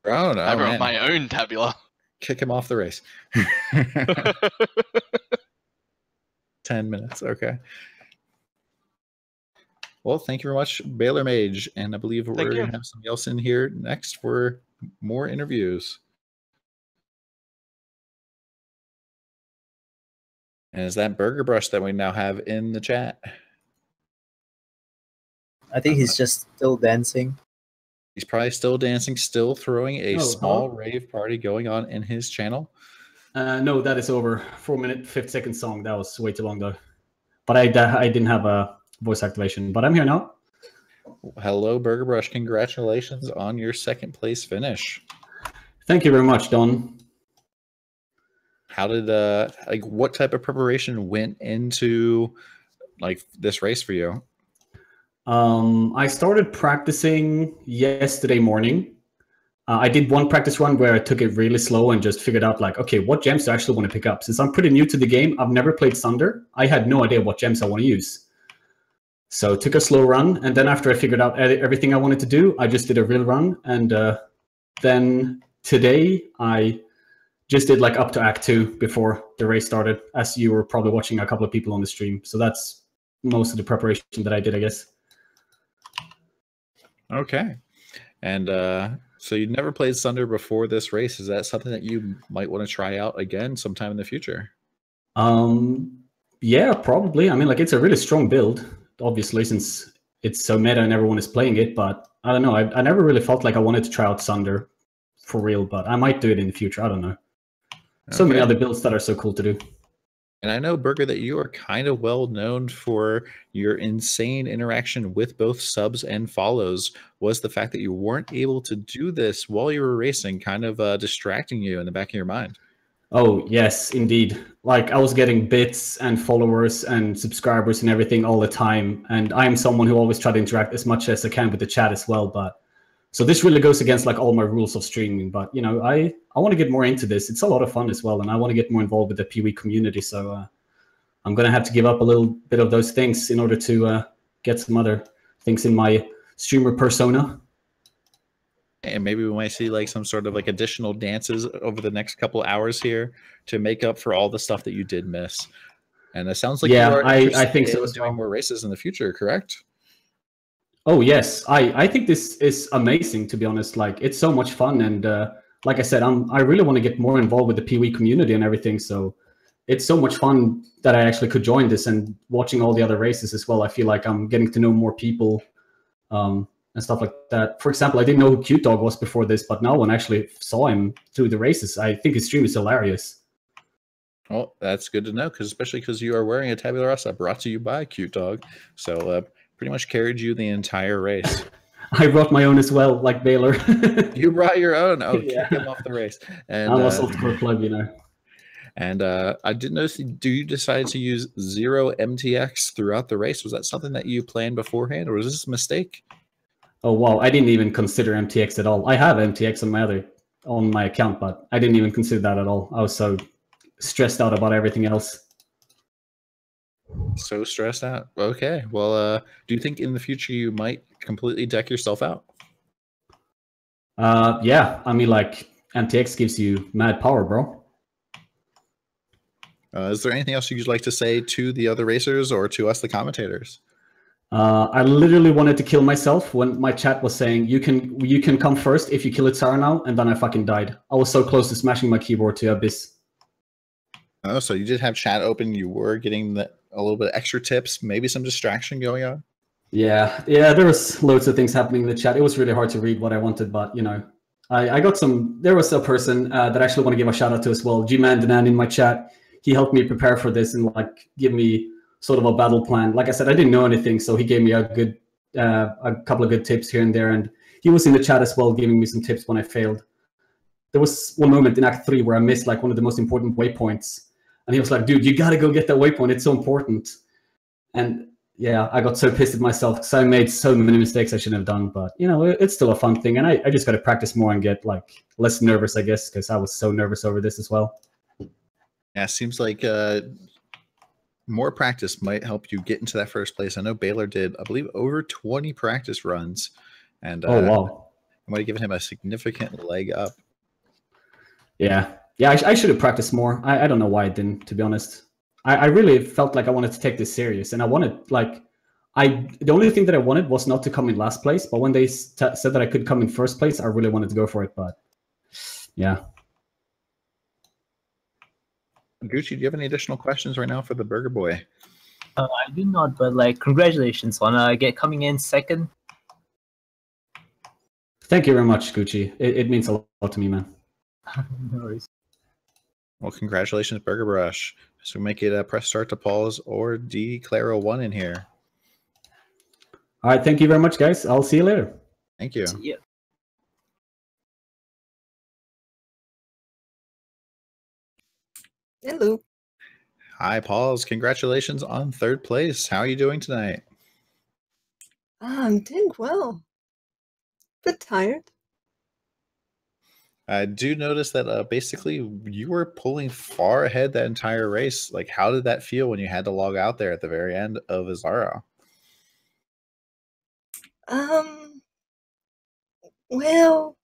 Oh, no, I wrote my own Tabula. Kick him off the race. 10 minutes, okay. Well, thank you very much, balormage, and I believe we're going to have somebody else in here next for more interviews. And is that BergerBrush that we now have in the chat? I think he's just still dancing. He's probably still dancing, still throwing a small rave party going on in his channel. No, that is over. 4 minute, 50-second song. That was way too long, though. but I didn't have a voice activation. But I'm here now. Hello, BergerBrush. Congratulations on your second place finish. Thank you very much, Don. How did like what type of preparation went into like this race for you? I started practicing yesterday morning. I did one practice run where I took it really slow and just figured out like, okay, what gems do I actually want to pick up? Since I'm pretty new to the game, I've never played Thunder. I had no idea what gems I want to use. So took a slow run, and then after I figured out everything I wanted to do, I just did a real run. And then today I just did like up to Act 2 before the race started, as you were probably watching a couple of people on the stream. So that's most of the preparation that I did, I guess. Okay. And so you'd never played Thunder before this race. Is that something that you might want to try out again sometime in the future? Yeah, probably. I mean, like, it's a really strong build, obviously, since it's so meta and everyone is playing it. But I don't know. I never really felt like I wanted to try out Thunder for real, but I might do it in the future. I don't know. So many other builds that are so cool to do. And I know, Berger, that you are kind of well known for your insane interaction with both subs and follows. Was the fact that you weren't able to do this while you were racing kind of distracting you in the back of your mind? Oh, yes, indeed. Like, I was getting bits and followers and subscribers and everything all the time. And I am someone who always try to interact as much as I can with the chat as well. But so this really goes against like all my rules of streaming. But, you know, I want to get more into this. It's a lot of fun as well. And I want to get more involved with the PoE community. So I'm going to have to give up a little bit of those things in order to get some other things in my streamer persona. And maybe we might see like some sort of like additional dances over the next couple hours here to make up for all the stuff that you did miss. And it sounds like yeah, you are I think so in as doing well. more races in the future, correct? Oh, yes. I think this is amazing, to be honest. Like, it's so much fun. And like I said, I really want to get more involved with the PoE community and everything. So it's so much fun that I actually could join this, and watching all the other races as well. I feel like I'm getting to know more people and stuff like that. For example, I didn't know who Cute Dog was before this, but now when I actually saw him through the races, I think his stream is hilarious. Well, that's good to know, especially because you are wearing a tabula rasa brought to you by Cute Dog. So pretty much carried you the entire race. I brought my own as well, like Baylor. You brought your own. Oh, Yeah. kick him off the race. And I'm a softcore plug, you know. And I did notice, do you decide to use 0 MTX throughout the race? Was that something that you planned beforehand, or was this a mistake? Oh, wow. I didn't even consider MTX at all. I have MTX on my account, but I didn't even consider that at all. I was so stressed out about everything else. So stressed out. Okay. Well, do you think in the future you might completely deck yourself out? Yeah. I mean, like, MTX gives you mad power, bro. Is there anything else you'd like to say to the other racers or to us, the commentators? I literally wanted to kill myself when my chat was saying, you can come first if you kill Izaro now, and then I fucking died. I was so close to smashing my keyboard to abyss. Oh, so you did have chat open. You were getting a little bit of extra tips, maybe some distraction going on? Yeah, there was loads of things happening in the chat. It was really hard to read what I wanted, but, you know, I got some... There was a person that I actually want to give a shout out to as well, G-Man Danan in my chat. He helped me prepare for this and like give me sort of a battle plan. Like I said, I didn't know anything, so he gave me a couple of good tips here and there. And he was in the chat as well, giving me some tips when I failed. There was one moment in Act 3 where I missed like one of the most important waypoints, and he was like, "Dude, you gotta go get that waypoint. It's so important." And yeah, I got so pissed at myself because I made so many mistakes I shouldn't have done. But you know, it's still a fun thing, and I just got to practice more and get like less nervous, I guess, because I was so nervous over this as well. Yeah, seems like more practice might help you get into that first place. I know Baylor did, I believe, over 20 practice runs, and oh wow, I might have given him a significant leg up. Yeah, I should have practiced more. I don't know why I didn't, to be honest. I really felt like I wanted to take this serious, and I wanted like the only thing that I wanted was not to come in last place. But when they said that I could come in first place, I really wanted to go for it. But yeah. Gucci, do you have any additional questions right now for the Burger Boy? I do not, but like, congratulations on coming in second. Thank you very much, Gucci. It means a lot to me, man. No worries. Well, congratulations, BergerBrush. So make it a press start to Paws or Dclara 1 in here. All right, thank you very much, guys. I'll see you later. Thank you. Yeah. Hello. Hi, Paws. Congratulations on 3rd place. How are you doing tonight? I'm doing well. Bit tired. I do notice that basically you were pulling far ahead that entire race. Like, how did that feel when you had to log out there at the very end of Izaro? Well,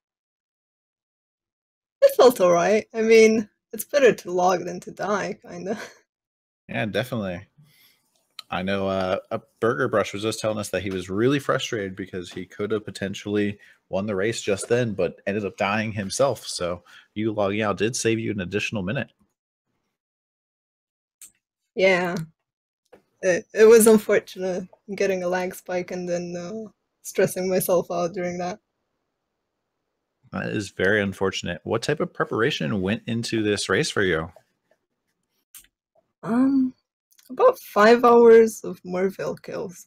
it felt alright. I mean, it's better to log than to die, kinda. Yeah, definitely. I know a BergerBrush was just telling us that he was really frustrated because he could have potentially won the race just then, but ended up dying himself. So you logging out did save you an additional minute. Yeah. It was unfortunate getting a lag spike and then stressing myself out during that. That is very unfortunate. What type of preparation went into this race for you? About 5 hours of Merville kills.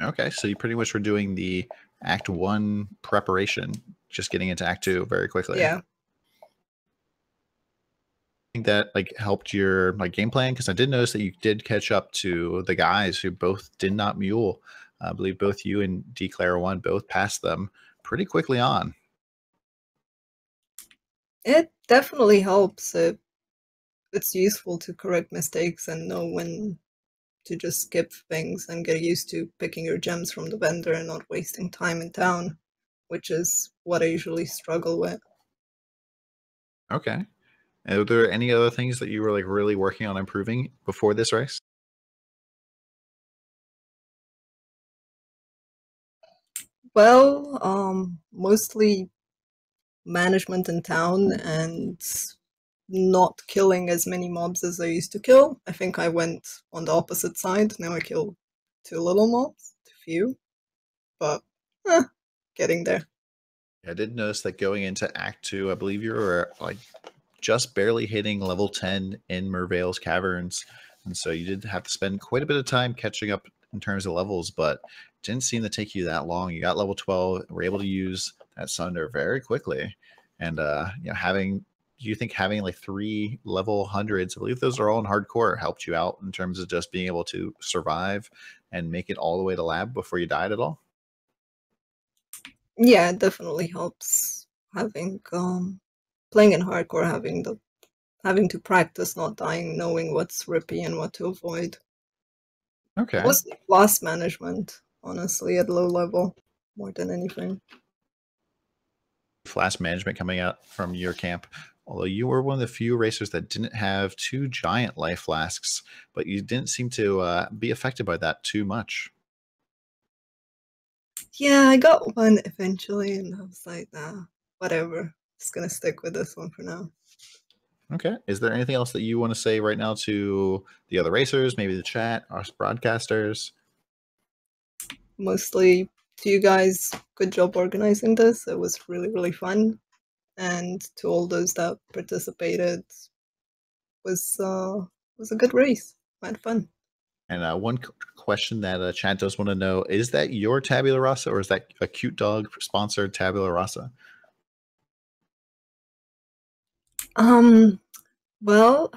Okay, so you pretty much were doing the Act 1 preparation, just getting into Act 2 very quickly. Yeah. I think that like helped your game plan, because I did notice that you did catch up to the guys who both did not mule. I believe both you and Dclara 1 both passed them pretty quickly on. It definitely helps. It's useful to correct mistakes and know when to just skip things and get used to picking your gems from the vendor and not wasting time in town, which is what I usually struggle with. Okay. Are there any other things that you were like really working on improving before this race? Well, mostly management in town and not killing as many mobs as I used to kill. I think I went on the opposite side. Now I kill too little mobs, too few, but getting there. I did notice that going into Act 2, I believe you were like just barely hitting level 10 in Mervale's Caverns. And so you did have to spend quite a bit of time catching up in terms of levels, but it didn't seem to take you that long. You got level 12, were able to use that Sunder very quickly. And do you think having like 3 level 100s, I believe those are all in hardcore, helped you out in terms of just being able to survive and make it all the way to lab before you died at all? Yeah, it definitely helps having playing in hardcore, having to practice not dying, knowing what's rippy and what to avoid. Okay. Mostly class management, honestly, at low level, more than anything. Flask management coming out from your camp. Although you were one of the few racers that didn't have 2 giant life flasks, but you didn't seem to be affected by that too much. Yeah, I got one eventually, and I was like, nah, whatever. Just gonna stick with this one for now. Okay. Is there anything else that you want to say right now to the other racers, maybe the chat, us broadcasters? Mostly to you guys, good job organizing this. It was really, really fun. And to all those that participated, was a good race. I had fun. And one question that chat does want to know, is that your tabula rasa, or is that a Cute Dog sponsored tabula rasa? Well,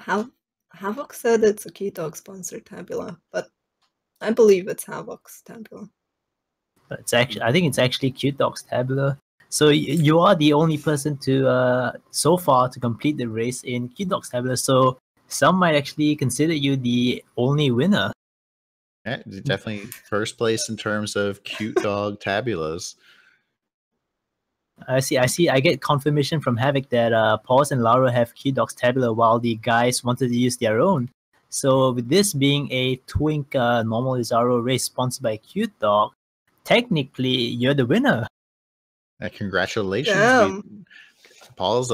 Havoc said it's a Key Dog sponsored tabula, but I believe it's Havoc's tabula. But it's actually, I think it's actually Cute Dog's tabula. So you are the only person to so far to complete the race in Cute Dog's tabula. So some might actually consider you the only winner. Yeah, definitely first place in terms of Cute Dog tabulas. I see. I get confirmation from Havoc that Paws and Lara have Cute Dog's tabula while the guys wanted to use their own. So with this being a Twink normal Izaro race sponsored by Cute Dog, technically you're the winner. Congratulations. Paul's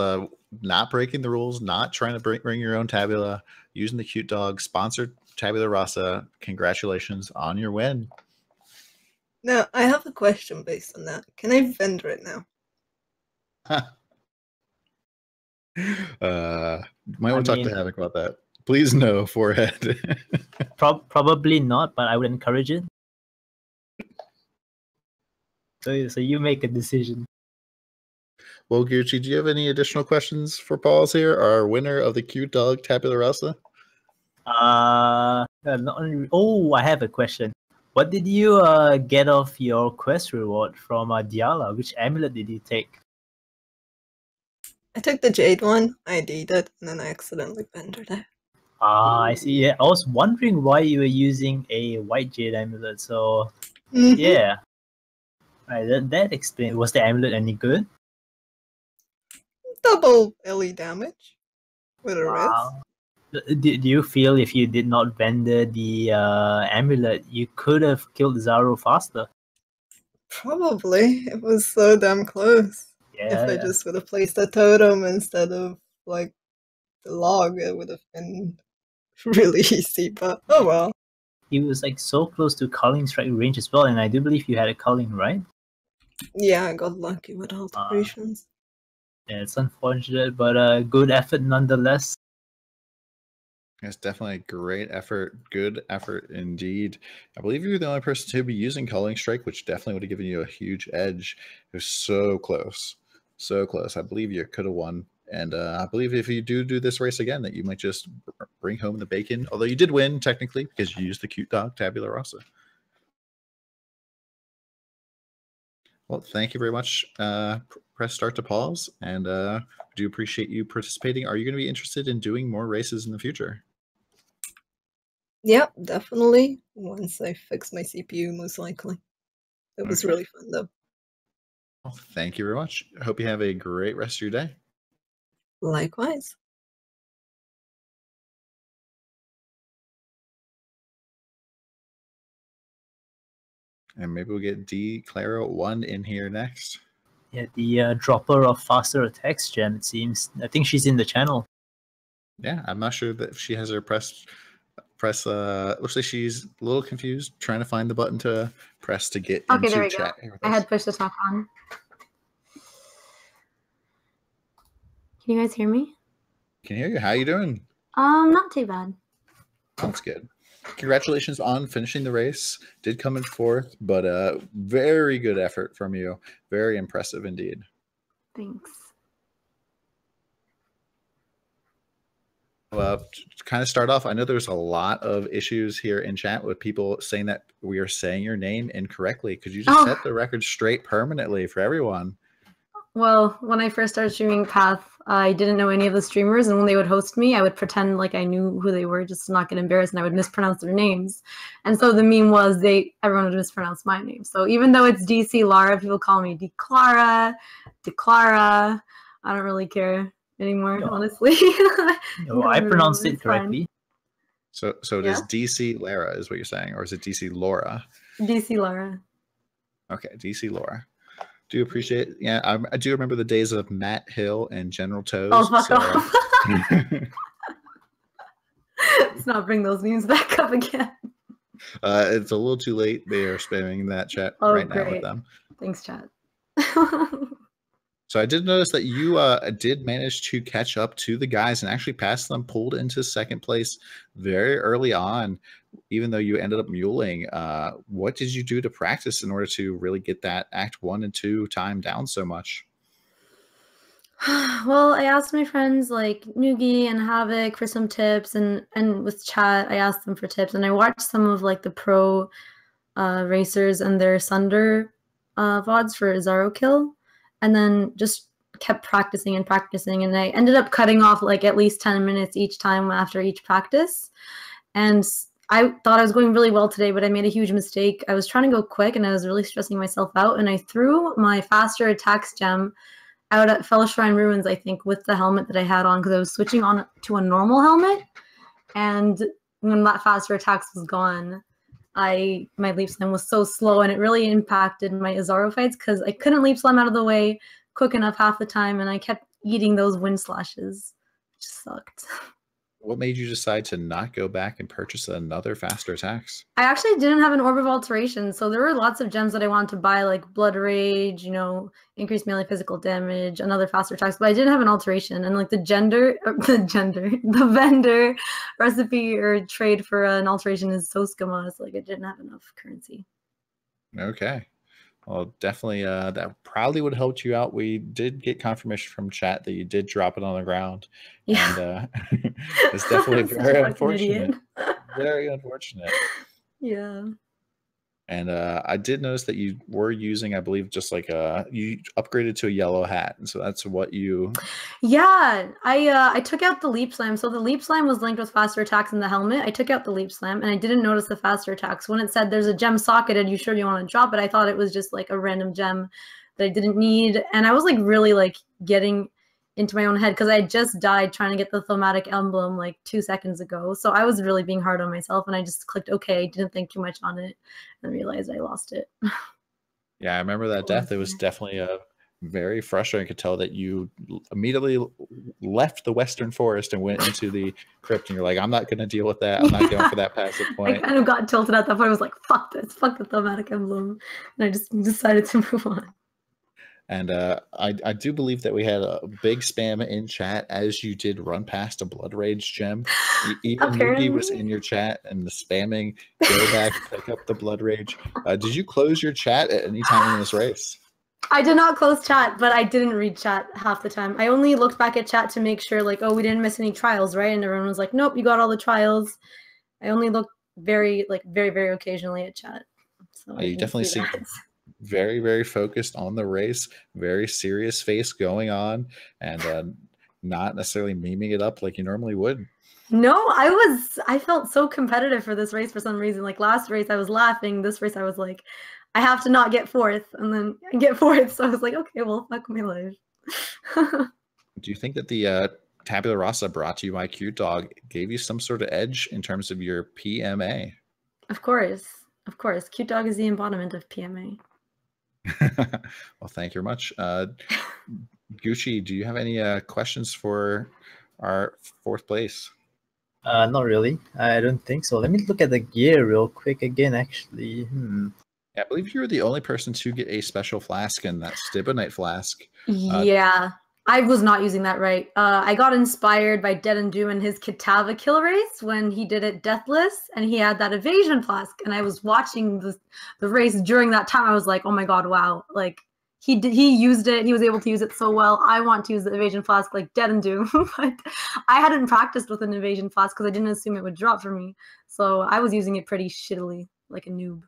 not breaking the rules, not trying to bring your own tabula, using the Cute Dog sponsored tabula rasa. Congratulations on your win. Now, I have a question based on that. Can I vendor it now? Might want to talk to Havoc about that. Please no, forehead. Probably not, but I would encourage it. So you make a decision. Well, Gucci, do you have any additional questions for Paws here, our winner of the cute dog Tabula Rasa? I have a question. What did you get off your quest reward from Diala? Which amulet did you take? I took the jade one, I did it, and then I accidentally rendered it. I see. Yeah, I was wondering why you were using a white jade amulet. So, yeah. Right, that explains. Was the amulet any good? Double LE damage with a Wow. Do you feel if you did not vendor the amulet, you could have killed Izaro faster? Probably. It was so damn close. Yeah. If I just would have placed a totem instead of like the log, it would have been really easy, but oh well. He was like so close to culling strike range as well, and I do believe you had a culling, right? Yeah, I got lucky with alterations. Yeah, it's unfortunate, but good effort nonetheless. It's definitely a great effort. Good effort indeed. I believe you're the only person to be using Culling Strike, which definitely would have given you a huge edge. It was so close. So close. I believe you could have won. And I believe if you do this race again, that you might just bring home the bacon. Although you did win, technically, because you used the cute dog, Tabula Rasa. Well, thank you very much. Press start to pause. And do appreciate you participating. Are you going to be interested in doing more races in the future? Yep, definitely. Once I fix my CPU, most likely. It was really fun, though. Well, thank you very much. I hope you have a great rest of your day. Likewise. And maybe we'll get Dclara 1 in here next. Yeah, the dropper of faster attacks gem, it seems. I think she's in the channel. Yeah, I'm not sure that if she has her press looks like she's a little confused trying to find the button to press to get into there we chat. go. I had push to talk on. Can you guys hear me? Can hear you. How you doing? Not too bad. That's good. Congratulations on finishing the race. Did come in fourth, but very good effort from you. Very impressive indeed. Thanks. To kind of start off, I know there's a lot of issues here in chat with people saying that we are saying your name incorrectly. Could you just set the record straight permanently for everyone? Well, when I first started streaming Path, I didn't know any of the streamers, and when they would host me, I would pretend like I knew who they were just to not get embarrassed, and I would mispronounce their names. And so the meme was everyone would mispronounce my name. So even though it's Dclara, people call me Dclara. I don't really care anymore, honestly. No, I pronounced it correctly. So it is Dclara is what you're saying, or is it Dclara? Dclara. Okay, Dclara. Do appreciate it. Yeah, I do remember the days of Matt Hill and General Toes. Oh, fuck off. Let's not bring those memes back up again. It's a little too late. They are spamming that chat now with them. Thanks, chat. So I did notice that you did manage to catch up to the guys and actually passed them, pulled into second place very early on, even though you ended up muling. What did you do to practice in order to really get that Act 1 and 2 time down so much? Well, I asked my friends like Noogie and Havoc for some tips, and with chat, I asked them for tips, and I watched some of like the pro racers and their Sunder VODs for Izaro kill. And then just kept practicing, and I ended up cutting off like at least 10 minutes each time after each practice. And I thought I was going really well today, but I made a huge mistake. I was trying to go quick, and I was really stressing myself out, and I threw my faster attacks gem out at Fell Shrine Ruins, I think, with the helmet that I had on, because I was switching on to a normal helmet. And when that faster attacks was gone, my leap slam was so slow, and it really impacted my Izaro fights because I couldn't leap slam out of the way quick enough half the time, and I kept eating those wind slashes, which sucked. What made you decide to not go back and purchase another faster attacks? I actually didn't have an Orb of Alteration, so there were lots of gems that I wanted to buy, like Blood Rage, you know, increased melee physical damage, another faster attacks, but I didn't have an alteration. And like the vendor recipe or trade for an alteration is so scammos, like I didn't have enough currency. Okay. Well, definitely that probably would have helped you out. We did get confirmation from chat that you did drop it on the ground. Yeah. And it's definitely very unfortunate. Idiot. Very unfortunate. Yeah. And I did notice that you were using, I believe, just like you upgraded to a yellow hat, and so that's what you. Yeah, I took out the leap slam. So the leap slam was linked with faster attacks in the helmet. I took out the leap slam, and I didn't notice the faster attacks. When it said there's a gem socketed, you sure you want to drop it? I thought it was just like a random gem that I didn't need, and I was like really like getting into my own head because I had just died trying to get the thematic emblem like 2 seconds ago. So I was really being hard on myself, and I just clicked OK, didn't think too much on it, and realized I lost it. Yeah, I remember that death. It was definitely very frustrating. I could tell that you immediately left the Western Forest and went into the crypt, and you're like, I'm not going to deal with that. I'm not going for that passive point. I kind of got tilted at that point. I was like, fuck this, fuck the thematic emblem. And I just decided to move on. And I do believe that we had a big spam in chat as you did run past a Blood Rage gem. Even Moogie was in your chat and the spamming, go back, pick up the Blood Rage. Did you close your chat at any time in this race? I did not close chat, but I didn't read chat half the time. I only looked back at chat to make sure, like, oh, we didn't miss any trials, right? And everyone was like, nope, you got all the trials. I only looked very, very occasionally at chat. So you definitely seem very, very focused on the race, very serious face going on, and not necessarily memeing it up like you normally would. No, I felt so competitive for this race for some reason. Like last race I was laughing, this race I was like, I have to not get fourth, and then I get fourth, so I was like, okay, well, fuck my life. Do you think that the Tabula Rasa brought to you by Cute Dog gave you some sort of edge in terms of your PMA? Of course. Cute Dog is the embodiment of PMA. Well, thank you very much. Gucci, do you have any questions for our fourth place? Not really. I don't think so. Let me look at the gear real quick again, actually. Yeah, I believe you were the only person to get a special flask in that Stibonite flask. Yeah, I was not using that right. I got inspired by Dead and Doom and his Kitava kill race when he did it deathless, and he had that evasion flask. And I was watching the race during that time. I was like, oh my god, wow! Like he used it. He was able to use it so well. I want to use the evasion flask like Dead and Doom, but I hadn't practiced with an evasion flask because I didn't assume it would drop for me. So I was using it pretty shittily, like a noob.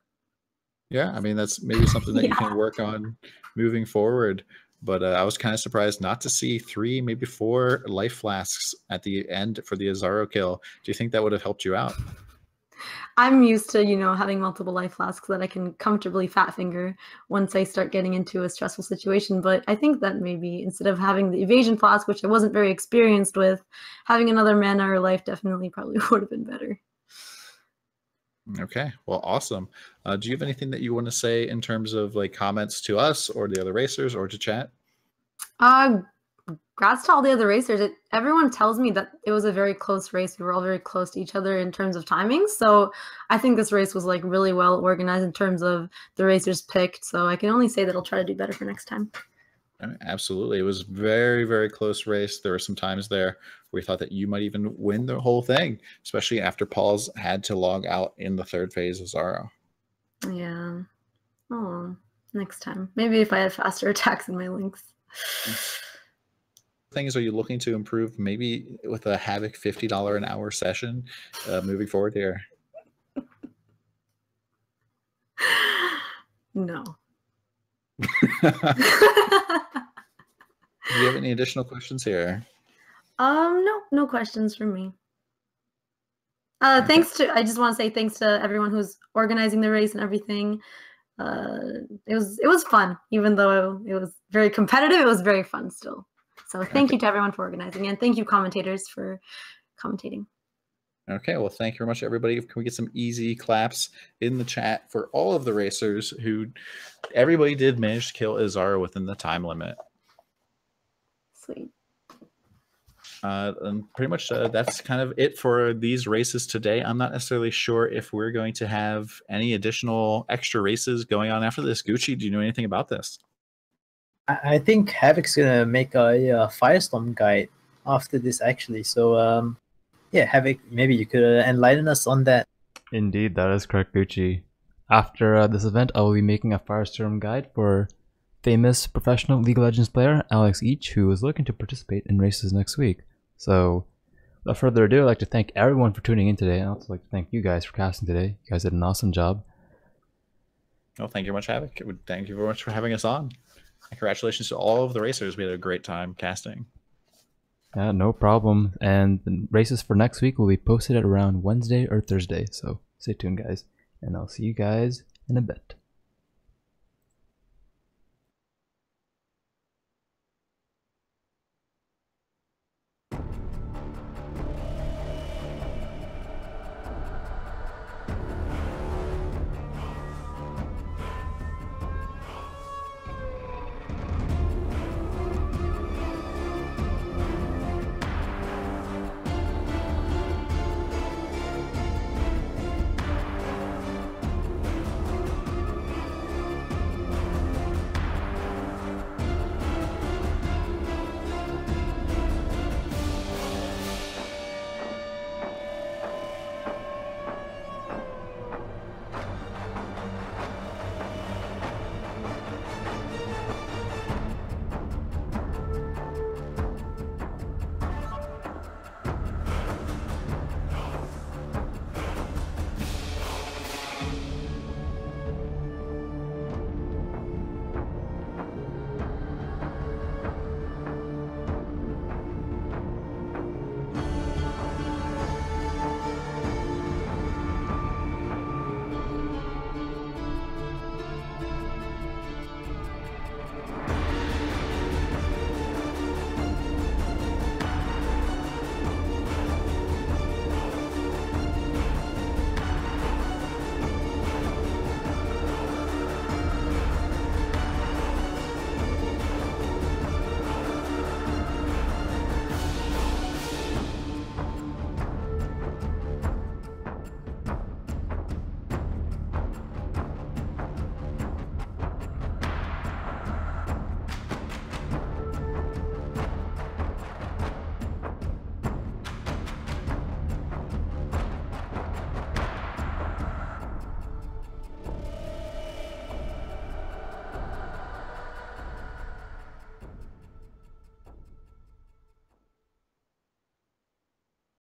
Yeah, I mean that's maybe something that you can work on moving forward. But I was kind of surprised not to see 3, maybe 4 life flasks at the end for the Izaro kill. Do you think that would have helped you out? I'm used to, having multiple life flasks that I can comfortably fat finger once I start getting into a stressful situation. But I think that maybe instead of having the evasion flask, which I wasn't very experienced with, having another mana or life definitely probably would have been better. Okay, well, awesome. Do you have anything that you want to say in terms of like comments to us or the other racers or to chat? Congrats to all the other racers. Everyone tells me that it was a very close race. We were all very close to each other in terms of timing. So I think this race was like really well organized in terms of the racers picked. So I can only say that I'll try to do better for next time. Absolutely. It was very, very close race. There were some times there where we thought that you might even win the whole thing, especially after Paws had to log out in the 3rd phase of Izaro. Yeah. Oh, next time. Maybe if I had faster attacks in my links. Things are you looking to improve maybe with a Havoc $50 an hour session moving forward here? No. Do you have any additional questions here? No questions from me. I just want to say thanks to everyone who's organizing the race and everything. It was fun, even though it was very competitive. It was very fun still. So thank you to everyone for organizing, and thank you commentators for commentating. Okay, well, thank you very much, everybody. Can we get some easy claps in the chat for all of the racers who everybody did manage to kill Izaro within the time limit? Sweet. And pretty much that's kind of it for these races today. I'm not necessarily sure if we're going to have any additional extra races going on after this. Gucci, do you know anything about this? I think Havoc's gonna make a Firestorm guide after this, actually. So, yeah, Havoc, maybe you could enlighten us on that. Indeed, that is correct, Gucci. After this event, I will be making a Firestorm guide for famous professional League of Legends player Alex Each, who is looking to participate in races next week. So, without further ado, I'd like to thank everyone for tuning in today, and I'd also like to thank you guys for casting today. You guys did an awesome job. Well, thank you very much, Havoc. Thank you very much for having us on. Congratulations to all of the racers. We had a great time casting. Yeah, no problem. And the races for next week will be posted at around Wednesday or Thursday. So stay tuned, guys. And I'll see you guys in a bit.